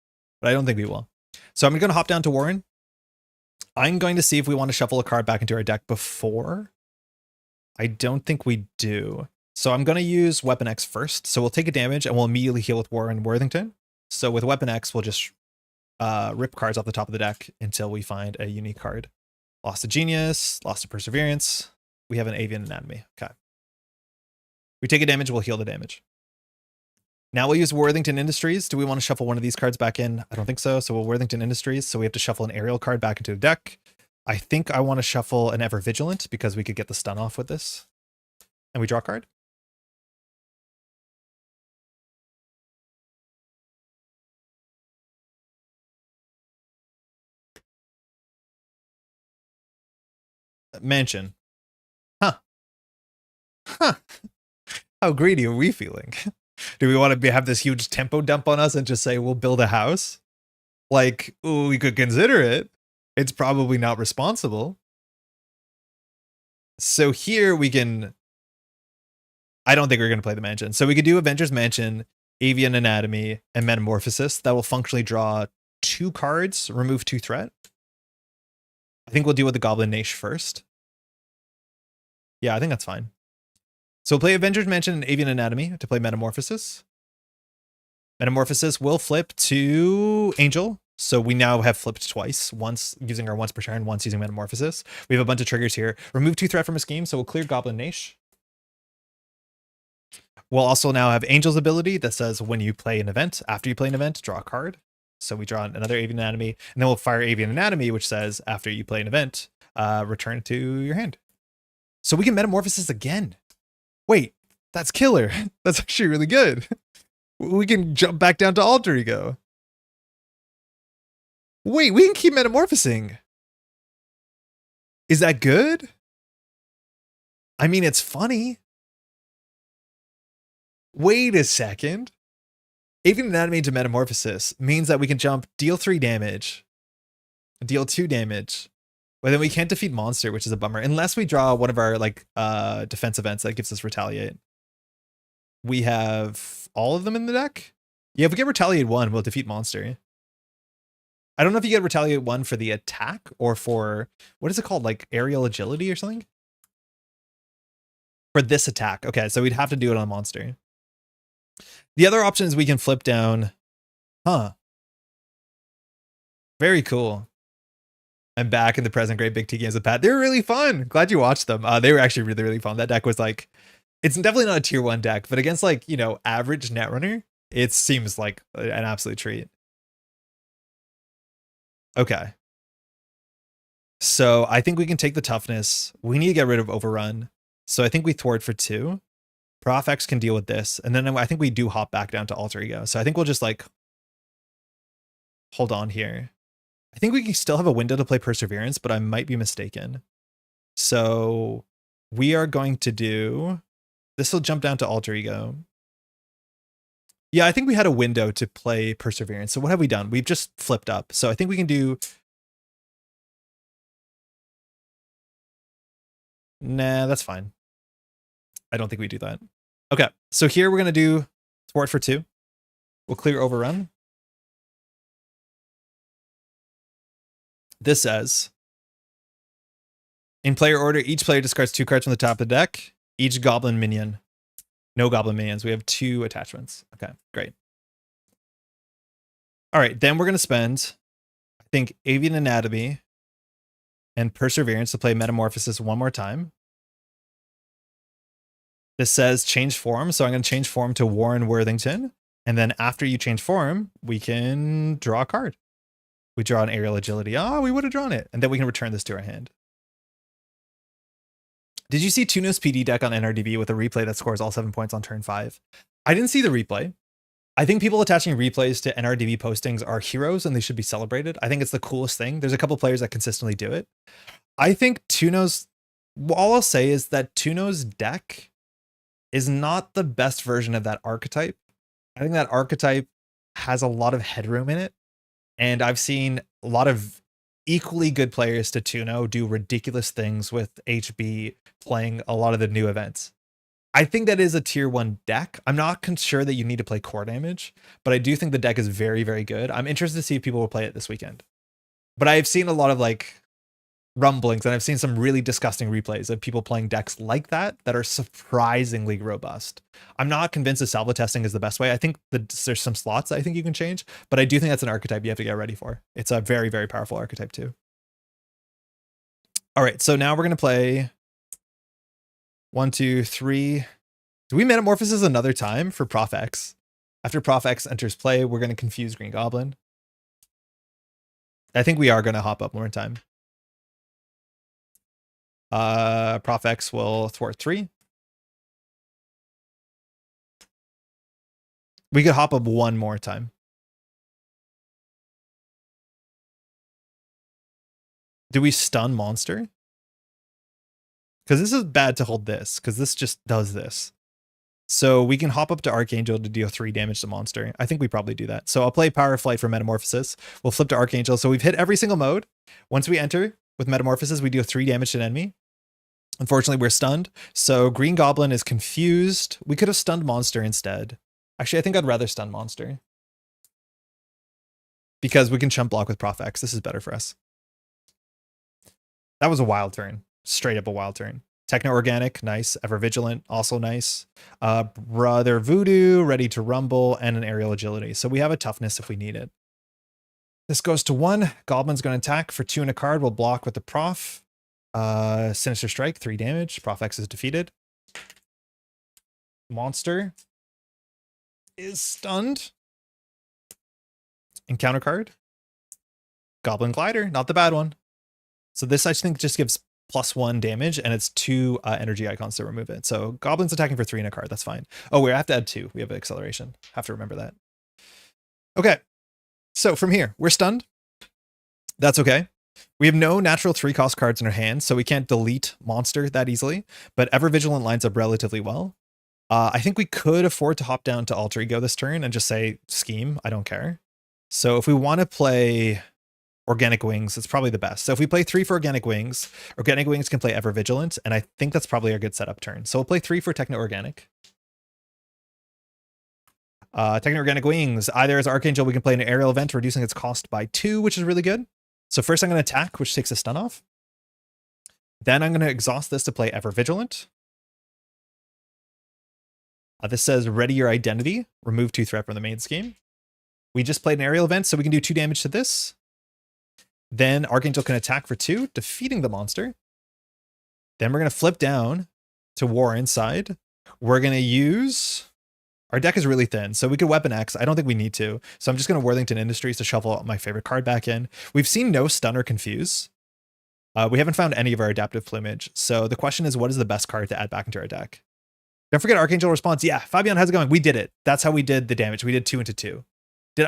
But I don't think we will. So I'm going to hop down to Warren. I'm going to see if we want to shuffle a card back into our deck before. I don't think we do. So I'm going to use Weapon X first. So we'll take a damage and we'll immediately heal with Warren Worthington. So with Weapon X, we'll just rip cards off the top of the deck until we find a unique card. Lost a Genius, lost a Perseverance. We have an Avian Anatomy. Okay. We take a damage, we'll heal the damage. Now we'll use Worthington Industries. Do we want to shuffle one of these cards back in? I don't think so. So we'll Worthington Industries. So we have to shuffle an aerial card back into the deck. I think I want to shuffle an Ever Vigilant because we could get the stun off with this. And we draw a card. Mansion. Huh. Huh. How greedy are we feeling? Do we want to have this huge tempo dump on us and just say we'll build a house? Like, ooh, we could consider it. It's probably not responsible. So here we can... I don't think we're going to play the Mansion. So we could do Avengers Mansion, Avian Anatomy, and Metamorphosis. That will functionally draw 2 cards, remove 2 threat. I think we'll deal with the Goblin Niche first. Yeah, I think that's fine. So we'll play Avengers Mansion and Avian Anatomy to play Metamorphosis. Metamorphosis will flip to Angel. So we now have flipped twice, once using our once per turn, once using Metamorphosis. We have a bunch of triggers here. Remove 2 threat from a scheme, so we'll clear Goblin Niche. We'll also now have Angel's ability that says when you play an event, after you play an event, draw a card. So we draw another Avian Anatomy, and then we'll fire Avian Anatomy, which says after you play an event, return it to your hand. So we can Metamorphosis again. Wait, that's killer. That's actually really good. We can jump back down to Alter Ego. Wait, we can keep Metamorphosing. Is that good? I mean, it's funny. Wait a second. Avian Anatomy to Metamorphosis means that we can jump, deal 3 damage, deal 2 damage, but then we can't defeat monster, which is a bummer, unless we draw one of our like defense events that gives us Retaliate. We have all of them in the deck. Yeah, if we get Retaliate 1, we'll defeat monster. I don't know if you get Retaliate 1 for the attack or for, what is it called? Like aerial agility or something? For this attack. Okay, so we'd have to do it on monster. The other option is we can flip down. Huh. Very cool. I'm back in the present. Great big T games with Pat. They were really fun. Glad you watched them. They were actually really, really fun. That deck was like, it's definitely not a tier 1 deck, but against like, you know, average Netrunner, it seems like an absolute treat. Okay. So I think we can take the toughness. We need to get rid of Overrun. So I think we thwart for 2. Prof X can deal with this. And then I think we do hop back down to Alter Ego. So I think we'll just like hold on here. I think we can still have a window to play Perseverance, but I might be mistaken. So we are going to do, this will jump down to Alter Ego. Yeah, I think we had a window to play Perseverance. So what have we done? We've just flipped up. So I think we can do, nah, that's fine. I don't think we do that. Okay, so here we're going to do thwart for 2. We'll clear Overrun. This says, in player order, each player discards 2 cards from the top of the deck. Each goblin minion. No goblin minions. We have 2 attachments. Okay, great. All right, then we're going to spend, I think, Avian Anatomy and Perseverance to play Metamorphosis one more time. This says change form, so I'm going to change form to Warren Worthington. And then after you change form, we can draw a card. We draw an aerial agility. Oh, we would have drawn it. And then we can return this to our hand. Did you see Tuno's PD deck on NRDB with a replay that scores all 7 points on turn 5? I didn't see the replay. I think people attaching replays to NRDB postings are heroes and they should be celebrated. I think it's the coolest thing. There's a couple players that consistently do it. I think Tuno's, all I'll say is that Tuno's deck is not the best version of that archetype. I think that archetype has a lot of headroom in it. And I've seen a lot of equally good players to Tuno do ridiculous things with HB playing a lot of the new events. I think that is a tier 1 deck. I'm not sure that you need to play core damage, but I do think the deck is very, very good. I'm interested to see if people will play it this weekend. But I've seen a lot of like rumblings and I've seen some really disgusting replays of people playing decks like that are surprisingly robust. I'm not convinced that salvo testing is the best way. I think that there's some slots that I think you can change, but I do think that's an archetype you have to get ready for. It's a very, very powerful archetype too. All right, so now we're going to play 1, 2, 3. Do we Metamorphosis another time for Prof X? After Prof X enters play, we're going to confuse Green Goblin. I think we are going to hop up more in time. Prof X will thwart 3. We could hop up one more time. Do we stun monster? Because this is bad to hold this, because this just does this. So we can hop up to Archangel to deal 3 damage to monster. I think we probably do that. So I'll play Power Flight for Metamorphosis. We'll flip to Archangel. So we've hit every single mode. Once we enter with Metamorphosis, we deal 3 damage to an enemy. Unfortunately, we're stunned. So Green Goblin is confused. We could have stunned monster instead. Actually, I think I'd rather stun monster. Because we can chump block with Prof X. This is better for us. That was a wild turn. Straight up a wild turn. Techno-Organic, nice. Ever-Vigilant, also nice. Brother Voodoo, Ready to Rumble, and an Aerial Agility. So we have a toughness if we need it. This goes to 1. Goblin's going to attack for 2 and a card. We'll block with the Prof. Sinister Strike, 3 damage. Prof X is defeated. Monster is stunned. Encounter card. Goblin Glider, not the bad one. So this, I think, just gives +1 damage, and it's 2 energy icons to remove it. So Goblin's attacking for 3 and a card. That's fine. Oh, we have to add 2. We have acceleration. Have to remember that. Okay. So from here, we're stunned. That's okay. We have no natural 3-cost cards in our hand, so we can't delete monster that easily, but Ever-Vigilant lines up relatively well. I think we could afford to hop down to Alter Ego this turn and just say, scheme, I don't care. So if we want to play Organic Wings, it's probably the best. So if we play 3 for Organic Wings can play Ever-Vigilant, and I think that's probably a good setup turn. So we'll play 3 for Techno-Organic. Techno-Organic Wings, either as Archangel, we can play an aerial event, reducing its cost by 2, which is really good. So first I'm going to attack, which takes a stun off. Then I'm going to exhaust this to play Ever-Vigilant. This says, ready your identity, remove 2 threat from the main scheme. We just played an aerial event, so we can do 2 damage to this. Then Archangel can attack for 2, defeating the monster. Then we're going to flip down to War Inside. We're going to use... Our deck is really thin, so we could Weapon X. I don't think we need to. So I'm just going to Worthington Industries to shuffle my favorite card back in. We've seen no Stun or Confuse. We haven't found any of our Adaptive Plumage. So the question is, what is the best card to add back into our deck? Don't forget Archangel response. Yeah, Fabian, how's it going? We did it. That's how we did the damage. We did 2 into 2.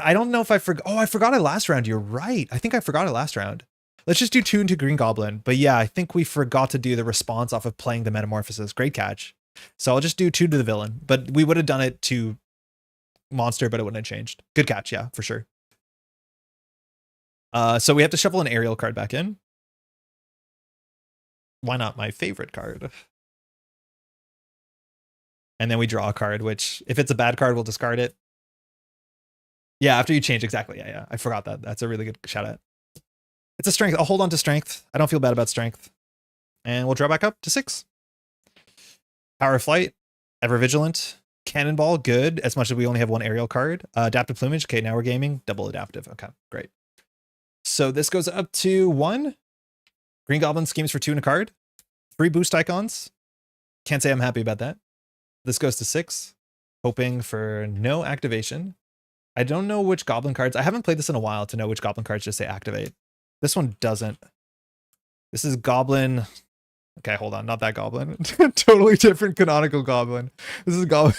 I don't know if I forgot. Oh, I forgot it last round. You're right. I think I forgot it last round. Let's just do 2 into Green Goblin. But yeah, I think we forgot to do the response off of playing the Metamorphosis. Great catch. So I'll just do 2 to the villain. But we would have done it to monster, but it wouldn't have changed. Good catch. Yeah, for sure. So we have to shuffle an aerial card back in. Why not my favorite card? And then we draw a card, which if it's a bad card, we'll discard it. Yeah, after you change, exactly. Yeah. I forgot that. That's a really good shout out. It's a strength. I'll hold on to strength. I don't feel bad about strength. And we'll draw back up to 6. Power Flight, Ever-Vigilant, Cannonball, good, as much as we only have 1 aerial card. Adaptive Plumage, okay, now we're gaming. Double adaptive, okay, great. So this goes up to 1. Green Goblin schemes for 2 and a card. 3 boost icons. Can't say I'm happy about that. This goes to 6, hoping for no activation. I don't know which Goblin cards. I haven't played this in a while to know which Goblin cards just say activate. This one doesn't. This is Goblin. Okay, hold on. Not that Goblin. Totally different canonical Goblin. This is Goblin.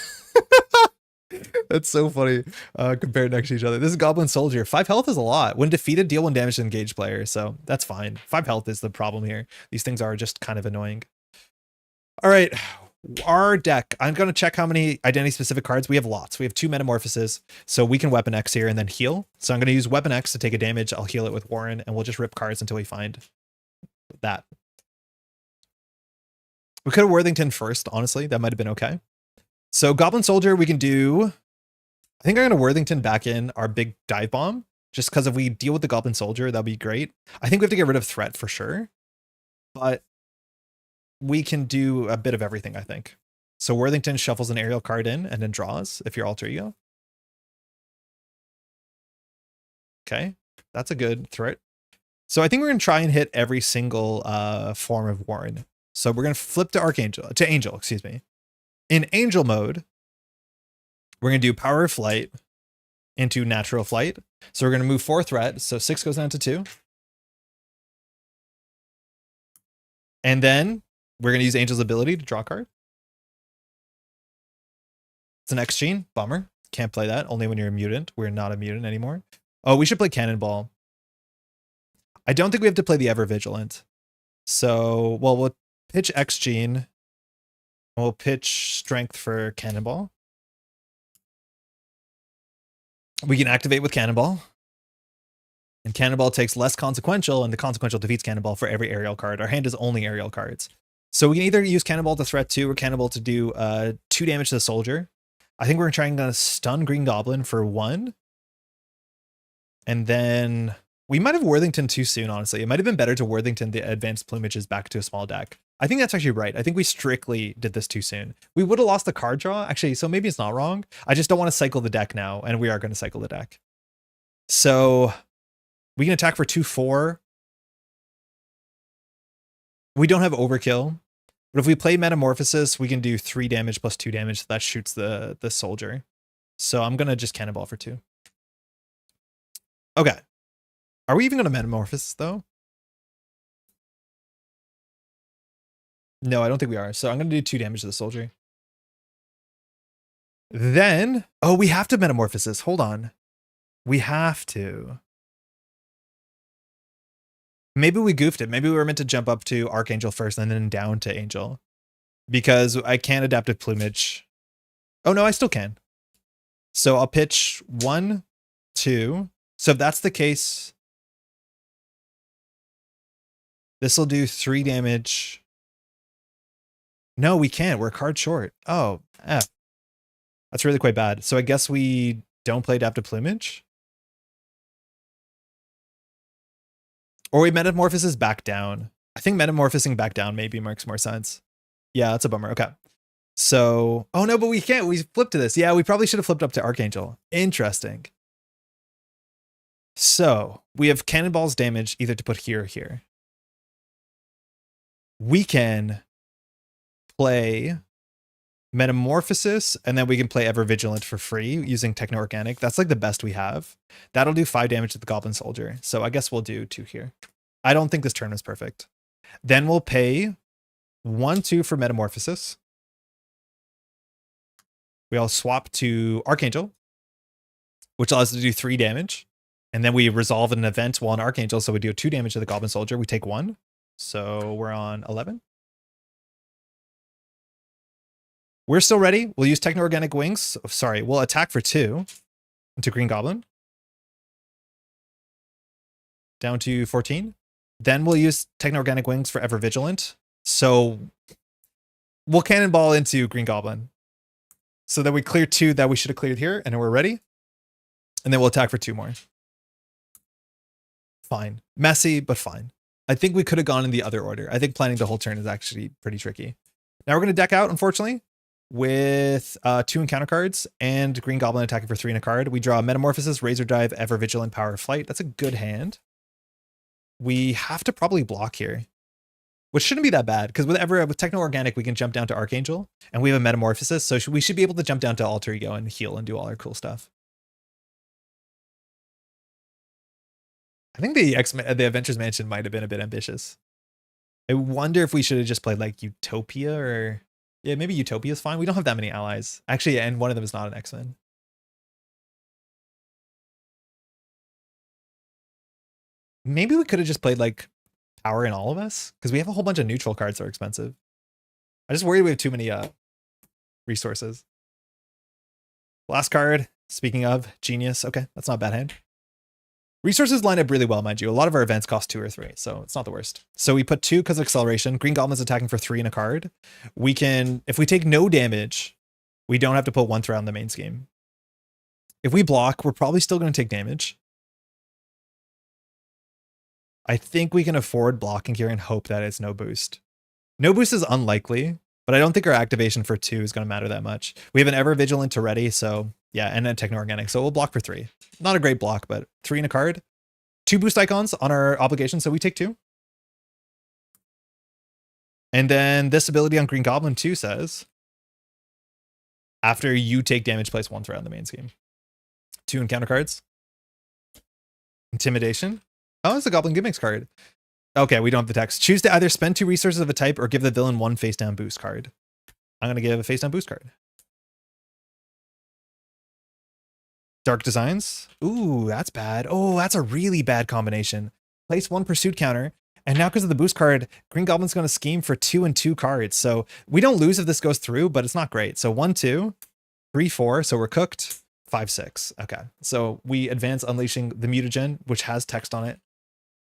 That's so funny compared next to each other. This is Goblin Soldier. 5 health is a lot. When defeated, deal 1 damage to engaged player. So that's fine. 5 health is the problem here. These things are just kind of annoying. All right. Our deck, I'm going to check how many identity specific cards. We have lots. We have 2 Metamorphoses, so we can Weapon X here and then heal. So I'm going to use Weapon X to take a damage. I'll heal it with Warren, and we'll just rip cards until we find that. We could have Worthington first, honestly. That might have been okay. So Goblin Soldier, we can do... I think I'm going to Worthington back in our big Dive Bomb, just because if we deal with the Goblin Soldier, that'll be great. I think we have to get rid of Threat for sure, but we can do a bit of everything, I think. So Worthington shuffles an aerial card in and then draws if you're Alter Ego. Okay, that's a good threat. So I think we're going to try and hit every single form of Warren. So we're going to flip to Angel, excuse me. In Angel mode, We're going to do Power of Flight into Natural Flight. So we're going to move 4 threat. So 6 goes down to 2. And then we're going to use Angel's ability to draw a card. It's an X gene. Bummer. Can't play that. Only when you're a mutant. We're not a mutant anymore. Oh, we should play Cannonball. I don't think we have to play the Ever Vigilant. So, well, we'll pitch X gene. We'll pitch Strength for Cannonball. We can activate with Cannonball. And Cannonball takes less consequential, and the consequential defeats Cannonball for every aerial card. Our hand is only aerial cards. So we can either use Cannonball to threat 2 or Cannonball to do 2 damage to the soldier. I think we're trying to stun Green Goblin for 1. And then we might have Worthington too soon, honestly. It might have been better to Worthington the advanced plumages back to a small deck. I think that's actually right. I think we strictly did this too soon. We would have lost the card draw, actually, so maybe it's not wrong. I just don't want to cycle the deck now, and we are going to cycle the deck. So we can attack for 2/4. We don't have Overkill. But if we play Metamorphosis, we can do 3 damage plus 2 damage. So that shoots the soldier. So I'm going to just Cannonball for 2. Okay. Are we even going to Metamorphosis, though? No, I don't think we are. So I'm going to do 2 damage to the soldier. Then, oh, we have to Metamorphosis. Hold on. We have to. Maybe we goofed it. Maybe we were meant to jump up to Archangel first and then down to Angel. Because I can't Adaptive Plumage. Oh, no, I still can. So I'll pitch 1, 2. So if that's the case, this will do 3 damage. No, we can't. We're a card short. Oh, F. That's really quite bad. So I guess we don't play Adaptive Plumage. Or we Metamorphosis back down. I think Metamorphosing back down maybe makes more sense. Yeah, that's a bummer. Okay. So, oh no, but we can't. We flipped to this. Yeah, we probably should have flipped up to Archangel. Interesting. So we have Cannonball's damage either to put here or here. We can play Metamorphosis, and then we can play Ever Vigilant for free using Techno-Organic. That's like the best we have. That'll do 5 damage to the Goblin Soldier. So I guess we'll do 2 here. I don't think this turn is perfect. Then we'll pay 1, 2 for Metamorphosis. We'll swap to Archangel, which allows us to do 3 damage. And then we resolve an event while on Archangel, so we do 2 damage to the Goblin Soldier. We take 1. So we're on 11. We're still ready. We'll use Techno-Organic Wings. Oh, sorry, we'll attack for 2 into Green Goblin. Down to 14. Then we'll use Techno-Organic Wings for Ever Vigilant. So we'll Cannonball into Green Goblin. So that we clear 2 that we should have cleared here, and we're ready. And then we'll attack for 2 more. Fine. Messy, but fine. I think we could have gone in the other order. I think planning the whole turn is actually pretty tricky. Now we're going to deck out, unfortunately, with 2 encounter cards and Green Goblin attacking for 3 in a card. We draw Metamorphosis, Razor Dive, Ever Vigilant, Power of Flight. That's a good hand. We have to probably block here, which shouldn't be that bad because with Techno-Organic, we can jump down to Archangel and we have a Metamorphosis. So we should be able to jump down to Alter Ego and heal and do all our cool stuff. I think the Adventures Mansion might have been a bit ambitious. I wonder if we should have just played like Utopia or... Yeah, maybe Utopia is fine. We don't have that many allies. Actually, and one of them is not an X-Men. Maybe we could have just played like Power in All of Us because we have a whole bunch of neutral cards that are expensive. I just worried we have too many resources. Last card, speaking of, Genius. Okay, that's not a bad hand. Resources line up really well, mind you. A lot of our events cost 2 or 3, so it's not the worst. So we put 2 because of acceleration. Green Goblin's attacking for 3 in a card. We can, if we take no damage, we don't have to put 1 threat on the main scheme. If we block, we're probably still going to take damage. I think we can afford blocking here and hope that it's no boost. No boost is unlikely, but I don't think our activation for 2 is going to matter that much. We have an Ever Vigilant to ready, so yeah, and then Techno-Organic, so we'll block for 3. Not a great block, but 3 in a card. 2 boost icons on our obligation, so we take 2. And then this ability on Green Goblin too says, After you take damage, place 1 threat on the main scheme. 2 encounter cards. Intimidation. Oh, it's a Goblin Gimmicks card. Okay, we don't have the text. Choose to either spend 2 resources of a type or give the villain 1 face down boost card. I'm going to give a face down boost card. Dark Designs. Ooh, that's bad. Oh, that's a really bad combination. Place 1 pursuit counter. And now because of the boost card, Green Goblin's going to scheme for 2 and 2 cards. So we don't lose if this goes through, but it's not great. So 1, 2, 3, 4. So we're cooked. 5, 6. Okay. So we advance unleashing the Mutagen, which has text on it.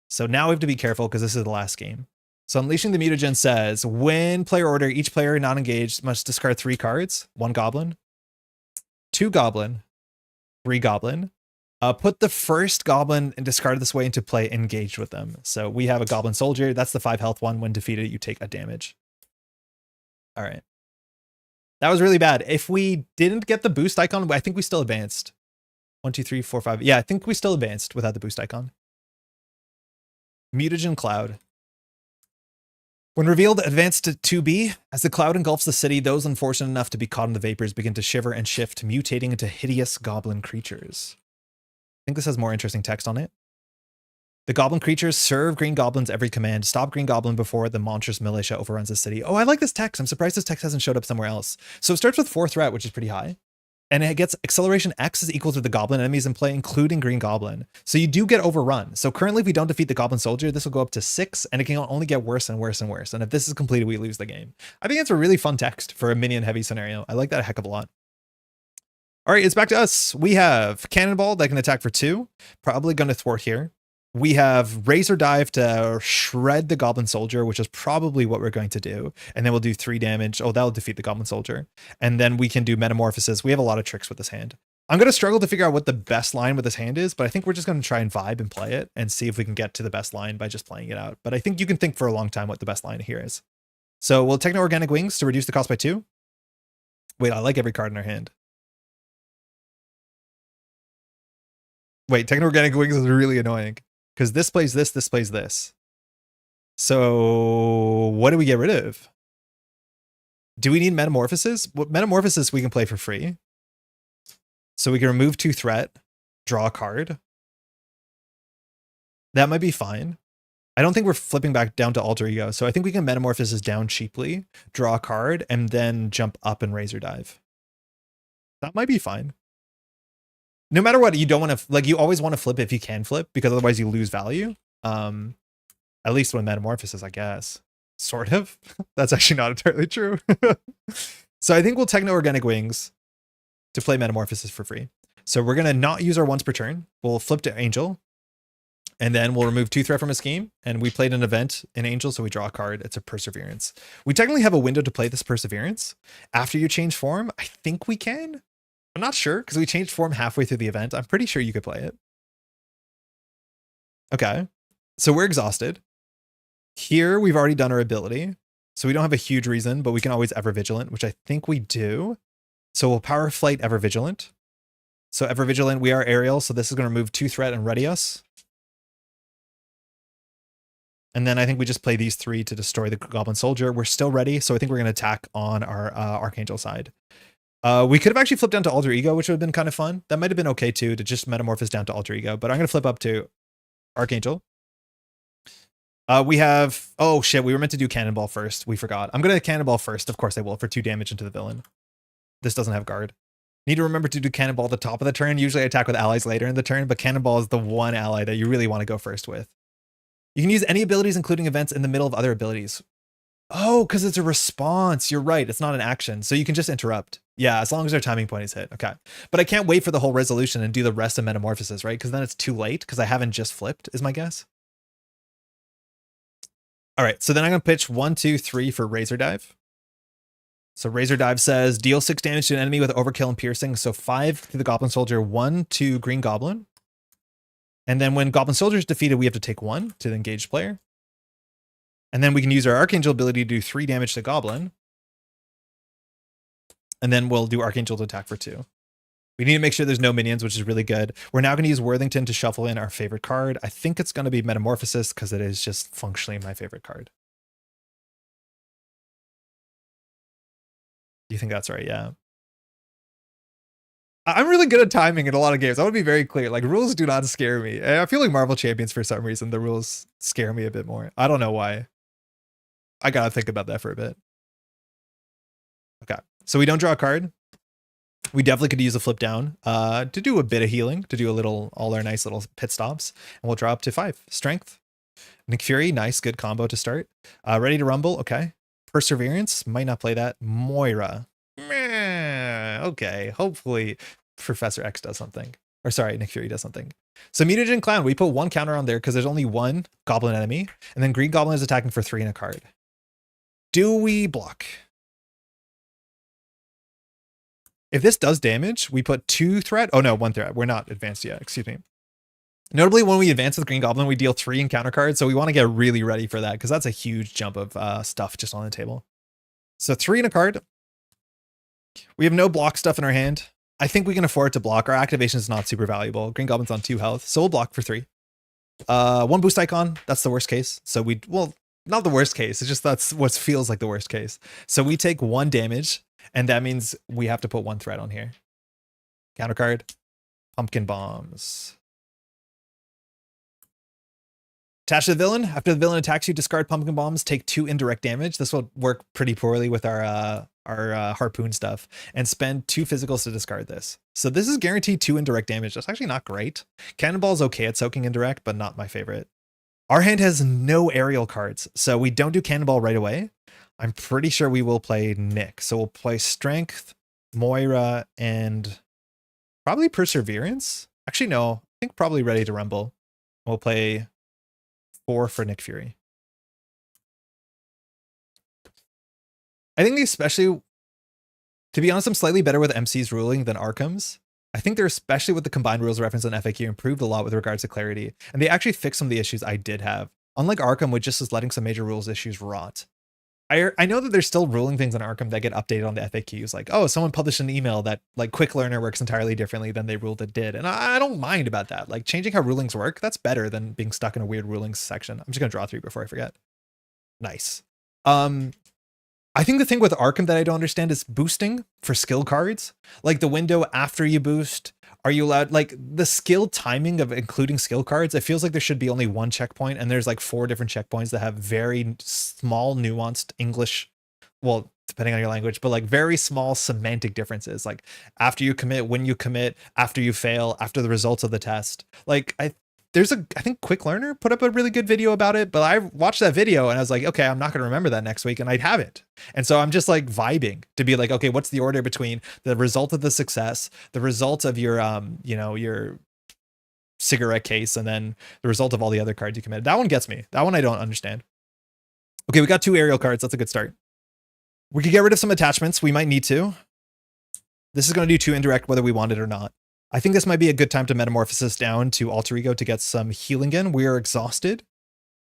So now we have to be careful because this is the last game. So unleashing the Mutagen says, when player order, each player not engaged must discard 3 cards. 1 Goblin, 2 Goblin, 3 Goblin. Put the first Goblin and discard this way into play engaged with them. So we have a Goblin Soldier. That's the 5 health one. When defeated, you take a damage. All right. That was really bad. If we didn't get the boost icon, I think we still advanced. 1, 2, 3, 4, 5. Yeah, I think we still advanced without the boost icon. Mutagen Cloud. When revealed, advance to 2B. As the cloud engulfs the city, those unfortunate enough to be caught in the vapors begin to shiver and shift, mutating into hideous goblin creatures. I think this has more interesting text on it. The goblin creatures serve Green Goblins every command. Stop Green Goblin before the monstrous militia overruns the city. Oh, I like this text. I'm surprised this text hasn't showed up somewhere else. So it starts with 4 threat, which is pretty high. And it gets acceleration X is equal to the goblin enemies in play, including Green Goblin. So you do get overrun. So currently, if we don't defeat the Goblin Soldier, this will go up to 6, and it can only get worse and worse and worse. And if this is completed, we lose the game. I think it's a really fun text for a minion-heavy scenario. I like that a heck of a lot. All right, it's back to us. We have Cannonball that can attack for 2. Probably going to thwart here. We have Razor Dive to shred the Goblin Soldier, which is probably what we're going to do. And then we'll do 3 damage. Oh, that'll defeat the Goblin Soldier. And then we can do Metamorphosis. We have a lot of tricks with this hand. I'm going to struggle to figure out what the best line with this hand is, but I think we're just going to try and vibe and play it and see if we can get to the best line by just playing it out. But I think you can think for a long time what the best line here is. So we'll Techno-Organic Wings to reduce the cost by 2. Wait, I like every card in our hand. Wait, Techno-Organic Wings is really annoying. Because this plays this, this plays this. So what do we get rid of? Do we need Metamorphosis? Well, Metamorphosis we can play for free. So we can remove 2 threat, draw a card. That might be fine. I don't think we're flipping back down to Alter Ego. So I think we can Metamorphosis down cheaply, draw a card, and then jump up and Razor Dive. That might be fine. No matter what, you don't want to, like, you always want to flip if you can flip, because otherwise you lose value. At least when Metamorphosis, I guess. Sort of. That's actually not entirely true. So I think we'll Techno-Organic Wings to play Metamorphosis for free. So we're going to not use our once per turn. We'll flip to Angel. And then we'll remove 2 threat from a scheme. And we played an event in Angel, so we draw a card. It's a Perseverance. We technically have a window to play this Perseverance. After you change form, I think we can. I'm not sure, because we changed form halfway through the event. I'm pretty sure you could play it. Okay. So we're exhausted. Here, we've already done our ability. So we don't have a huge reason, but we can always Ever Vigilant, which I think we do. So we'll Power Flight Ever Vigilant. So Ever Vigilant, we are aerial, so this is going to remove 2 threat and ready us. And then I think we just play these 3 to destroy the Goblin Soldier. We're still ready, so I think we're going to attack on our Archangel side. We could have actually flipped down to Alter Ego, which would have been kind of fun. That might have been okay too, to just Metamorphose down to Alter Ego, but I'm going to flip up to Archangel. We have, oh shit, we were meant to do Cannonball first. We forgot. I'm going to Cannonball first. Of course I will, for 2 damage into the villain. This doesn't have guard. Need to remember to do Cannonball at the top of the turn. Usually I attack with allies later in the turn, but Cannonball is the one ally that you really want to go first with. You can use any abilities, including events, in the middle of other abilities. Oh, because it's a response. You're right. It's not an action. So you can just interrupt. Yeah, as long as our timing point is hit. Okay. But I can't wait for the whole resolution and do the rest of Metamorphosis, right? Because then it's too late because I haven't just flipped, is my guess. All right. So then I'm going to pitch 1, 2, 3 for Razor Dive. So Razor Dive says deal 6 damage to an enemy with Overkill and Piercing. So 5 to the Goblin Soldier, 1 to Green Goblin. And then when Goblin Soldier is defeated, we have to take 1 to the engaged player. And then we can use our Archangel ability to do 3 damage to Goblin. And then we'll do Archangel to attack for 2. We need to make sure there's no minions, which is really good. We're now going to use Worthington to shuffle in our favorite card. I think it's going to be Metamorphosis because it is just functionally my favorite card. You think that's right? Yeah. I'm really good at timing in a lot of games. I want to be very clear. Like, rules do not scare me. I feel like Marvel Champions, for some reason, the rules scare me a bit more. I don't know why. I gotta think about that for a bit. Okay, so we don't draw a card. We definitely could use a flip down to do a bit of healing, to do a little, all our nice little pit stops. And we'll draw up to 5. Strength. Nick Fury, nice, good combo to start. Ready to rumble, okay. Perseverance, might not play that. Moira. Meh, okay, hopefully Professor X does something. Or sorry, Nick Fury does something. So Mutagen Clown, we put 1 counter on there because there's only 1 goblin enemy. And then Green Goblin is attacking for 3 in a card. Do we block? If this does damage, we put 2 threat. Oh no, 1 threat. We're not advanced yet, excuse me. Notably, when we advance with Green Goblin, we deal 3 encounter cards, so we want to get really ready for that, because that's a huge jump of stuff just on the table. So 3 in a card. We have no block stuff in our hand. I think we can afford to block. Our activation is not super valuable. Green Goblin's on 2 health, so we'll block for 3. 1 boost icon, that's the worst case. So we, well, not the worst case, it's just that's what feels like the worst case. So we take 1 damage, and that means we have to put 1 threat on here. Counter card, Pumpkin Bombs. Attach to the villain. After the villain attacks you, discard Pumpkin Bombs, take 2 indirect damage. This will work pretty poorly with our harpoon stuff, and spend 2 physicals to discard this. So this is guaranteed 2 indirect damage. That's actually not great. Cannonball's okay at soaking indirect, but not my favorite. Our hand has no aerial cards, so we don't do Cannonball right away. I'm pretty sure we will play Nick. So we'll play Strength, Moira, and probably Perseverance. Actually, no, I think probably Ready to Rumble. We'll play 4 for Nick Fury. I think especially, to be honest, I'm slightly better with MC's ruling than Arkham's. I think they're, especially with the combined rules reference on FAQ, improved a lot with regards to clarity, and they actually fixed some of the issues I did have. Unlike Arkham, which just is letting some major rules issues rot. I know that there's still ruling things on Arkham that get updated on the FAQs, like, oh, someone published an email that like Quick Learner works entirely differently than they ruled it did, and I don't mind about that. Like, changing how rulings work, that's better than being stuck in a weird rulings section. I'm just gonna draw 3 before I forget. Nice. I think the thing with Arkham that I don't understand is boosting for skill cards. Like the window after you boost, are you allowed, like the skill timing of including skill cards? It feels like there should be only 1 checkpoint, and there's like 4 different checkpoints that have very small, nuanced English, well, depending on your language, but like very small semantic differences. Like after you commit, when you commit, after you fail, after the results of the test. Like I think Quick Learner put up a really good video about it, but I watched that video and I was like, okay, I'm not going to remember that next week, and I'd have it. And so I'm just like vibing to be like, okay, what's the order between the result of the success, the result of your, your cigarette case, and then the result of all the other cards you committed. That one gets me. That one I don't understand. Okay, we got 2 aerial cards. That's a good start. We could get rid of some attachments. We might need to. This is going to do 2 indirect whether we want it or not. I think this might be a good time to metamorphosis down to Alter Ego to get some healing in. We are exhausted.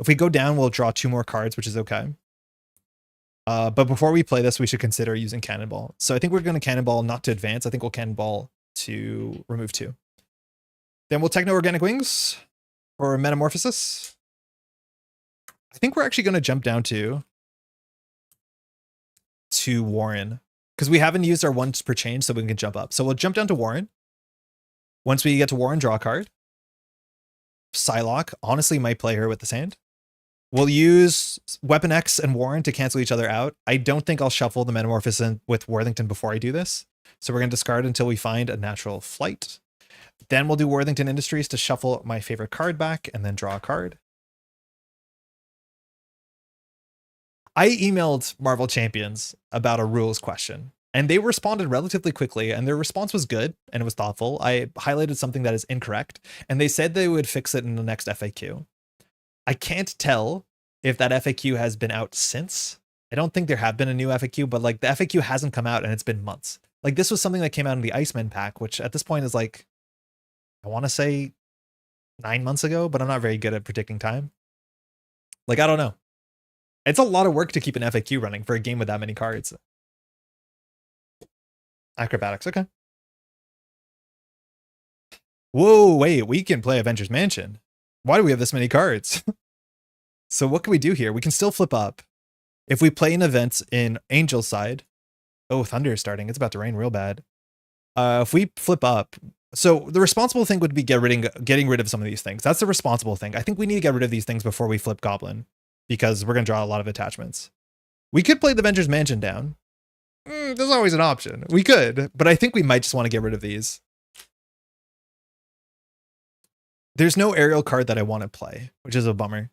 If we go down, we'll draw 2 more cards, which is okay. But before we play this, we should consider using Cannonball. So I think we're going to Cannonball not to advance. I think we'll Cannonball to remove 2. Then we'll Techno Organic Wings for Metamorphosis. I think we're actually going to jump down to Warren, because we haven't used our once per chain, so we can jump up. So we'll jump down to Warren. Once we get to Warren, draw a card. Psylocke honestly might play her with this hand. We'll use Weapon X and Warren to cancel each other out. I don't think I'll shuffle the Metamorphosis with Worthington before I do this. So we're going to discard until we find a natural flight. Then we'll do Worthington Industries to shuffle my favorite card back and then draw a card. I emailed Marvel Champions about a rules question, and they responded relatively quickly, and their response was good and it was thoughtful. I highlighted something that is incorrect, and they said they would fix it in the next FAQ. I can't tell if that FAQ has been out since. I don't think there have been a new FAQ, but like the FAQ hasn't come out and it's been months. Like this was something that came out in the Iceman pack, which at this point is like, I want to say 9 months ago, but I'm not very good at predicting time. Like, I don't know. It's a lot of work to keep an FAQ running for a game with that many cards. Acrobatics, okay. Whoa, wait, we can play Avengers Mansion. Why do we have this many cards? So what can we do here? We can still flip up. If we play an event in Angel's side. Oh, thunder is starting. It's about to rain real bad. If we flip up, so the responsible thing would be getting rid of some of these things. That's the responsible thing. I think we need to get rid of these things before we flip Goblin, because we're going to draw a lot of attachments. We could play the Venger's Mansion down. There's always an option. We could, but I think we might just want to get rid of these. There's no aerial card that I want to play, which is a bummer.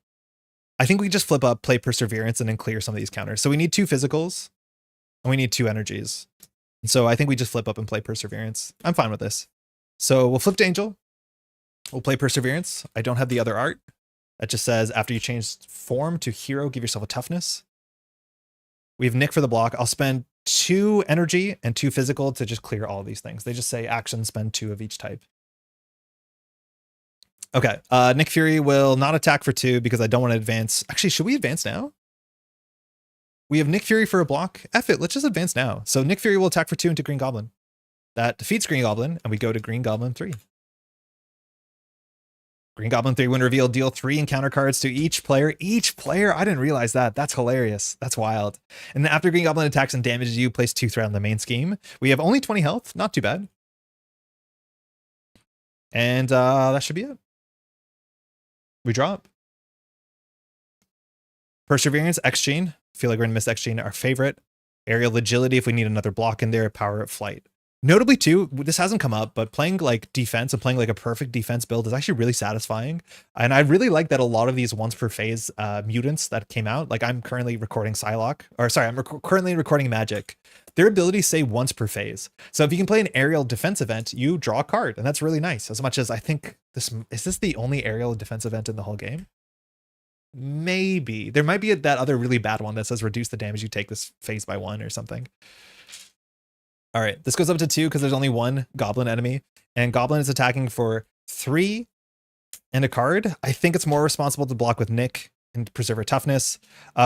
I think we just flip up, play Perseverance, and then clear some of these counters. So we need 2 physicals, and we need 2 energies. And so I think we just flip up and play Perseverance. I'm fine with this. So we'll flip to Angel. We'll play Perseverance. I don't have the other art. That just says, after you change form to hero, give yourself a toughness. We have Nick for the block. I'll spend 2 energy and 2 physical to just clear all of these things. They just say action, spend 2 of each type. Okay, Nick Fury will not attack for 2 because I don't want to advance. Actually, should we advance now? We have Nick Fury for a block. F it, let's just advance now. So Nick Fury will attack for 2 into Green Goblin. That defeats Green Goblin, and we go to Green Goblin 3. Green Goblin 3 when revealed, deal 3 encounter cards to each player. Each player? I didn't realize that. That's hilarious. That's wild. And then after Green Goblin attacks and damages you, place 2 threat on the main scheme. We have only 20 health. Not too bad. And that should be it. We drop. Perseverance, X-Gene. Feel like we're gonna miss X-Gene, our favorite. Aerial Agility if we need another block in there. Power Up Flight. Notably too, this hasn't come up, but playing like defense and playing like a perfect defense build is actually really satisfying. And I really like that a lot of these once per phase mutants that came out, like I'm currently recording Psylocke, or sorry, I'm currently recording Magic. Their abilities say once per phase. So if you can play an aerial defense event, you draw a card, and that's really nice. As much as I think this is the only aerial defense event in the whole game? Maybe. There might be that other really bad one that says reduce the damage you take this phase by 1 or something. All right, this goes up to 2 because there's only 1 Goblin enemy, and Goblin is attacking for 3 and a card. I think it's more responsible to block with Nick and preserve her toughness.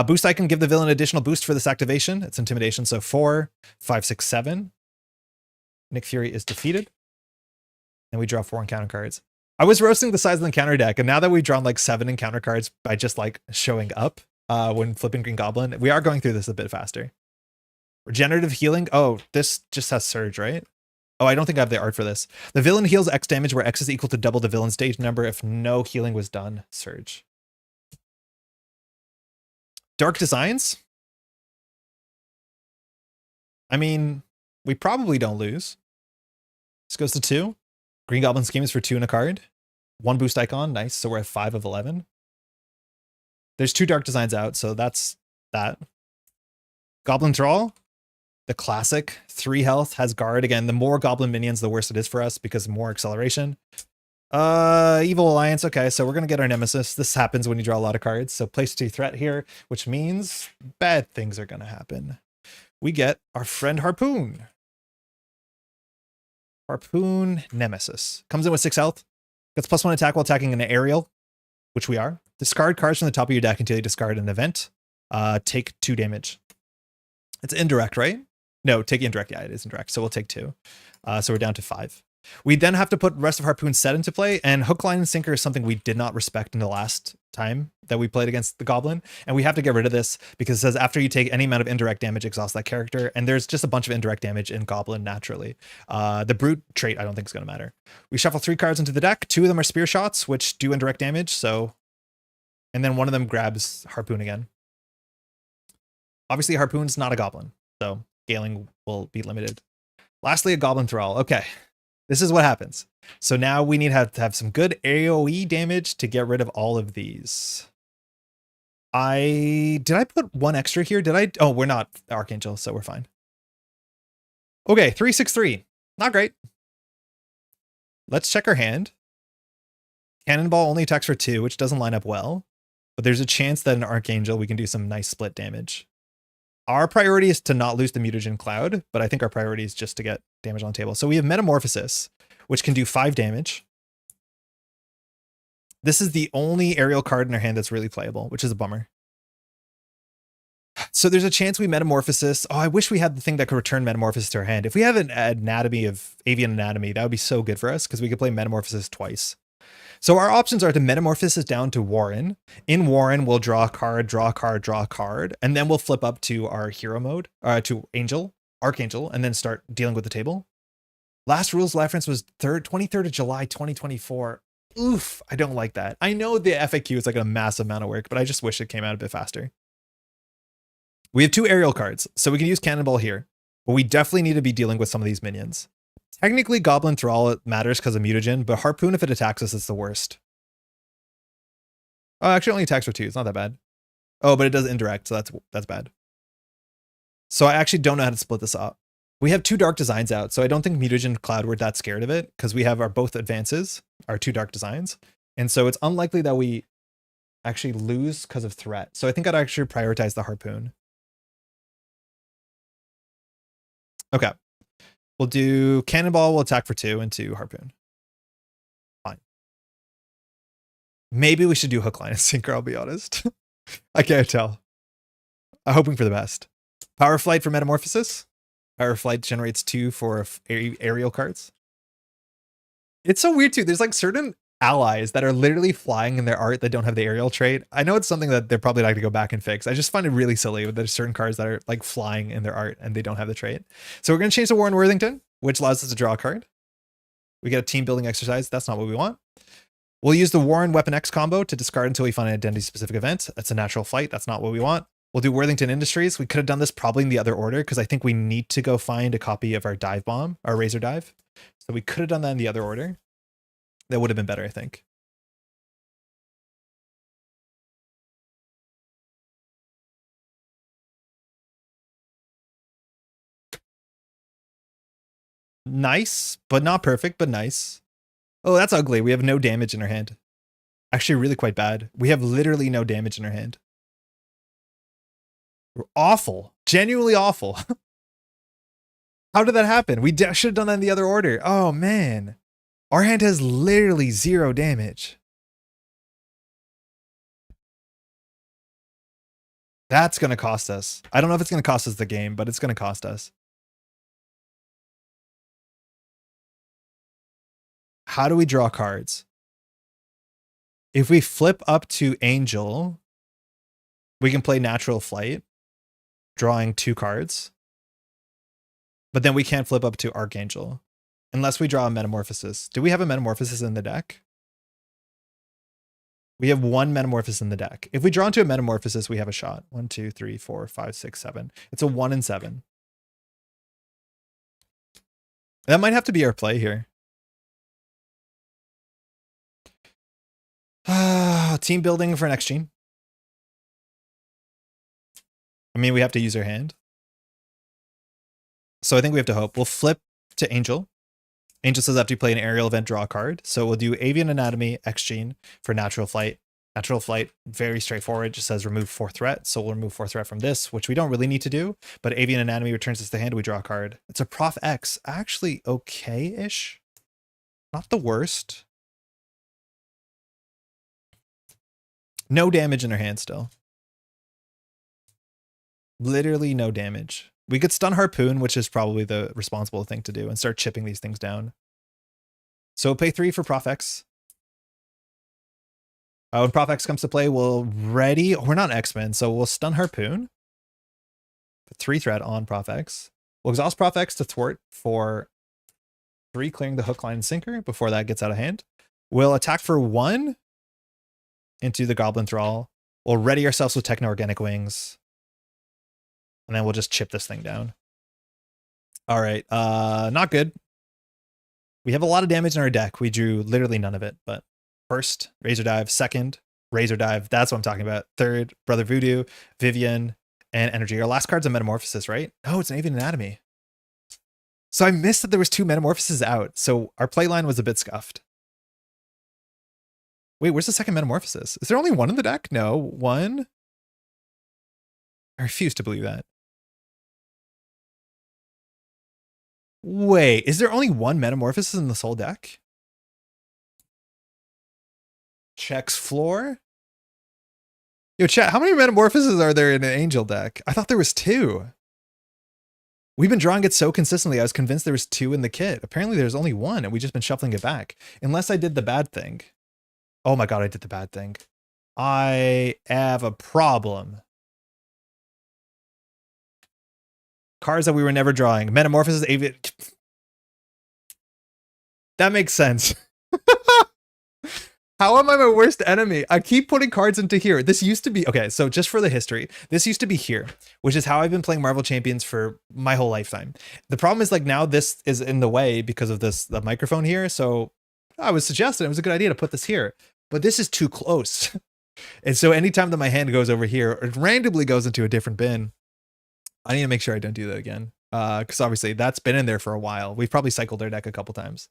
Boost icon, give the villain additional boost for this activation. It's intimidation, so 4, 5, 6, 7. Nick Fury is defeated, and we draw 4 encounter cards. I was roasting the size of the encounter deck, and now that we've drawn like 7 encounter cards by just like showing up when flipping Green Goblin, we are going through this a bit faster. Regenerative healing. Oh, this just has surge, right? Oh, I don't think I have the art for this. The villain heals X damage where X is equal to double the villain stage number if no healing was done. Surge. Dark Designs. I mean, we probably don't lose. This goes to 2. Green Goblin scheme is for 2 and a card. 1 boost icon. Nice. So we're at 5 of 11. There's 2 Dark Designs out, so that's that. Goblin Thrall. The classic 3 health, has guard. Again, the more Goblin minions, the worse it is for us because more acceleration. Evil Alliance. Okay, so we're going to get our Nemesis. This happens when you draw a lot of cards. So place 2 threat here, which means bad things are going to happen. We get our friend Harpoon. Harpoon Nemesis. Comes in with 6 health. Gets +1 attack while attacking an aerial, which we are. Discard cards from the top of your deck until you discard an event. Take 2 damage. It's indirect, right? No, take indirect. Yeah, it is indirect. So we'll take 2. So we're down to 5. We then have to put rest of Harpoon's set into play, and Hook, Line, and Sinker is something we did not respect in the last time that we played against the Goblin, and we have to get rid of this because it says after you take any amount of indirect damage, exhaust that character, and there's just a bunch of indirect damage in Goblin naturally. The Brute trait I don't think is going to matter. We shuffle 3 cards into the deck. 2 of them are Spear Shots, which do indirect damage, so... And then one of them grabs Harpoon again. Obviously, Harpoon's not a Goblin, so scaling will be limited. Lastly, a Goblin Thrall. Okay, this is what happens. So now we need to have some good AoE damage to get rid of all of these. Did I put 1 extra here? Did I? Oh, we're not Archangel, so we're fine. Okay, 3/6/3. Not great. Let's check our hand. Cannonball only attacks for 2, which doesn't line up well. But there's a chance that an Archangel, we can do some nice split damage. Our priority is to not lose the Mutagen Cloud, but I think our priority is just to get damage on the table. So we have Metamorphosis, which can do 5 damage. This is the only aerial card in our hand that's really playable, which is a bummer. So there's a chance we Metamorphosis. Oh, I wish we had the thing that could return Metamorphosis to our hand. If we have an anatomy of Avian Anatomy, that would be so good for us because we could play Metamorphosis twice. So our options are to Metamorphosis down to Warren. In Warren, we'll draw a card, draw a card, draw a card, and then we'll flip up to our hero mode, to Archangel, and then start dealing with the table. Last rules reference was 23rd of July, 2024. Oof, I don't like that. I know the FAQ is like a massive amount of work, but I just wish it came out a bit faster. We have 2 aerial cards, so we can use Cannonball here, but we definitely need to be dealing with some of these minions. Technically, Goblin Thrall matters because of Mutagen, but Harpoon, if it attacks us, it's the worst. Oh, actually, it only attacks for 2. It's not that bad. Oh, but it does indirect, so that's bad. So I actually don't know how to split this up. We have 2 dark designs out, so I don't think Mutagen and Cloud were that scared of it, because we have our both advances, our 2 dark designs. And so it's unlikely that we actually lose because of threat. So I think I'd actually prioritize the Harpoon. Okay. We'll do Cannonball, will attack for 2, and 2 Harpoon. Fine. Maybe we should do Hook, Line, and Sinker, I'll be honest. I can't tell. I'm hoping for the best. Power Flight for Metamorphosis. Power Flight generates 2 for aerial cards. It's so weird too. There's like certain allies that are literally flying in their art that don't have the aerial trait. I know it's something that they're probably not going to go back and fix. I just find it really silly that there's certain cards that are like flying in their art and they don't have the trait. So we're going to change to Warren Worthington, which allows us to draw a card. We get a team building exercise. That's not what we want. We'll use the Warren Weapon X combo to discard until we find an identity specific event. That's a natural flight. That's not what we want. We'll do Worthington Industries. We could have done this probably in the other order because I think we need to go find a copy of our dive bomb, our razor dive. So we could have done that in the other order. That would have been better, I think. Nice, but not perfect, but nice. Oh, that's ugly. We have no damage in our hand. Actually, really quite bad. We have literally no damage in our hand. We're awful. Genuinely awful. How did that happen? We should have done that in the other order. Oh, man. Our hand has literally 0 damage. That's going to cost us. I don't know if it's going to cost us the game, but it's going to cost us. How do we draw cards? If we flip up to Angel, we can play Natural Flight, drawing 2 cards. But then we can't flip up to Archangel unless we draw a Metamorphosis. Do we have a Metamorphosis in the deck? We have 1 Metamorphosis in the deck. If we draw into a Metamorphosis, we have a shot. 1, 2, 3, 4, 5, 6, 7. It's a 1 in 7. That might have to be our play here. Team building for next gene. I mean, we have to use our hand. So I think we have to hope. We'll flip to Angel. Angel says after you play an aerial event, draw a card. So we'll do Avian Anatomy, X Gene for Natural Flight. Natural Flight, very straightforward, just says remove 4 threat. So we'll remove 4 threat from this, which we don't really need to do. But Avian Anatomy returns us to hand, we draw a card. It's a Prof X, actually okay-ish. Not the worst. No damage in her hand still. Literally no damage. We could stun Harpoon, which is probably the responsible thing to do, and start chipping these things down. So we'll pay 3 for Prof X. When Prof X comes to play, we'll ready. We're not X-Men, so we'll stun Harpoon. Put 3 threat on Prof X. We'll exhaust Prof X to thwart for 3, clearing the hook, line, and sinker before that gets out of hand. We'll attack for 1 into the Goblin Thrall. We'll ready ourselves with Techno-Organic Wings. And then we'll just chip this thing down. All right, not good. We have a lot of damage in our deck. We drew literally none of it, but first, Razor Dive. Second, Razor Dive. That's what I'm talking about. Third, Brother Voodoo, Vivian, and Energy. Our last card's a Metamorphosis, right? No, it's an Avian Anatomy. So I missed that there was 2 Metamorphoses out. So our play line was a bit scuffed. Wait, where's the second Metamorphosis? Is there only 1 in the deck? No, 1. I refuse to believe that. Wait, is there only 1 Metamorphosis in this whole deck? Checks floor. Yo, chat, how many Metamorphoses are there in an Angel deck? I thought there was 2. We've been drawing it so consistently, I was convinced there was 2 in the kit. Apparently there's only 1, and we've just been shuffling it back. Unless I did the bad thing. Oh my god, I did the bad thing. I have a problem. Cards that we were never drawing. Metamorphosis, Avian. That makes sense. How am I my worst enemy? I keep putting cards into here. This used to be, okay, so just for the history, this used to be here, which is how I've been playing Marvel Champions for my whole lifetime. The problem is like now this is in the way because of the microphone here. So I was suggesting it was a good idea to put this here, but this is too close. And so anytime that my hand goes over here, it randomly goes into a different bin. I need to make sure I don't do that again. Because obviously that's been in there for a while. We've probably cycled our deck a couple times.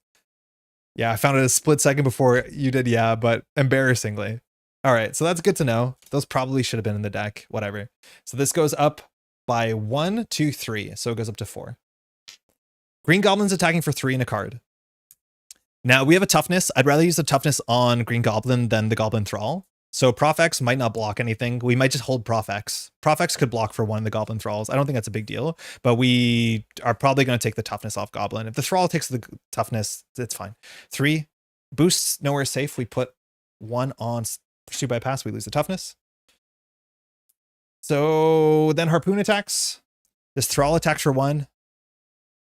Yeah, I found it a split second before you did, yeah, but embarrassingly. All right, so that's good to know. Those probably should have been in the deck, whatever. So this goes up by 1, 2, 3. So it goes up to 4. Green Goblin's attacking for 3 in a card. Now we have a toughness. I'd rather use the toughness on Green Goblin than the Goblin Thrall. So Prof X might not block anything. We might just hold Prof X. Prof X could block for one of the Goblin Thralls. I don't think that's a big deal, but we are probably going to take the toughness off Goblin. If the Thrall takes the toughness, it's fine. 3 boosts, nowhere safe. We put 1 on Pursue Bypass. We lose the toughness. So then Harpoon attacks. This Thrall attacks for 1.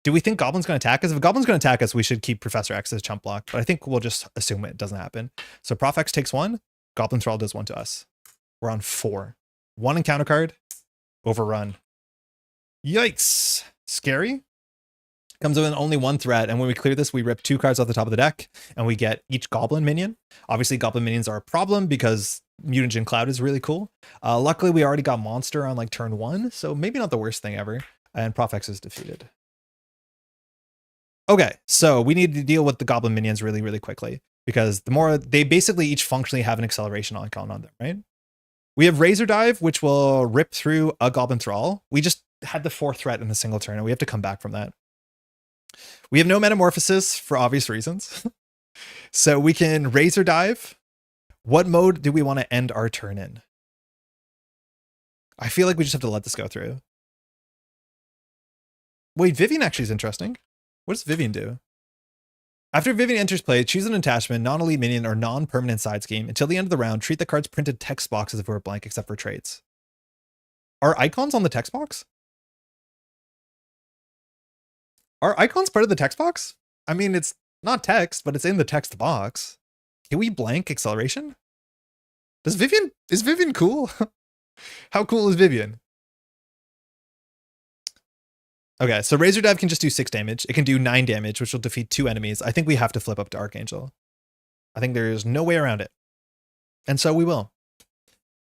Do we think Goblin's going to attack us? If a Goblin's going to attack us, we should keep Professor X as chump block, but I think we'll just assume it doesn't happen. So Prof X takes 1. Goblin Thrall does 1 to us. We're on 4. 1 encounter card. Overrun. Yikes. Scary. Comes with only 1 threat, and when we clear this, we rip 2 cards off the top of the deck, and we get each Goblin minion. Obviously, Goblin minions are a problem because Mutagen Cloud is really cool. Luckily, we already got Monster on like turn 1, so maybe not the worst thing ever. And Prof X is defeated. Okay, so we need to deal with the Goblin minions really, really quickly, because the more they basically each functionally have an acceleration icon on them, right? We have Razor Dive, which will rip through a Goblin Thrall. We just had the 4th threat in a single turn, and we have to come back from that. We have no Metamorphosis for obvious reasons. So we can Razor Dive. What mode do we want to end our turn in? I feel like we just have to let this go through. Wait, Vivian actually is interesting. What does Vivian do? After Vivian enters play, choose an attachment, non-elite minion, or non-permanent side scheme. Until the end of the round, treat the card's printed text box as if it were blank except for traits. Are icons on the text box? Are icons part of the text box? I mean, it's not text, but it's in the text box. Can we blank acceleration? Is Vivian cool? How cool is Vivian? Okay, so Razor Dive can just do 6 damage. It can do 9 damage, which will defeat 2 enemies. I think we have to flip up to Archangel. I think there's no way around it. And so we will.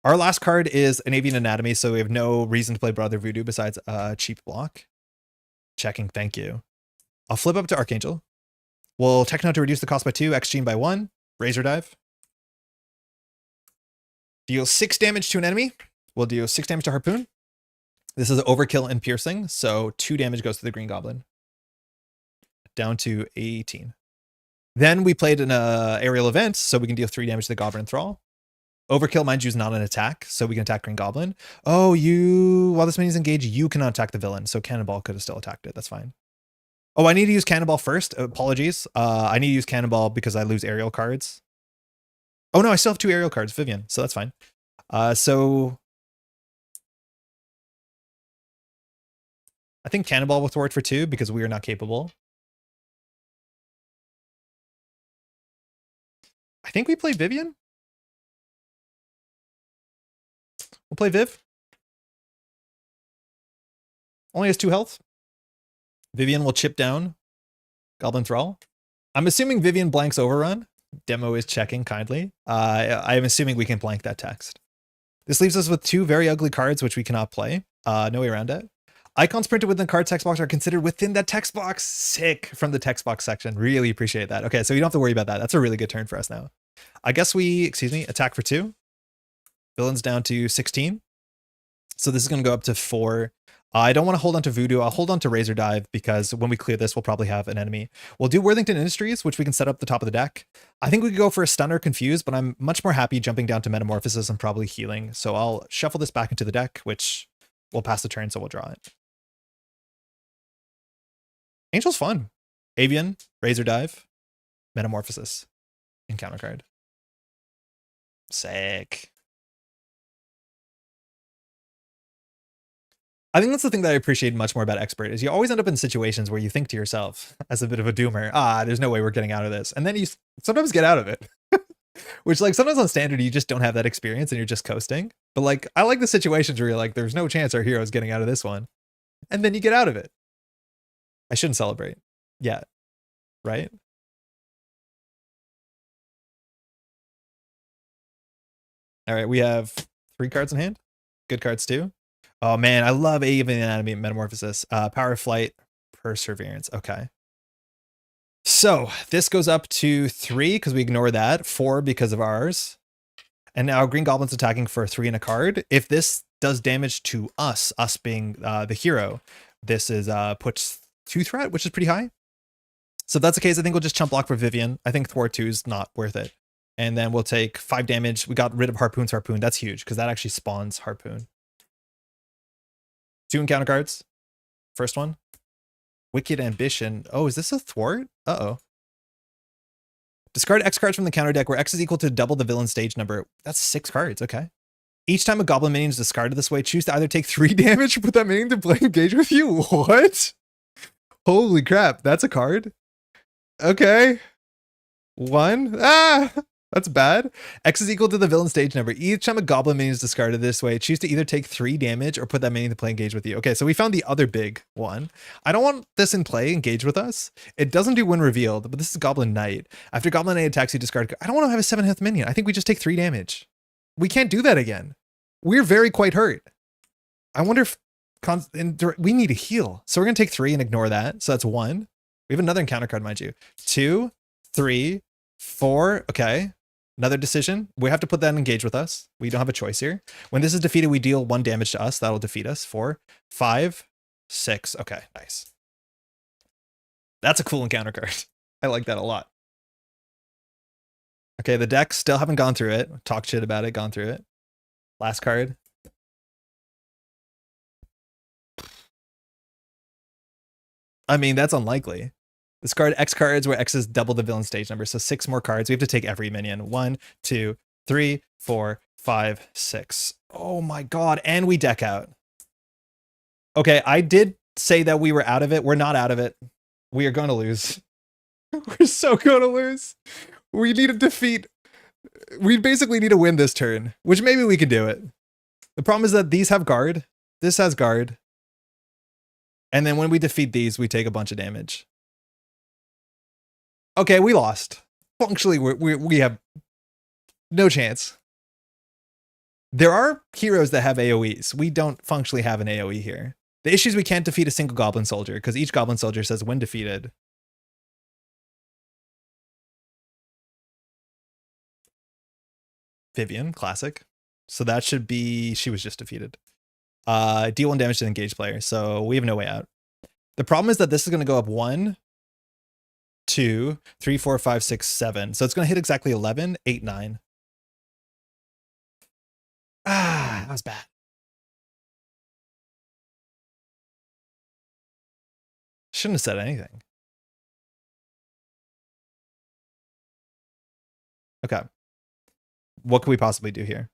Our last card is an Avian Anatomy, so we have no reason to play Brother Voodoo besides a cheap block. Checking, thank you. I'll flip up to Archangel. We'll Techno to reduce the cost by 2, X-Gene by 1, Razor Dive. Deal 6 damage to an enemy. We'll deal 6 damage to Harpoon. This is Overkill and Piercing, so 2 damage goes to the Green Goblin. Down to 18. Then we played an aerial event, so we can deal 3 damage to the Goblin Thrall. Overkill, mind you, is not an attack, so we can attack Green Goblin. Oh, while this minion's engaged, you cannot attack the villain, so Cannonball could have still attacked it. That's fine. Oh, I need to use Cannonball first. Apologies. I need to use Cannonball because I lose aerial cards. Oh no, I still have 2 aerial cards, Vivian, so that's fine. So I think Cannonball will thwart for 2 because we are not capable. I think we play Vivian. We'll play Viv. Only has 2 health. Vivian will chip down Goblin Thrall. I'm assuming Vivian blanks Overrun. Demo is checking kindly. I'm assuming we can blank that text. This leaves us with 2 very ugly cards, which we cannot play. No way around it. Icons printed within the card text box are considered within that text box. Sick from the text box section. Really appreciate that. Okay, so you don't have to worry about that. That's a really good turn for us now. I guess we, attack for 2. Villain's down to 16. So this is going to go up to 4. I don't want to hold on to Voodoo. I'll hold on to Razor Dive because when we clear this, we'll probably have an enemy. We'll do Worthington Industries, which we can set up the top of the deck. I think we could go for a Stunner Confuse, but I'm much more happy jumping down to Metamorphosis and probably healing. So I'll shuffle this back into the deck, which will pass the turn, so we'll draw it. Angel's fun. Avian, Razor Dive, Metamorphosis, encounter card. Sick. I think that's the thing that I appreciate much more about Expert is you always end up in situations where you think to yourself as a bit of a doomer, there's no way we're getting out of this. And then you sometimes get out of it. Which like sometimes on standard, you just don't have that experience and you're just coasting. But like, I like the situations where you're like, there's no chance our hero's getting out of this one. And then you get out of it. I shouldn't celebrate yet, right? All right, we have 3 cards in hand. Good cards too. Oh man, I love Avian Anatomy Metamorphosis. Power of Flight, Perseverance. Okay. So this goes up to 3 because we ignore that, 4 because of ours. And now Green Goblin's attacking for 3 and a card. If this does damage to us being the hero, this is puts 2 threat, which is pretty high. So if that's the case, I think we'll just chump block for Vivian. I think Thwart 2 is not worth it. And then we'll take 5 damage. We got rid of Harpoon's Harpoon. That's huge because that actually spawns Harpoon. 2 encounter cards. First one. Wicked Ambition. Oh, is this a Thwart? Uh-oh. Discard X cards from the counter deck where X is equal to double the villain stage number. That's 6 cards. Okay. Each time a goblin minion is discarded this way, choose to either take 3 damage or put that minion to play engage with you. What? Holy crap. That's a card? Okay. 1. That's bad. X is equal to the villain stage number. Each time a goblin minion is discarded this way, choose to either take 3 damage or put that minion to play engage with you. Okay, so we found the other big one. I don't want this in play, engage with us. It doesn't do when revealed, but this is Goblin Knight. After Goblin Knight attacks, you discard. I don't want to have a 7th minion. I think we just take 3 damage. We can't do that again. We're very quite hurt. I wonder if we need to heal. So we're going to take 3 and ignore that. So that's 1. We have another encounter card, mind you. 2, 3, 4. Okay. Another decision. We have to put that in engage with us. We don't have a choice here. When this is defeated, we deal 1 damage to us. That'll defeat us. 4, 5, 6. Okay, nice. That's a cool encounter card. I like that a lot. Okay, the deck still haven't gone through it. Talked shit about it, gone through it. Last card. I mean, that's unlikely. Discard X cards where X is double the villain stage number. So 6 more cards. We have to take every minion. 1, 2, 3, 4, 5, 6. Oh my god. And we deck out. Okay, I did say that we were out of it. We're not out of it. We are going to lose. We're so going to lose. We need to defeat. We basically need to win this turn, which maybe we can do it. The problem is that these have guard. This has guard. And then when we defeat these, we take a bunch of damage. Okay, we lost. Functionally, we have no chance. There are heroes that have AoEs. We don't functionally have an AoE here. The issue is we can't defeat a single goblin soldier because each goblin soldier says when defeated. Vivian, classic. So that should be, she was just defeated. Deal 1 damage to the engaged player. So we have no way out. The problem is that this is going to go up 1, 2, 3, 4, 5, 6, 7. So it's going to hit exactly 11, 8, 9. That was bad. Shouldn't have said anything. Okay. What could we possibly do here?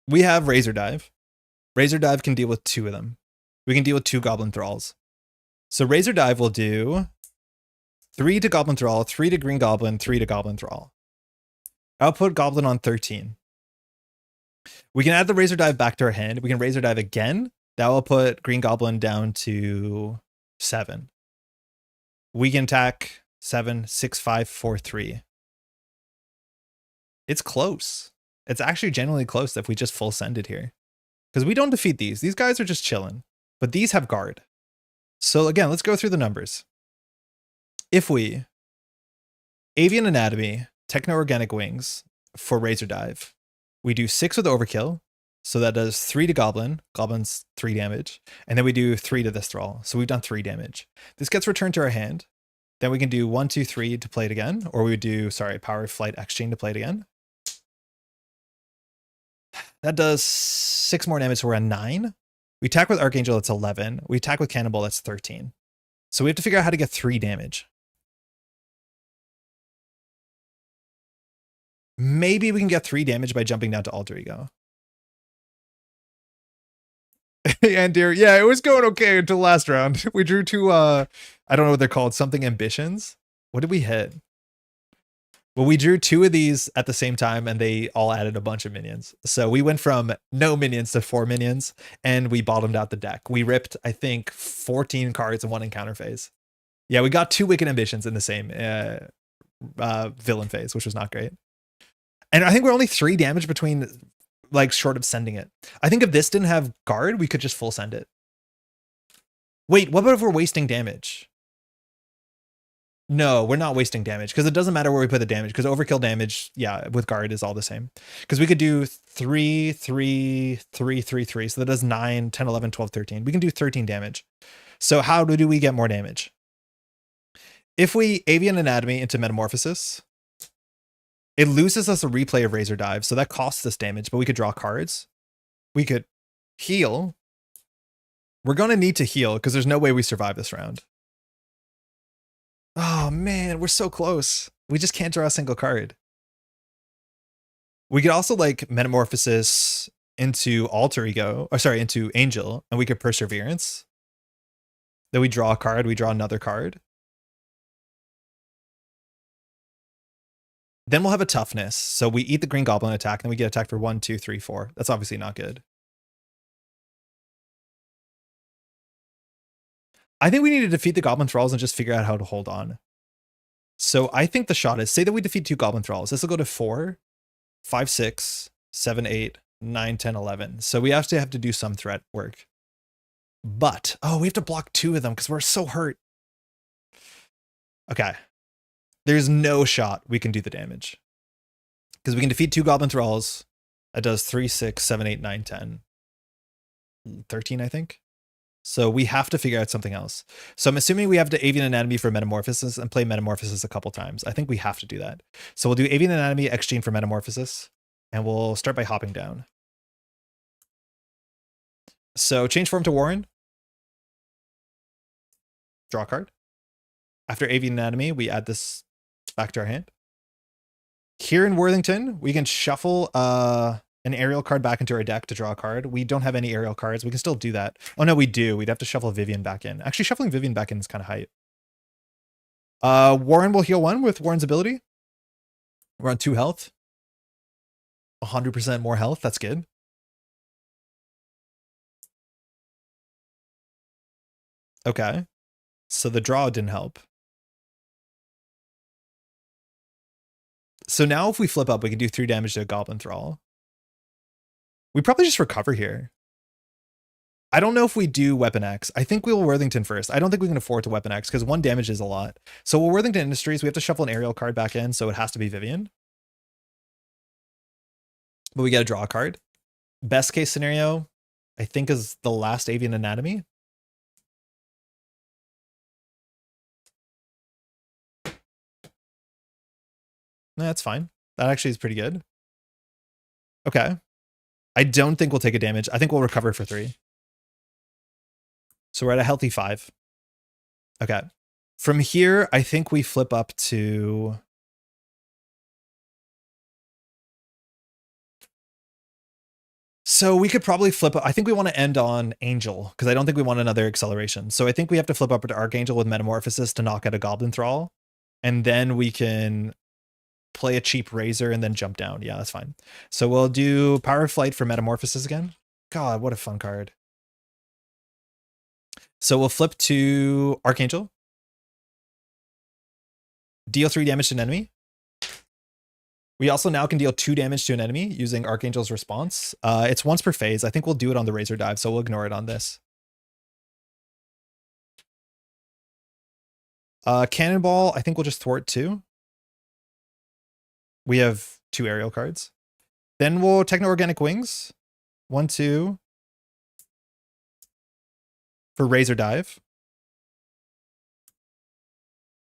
We have Razor Dive. Razor Dive can deal with 2 of them. We can deal with 2 Goblin Thralls. So Razor Dive will do 3 to Goblin Thrall, 3 to Green Goblin, 3 to Goblin Thrall. Output Goblin on 13. We can add the Razor Dive back to our hand. We can Razor Dive again. That will put Green Goblin down to 7. We can attack 7, 6, 5, 4, 3. It's close. It's actually genuinely close if we just full send it here. Because we don't defeat these. These guys are just chilling. But these have guard. So again, let's go through the numbers. If we Avian Anatomy, Techno-Organic Wings for Razor Dive, we do 6 with Overkill. So that does 3 to Goblin. Goblin's 3 damage. And then we do 3 to this Thrall. So we've done 3 damage. This gets returned to our hand. Then we can do 1, 2, 3 to play it again. Or we would do, Power Flight Exchange to play it again. That does 6 more damage, so we're at 9. We attack with Archangel, that's 11. We attack with Cannonball, that's 13. So we have to figure out how to get 3 damage. Maybe we can get 3 damage by jumping down to Alter Ego. And dear, yeah, it was going okay until last round. We drew two I don't know what they're called, something ambitions. What did we hit? Well, we drew two of these at the same time and they all added a bunch of minions. So we went from no minions to 4 minions and we bottomed out the deck. We ripped, I think, 14 cards in one encounter phase. Yeah, we got two Wicked Ambitions in the same villain phase, which was not great. And I think we're only 3 damage between, like, short of sending it. I think if this didn't have guard, we could just full send it. Wait, what about if we're wasting damage? No, we're not wasting damage because it doesn't matter where we put the damage because overkill damage, yeah, with guard is all the same. Because we could do 3, 3, 3, 3, 3. So that does 9, 10, 11, 12, 13. We can do 13 damage. So how do we get more damage? If we Avian Anatomy into Metamorphosis, it loses us a replay of Razor Dive. So that costs us damage, but we could draw cards. We could heal. We're going to need to heal because there's no way we survive this round. Oh man, we're so close. We just can't draw a single card. We could also like Metamorphosis into Alter Ego, or sorry, into Angel, and we could Perseverance. Then we draw a card, we draw another card. Then we'll have a Toughness. So we eat the Green Goblin attack, and then we get attacked for 1, 2, 3, 4. That's obviously not good. I think we need to defeat the Goblin Thralls and just figure out how to hold on. So I think the shot is, say that we defeat 2 Goblin Thralls. This will go to 4, 5, 6, 7, 8, 9, 10, 11. So we actually have to do some threat work. But, oh, we have to block 2 of them because we're so hurt. Okay. There's no shot we can do the damage. Because we can defeat 2 Goblin Thralls. That does 3, 6, 7, 8, 9, 10. 13, I think. So we have to figure out something else. So I'm assuming we have to Avian Anatomy for Metamorphosis and play Metamorphosis a couple times. I think we have to do that. So we'll do Avian Anatomy, exchange for Metamorphosis, and we'll start by hopping down. So change form to Warren. Draw a card. After Avian Anatomy, we add this back to our hand. Here in Worthington, we can shuffle an aerial card back into our deck to draw a card. We don't have any aerial cards. We can still do that. Oh no, we do. We'd have to shuffle Vivian back in. Actually, shuffling Vivian back in is kind of hype. Warren will heal 1 with Warren's ability. We're on 2 health. 100% more health. That's good. Okay. So the draw didn't help. So now if we flip up, we can do 3 damage to a Goblin Thrall. We probably just recover here. I don't know if we do Weapon X. I think we'll Worthington first. I don't think we can afford to Weapon X because 1 damage is a lot. So we'll Worthington Industries. We have to shuffle an aerial card back in, so it has to be Vivian. But we got to draw a card. Best case scenario, I think, is the last Avian Anatomy. That's fine. That actually is pretty good. Okay. I don't think we'll take a damage. I think we'll recover for 3. So we're at a healthy 5. Okay. From here, I think we flip up to... So we could probably flip up. I think we want to end on Angel because I don't think we want another acceleration. So I think we have to flip up to Archangel with Metamorphosis to knock out a Goblin Thrall. And then we can play a cheap Razor and then jump down. Yeah, that's fine. So we'll do Power of Flight for Metamorphosis again. God, what a fun card. So we'll flip to Archangel. Deal 3 damage to an enemy. We also now can deal 2 damage to an enemy using Archangel's response. It's once per phase. I think we'll do it on the Razor Dive, so we'll ignore it on this. Cannonball, I think we'll just thwart 2. We have 2 aerial cards. Then we'll Techno-Organic Wings. 1, 2. For Razor Dive.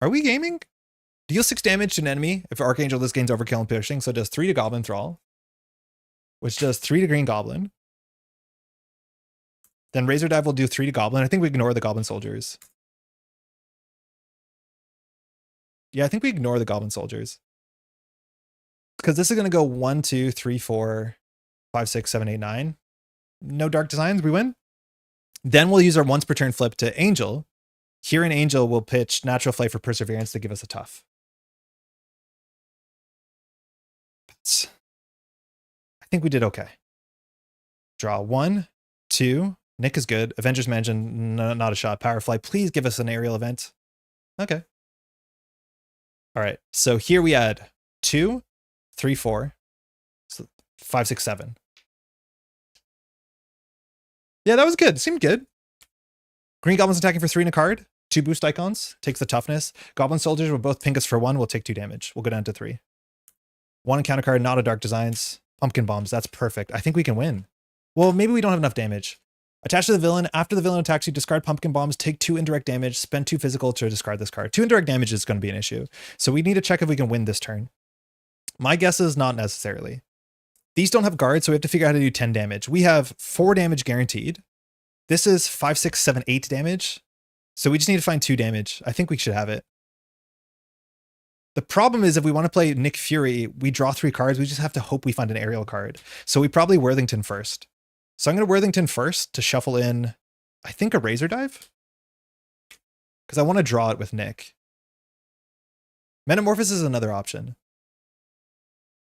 Are we gaming? Deal 6 damage to an enemy if Archangel this gains overkill and pushing. So it does 3 to Goblin Thrall. Which does 3 to Green Goblin. Then Razor Dive will do 3 to Goblin. I think we ignore the Goblin Soldiers. Yeah, I think we ignore the Goblin Soldiers. Because this is going to go 1, 2, 3, 4, 5, 6, 7, 8, 9. No Dark Designs. We win. Then we'll use our once per turn flip to Angel. Here in Angel, we'll pitch Natural Flight for Perseverance to give us a tough. I think we did okay. Draw 1, 2. Nick is good. Avengers Mansion, not a shot. Power Flight, please give us an aerial event. Okay. All right. So here we add 2, 3, 4, so 5, 6, 7. Yeah, that was good. Seemed good. Green Goblin's attacking for 3 in a card. 2 boost icons. Takes the toughness. Goblin Soldiers will both ping us for 1. We'll take 2 damage. We'll go down to 3. 1 encounter card, not a Dark Designs. Pumpkin Bombs. That's perfect. I think we can win. Well, maybe we don't have enough damage. Attach to the villain. After the villain attacks you, discard Pumpkin Bombs, take 2 indirect damage, spend 2 physical to discard this card. 2 indirect damage is going to be an issue. So we need to check if we can win this turn. My guess is not necessarily. These don't have guards, so we have to figure out how to do 10 damage. We have 4 damage guaranteed. This is 5, 6, 7, 8 damage. So we just need to find 2 damage. I think we should have it. The problem is if we want to play Nick Fury, we draw 3 cards. We just have to hope we find an aerial card. So we probably Worthington first. So I'm going to Worthington first to shuffle in, I think, a Razor Dive. Because I want to draw it with Nick. Metamorphosis is another option.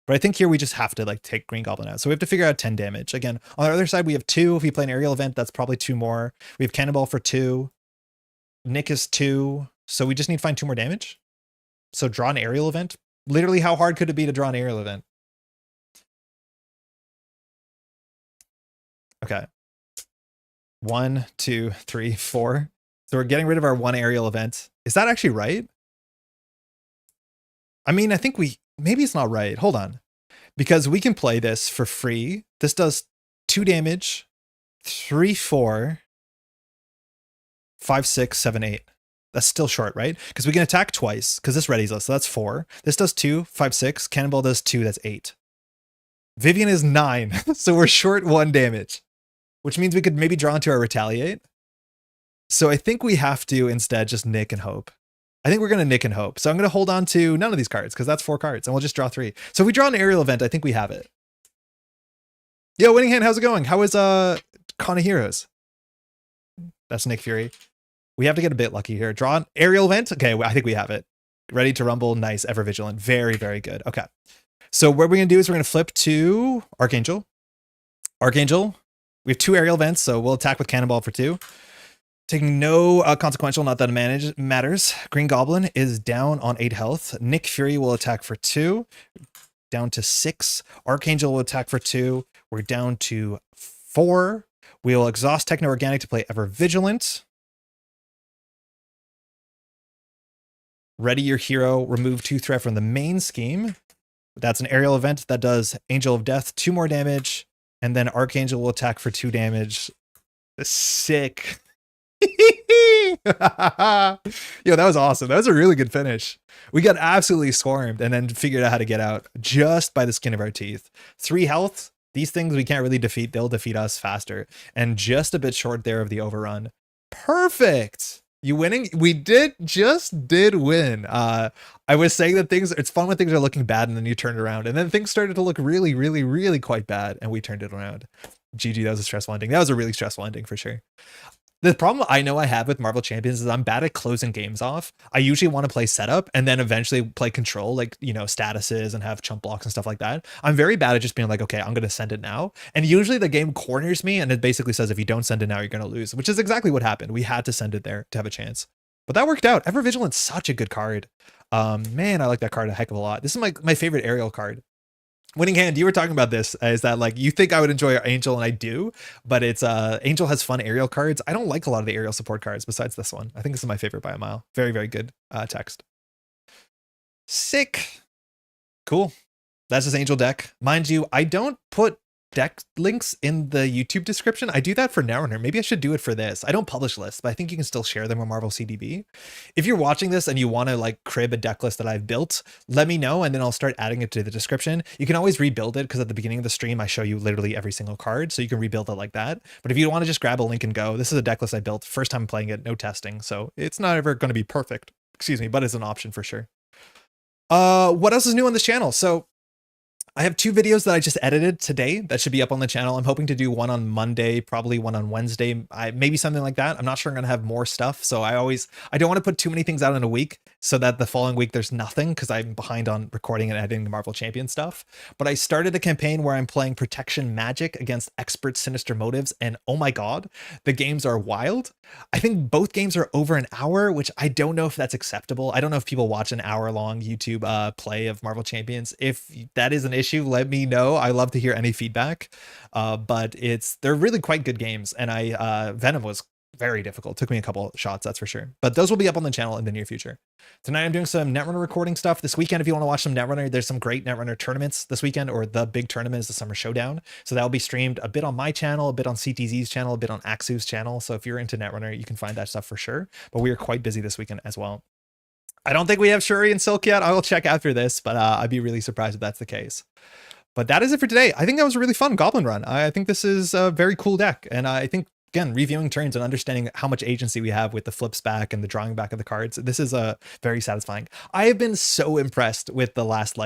But I think here we just have to like take Green Goblin out. So we have to figure out 10 damage. Again, on the other side, we have 2. If we play an aerial event, that's probably 2 more. We have Cannonball for 2. Nick is 2. So we just need to find 2 more damage. So draw an aerial event. Literally, how hard could it be to draw an aerial event? Okay. 1, 2, 3, 4. So we're getting rid of our 1 aerial event. Is that actually right? I mean, I think maybe it's not right. Hold on. Because we can play this for free. This does 2 damage, 3, 4, 5, 6, 7, 8. That's still short, right? Because we can attack twice, because this readies us. So that's 4. This does 2, 5, 6. Cannonball does 2, that's 8. Vivian is 9. So we're short 1 damage. Which means we could maybe draw into our Retaliate. So I think we have to instead just Nick and hope. I think we're going to Nick and hope. So I'm going to hold on to none of these cards because that's 4 cards and we'll just draw 3. So if we draw an aerial event, I think we have it. Yo, Winning Hand, how's it going? How is Con of Heroes? That's Nick Fury. We have to get a bit lucky here. Draw an aerial event. Okay, I think we have it. Ready to rumble. Nice. Ever Vigilant. Very, very good. Okay. So what we're going to do is we're going to flip to Archangel. Archangel. We have 2 aerial events, so we'll attack with Cannonball for 2. Taking no consequential, not that it matters. Green Goblin is down on 8 health. Nick Fury will attack for 2. Down to 6. Archangel will attack for 2. We're down to 4. We'll exhaust Techno Organic to play Ever Vigilant. Ready your hero. Remove 2 threat from the main scheme. That's an aerial event that does Angel of Death, 2 more damage. And then Archangel will attack for 2 damage. Sick. Yo, that was awesome. That was a really good finish. We got absolutely swarmed and then figured out how to get out just by the skin of our teeth. 3 health. These things we can't really defeat. They'll defeat us faster. And just a bit short there of the overrun. Perfect. You winning? We just did win. I was saying that it's fun when things are looking bad and then you turn it around. And then things started to look really, really, really quite bad. And we turned it around. GG, that was a stressful ending. That was a really stressful ending for sure. The problem I know I have with Marvel Champions is I'm bad at closing games off. I usually want to play setup and then eventually play control, like, you know, statuses and have chump blocks and stuff like that. I'm very bad at just being like, okay, I'm going to send it now. And usually the game corners me and it basically says, if you don't send it now, you're going to lose, which is exactly what happened. We had to send it there to have a chance. But that worked out. Ever Vigilant's such a good card. Man, I like that card a heck of a lot. This is my favorite aerial card. Winning Hand, you were talking about this, is that like you think I would enjoy Angel, and I do, but it's Angel has fun aerial cards. I don't like a lot of the aerial support cards besides this one. I think this is my favorite by a mile. Very, very good text. Sick. Cool. That's his Angel deck. Mind you, I don't put deck links in the YouTube description. I do that for Netrunner. Maybe I should do it for this. I don't publish lists, but I think you can still share them on Marvel CDB. If you're watching this and you want to like crib a deck list that I've built, let me know and then I'll start adding it to the description. You can always rebuild it because at the beginning of the stream, I show you literally every single card. So you can rebuild it like that. But if you want to just grab a link and go, this is a deck list I built. First time playing it, no testing. So it's not ever going to be perfect. Excuse me, but it's an option for sure. What else is new on this channel? So I have 2 videos that I just edited today that should be up on the channel. I'm hoping to do one on Monday, probably one on Wednesday, maybe something like that. I'm not sure I'm gonna have more stuff, so I don't want to put too many things out in a week so that the following week there's nothing because I'm behind on recording and editing the Marvel Champion stuff. But I started a campaign where I'm playing Protection Magic against Expert Sinister Motives, and oh my god, the games are wild. I think both games are over an hour, which I don't know if that's acceptable. I don't know if people watch an hour-long YouTube play of Marvel Champions. If that is an issue, let me know. I love to hear any feedback. But they're really quite good games, and Venom was very difficult. Took me a couple shots, that's for sure. But those will be up on the channel in the near future. Tonight I'm doing some Netrunner recording stuff. This weekend, if you want to watch some Netrunner, there's some great Netrunner tournaments this weekend, or the big tournament is the Summer Showdown. So that will be streamed a bit on my channel, a bit on CTZ's channel, a bit on Axu's channel. So if you're into Netrunner, you can find that stuff for sure. But we are quite busy this weekend as well. I don't think we have Shuri and Silk yet. I will check after this, but I'd be really surprised if that's the case. But that is it for today. I think that was a really fun Goblin run. I think this is a very cool deck. And I think, again, reviewing turns and understanding how much agency we have with the flips back and the drawing back of the cards, this is very satisfying. I have been so impressed with the last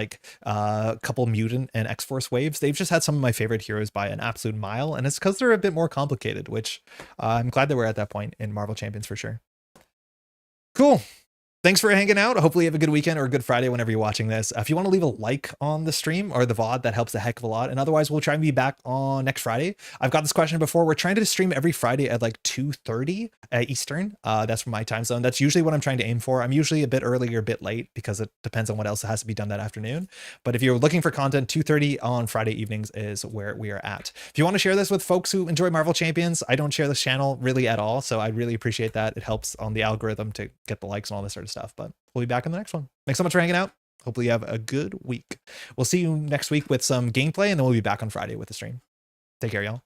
couple Mutant and X-Force waves. They've just had some of my favorite heroes by an absolute mile. And it's because they're a bit more complicated, which I'm glad that we're at that point in Marvel Champions for sure. Cool. Thanks for hanging out. Hopefully you have a good weekend or a good Friday whenever you're watching this. If you want to leave a like on the stream or the VOD, that helps a heck of a lot. And otherwise, we'll try and be back on next Friday. I've got this question before. We're trying to stream every Friday at like 2:30 Eastern. That's from my time zone. That's usually what I'm trying to aim for. I'm usually a bit early or a bit late because it depends on what else has to be done that afternoon. But if you're looking for content, 2:30 on Friday evenings is where we are at. If you want to share this with folks who enjoy Marvel Champions, I don't share this channel really at all. So I'd really appreciate that. It helps on the algorithm to get the likes and all this sort of stuff. But we'll be back in the next one. Thanks so much for hanging out. Hopefully you have a good week. We'll see you next week with some gameplay, and then we'll be back on Friday with the stream. Take care, y'all.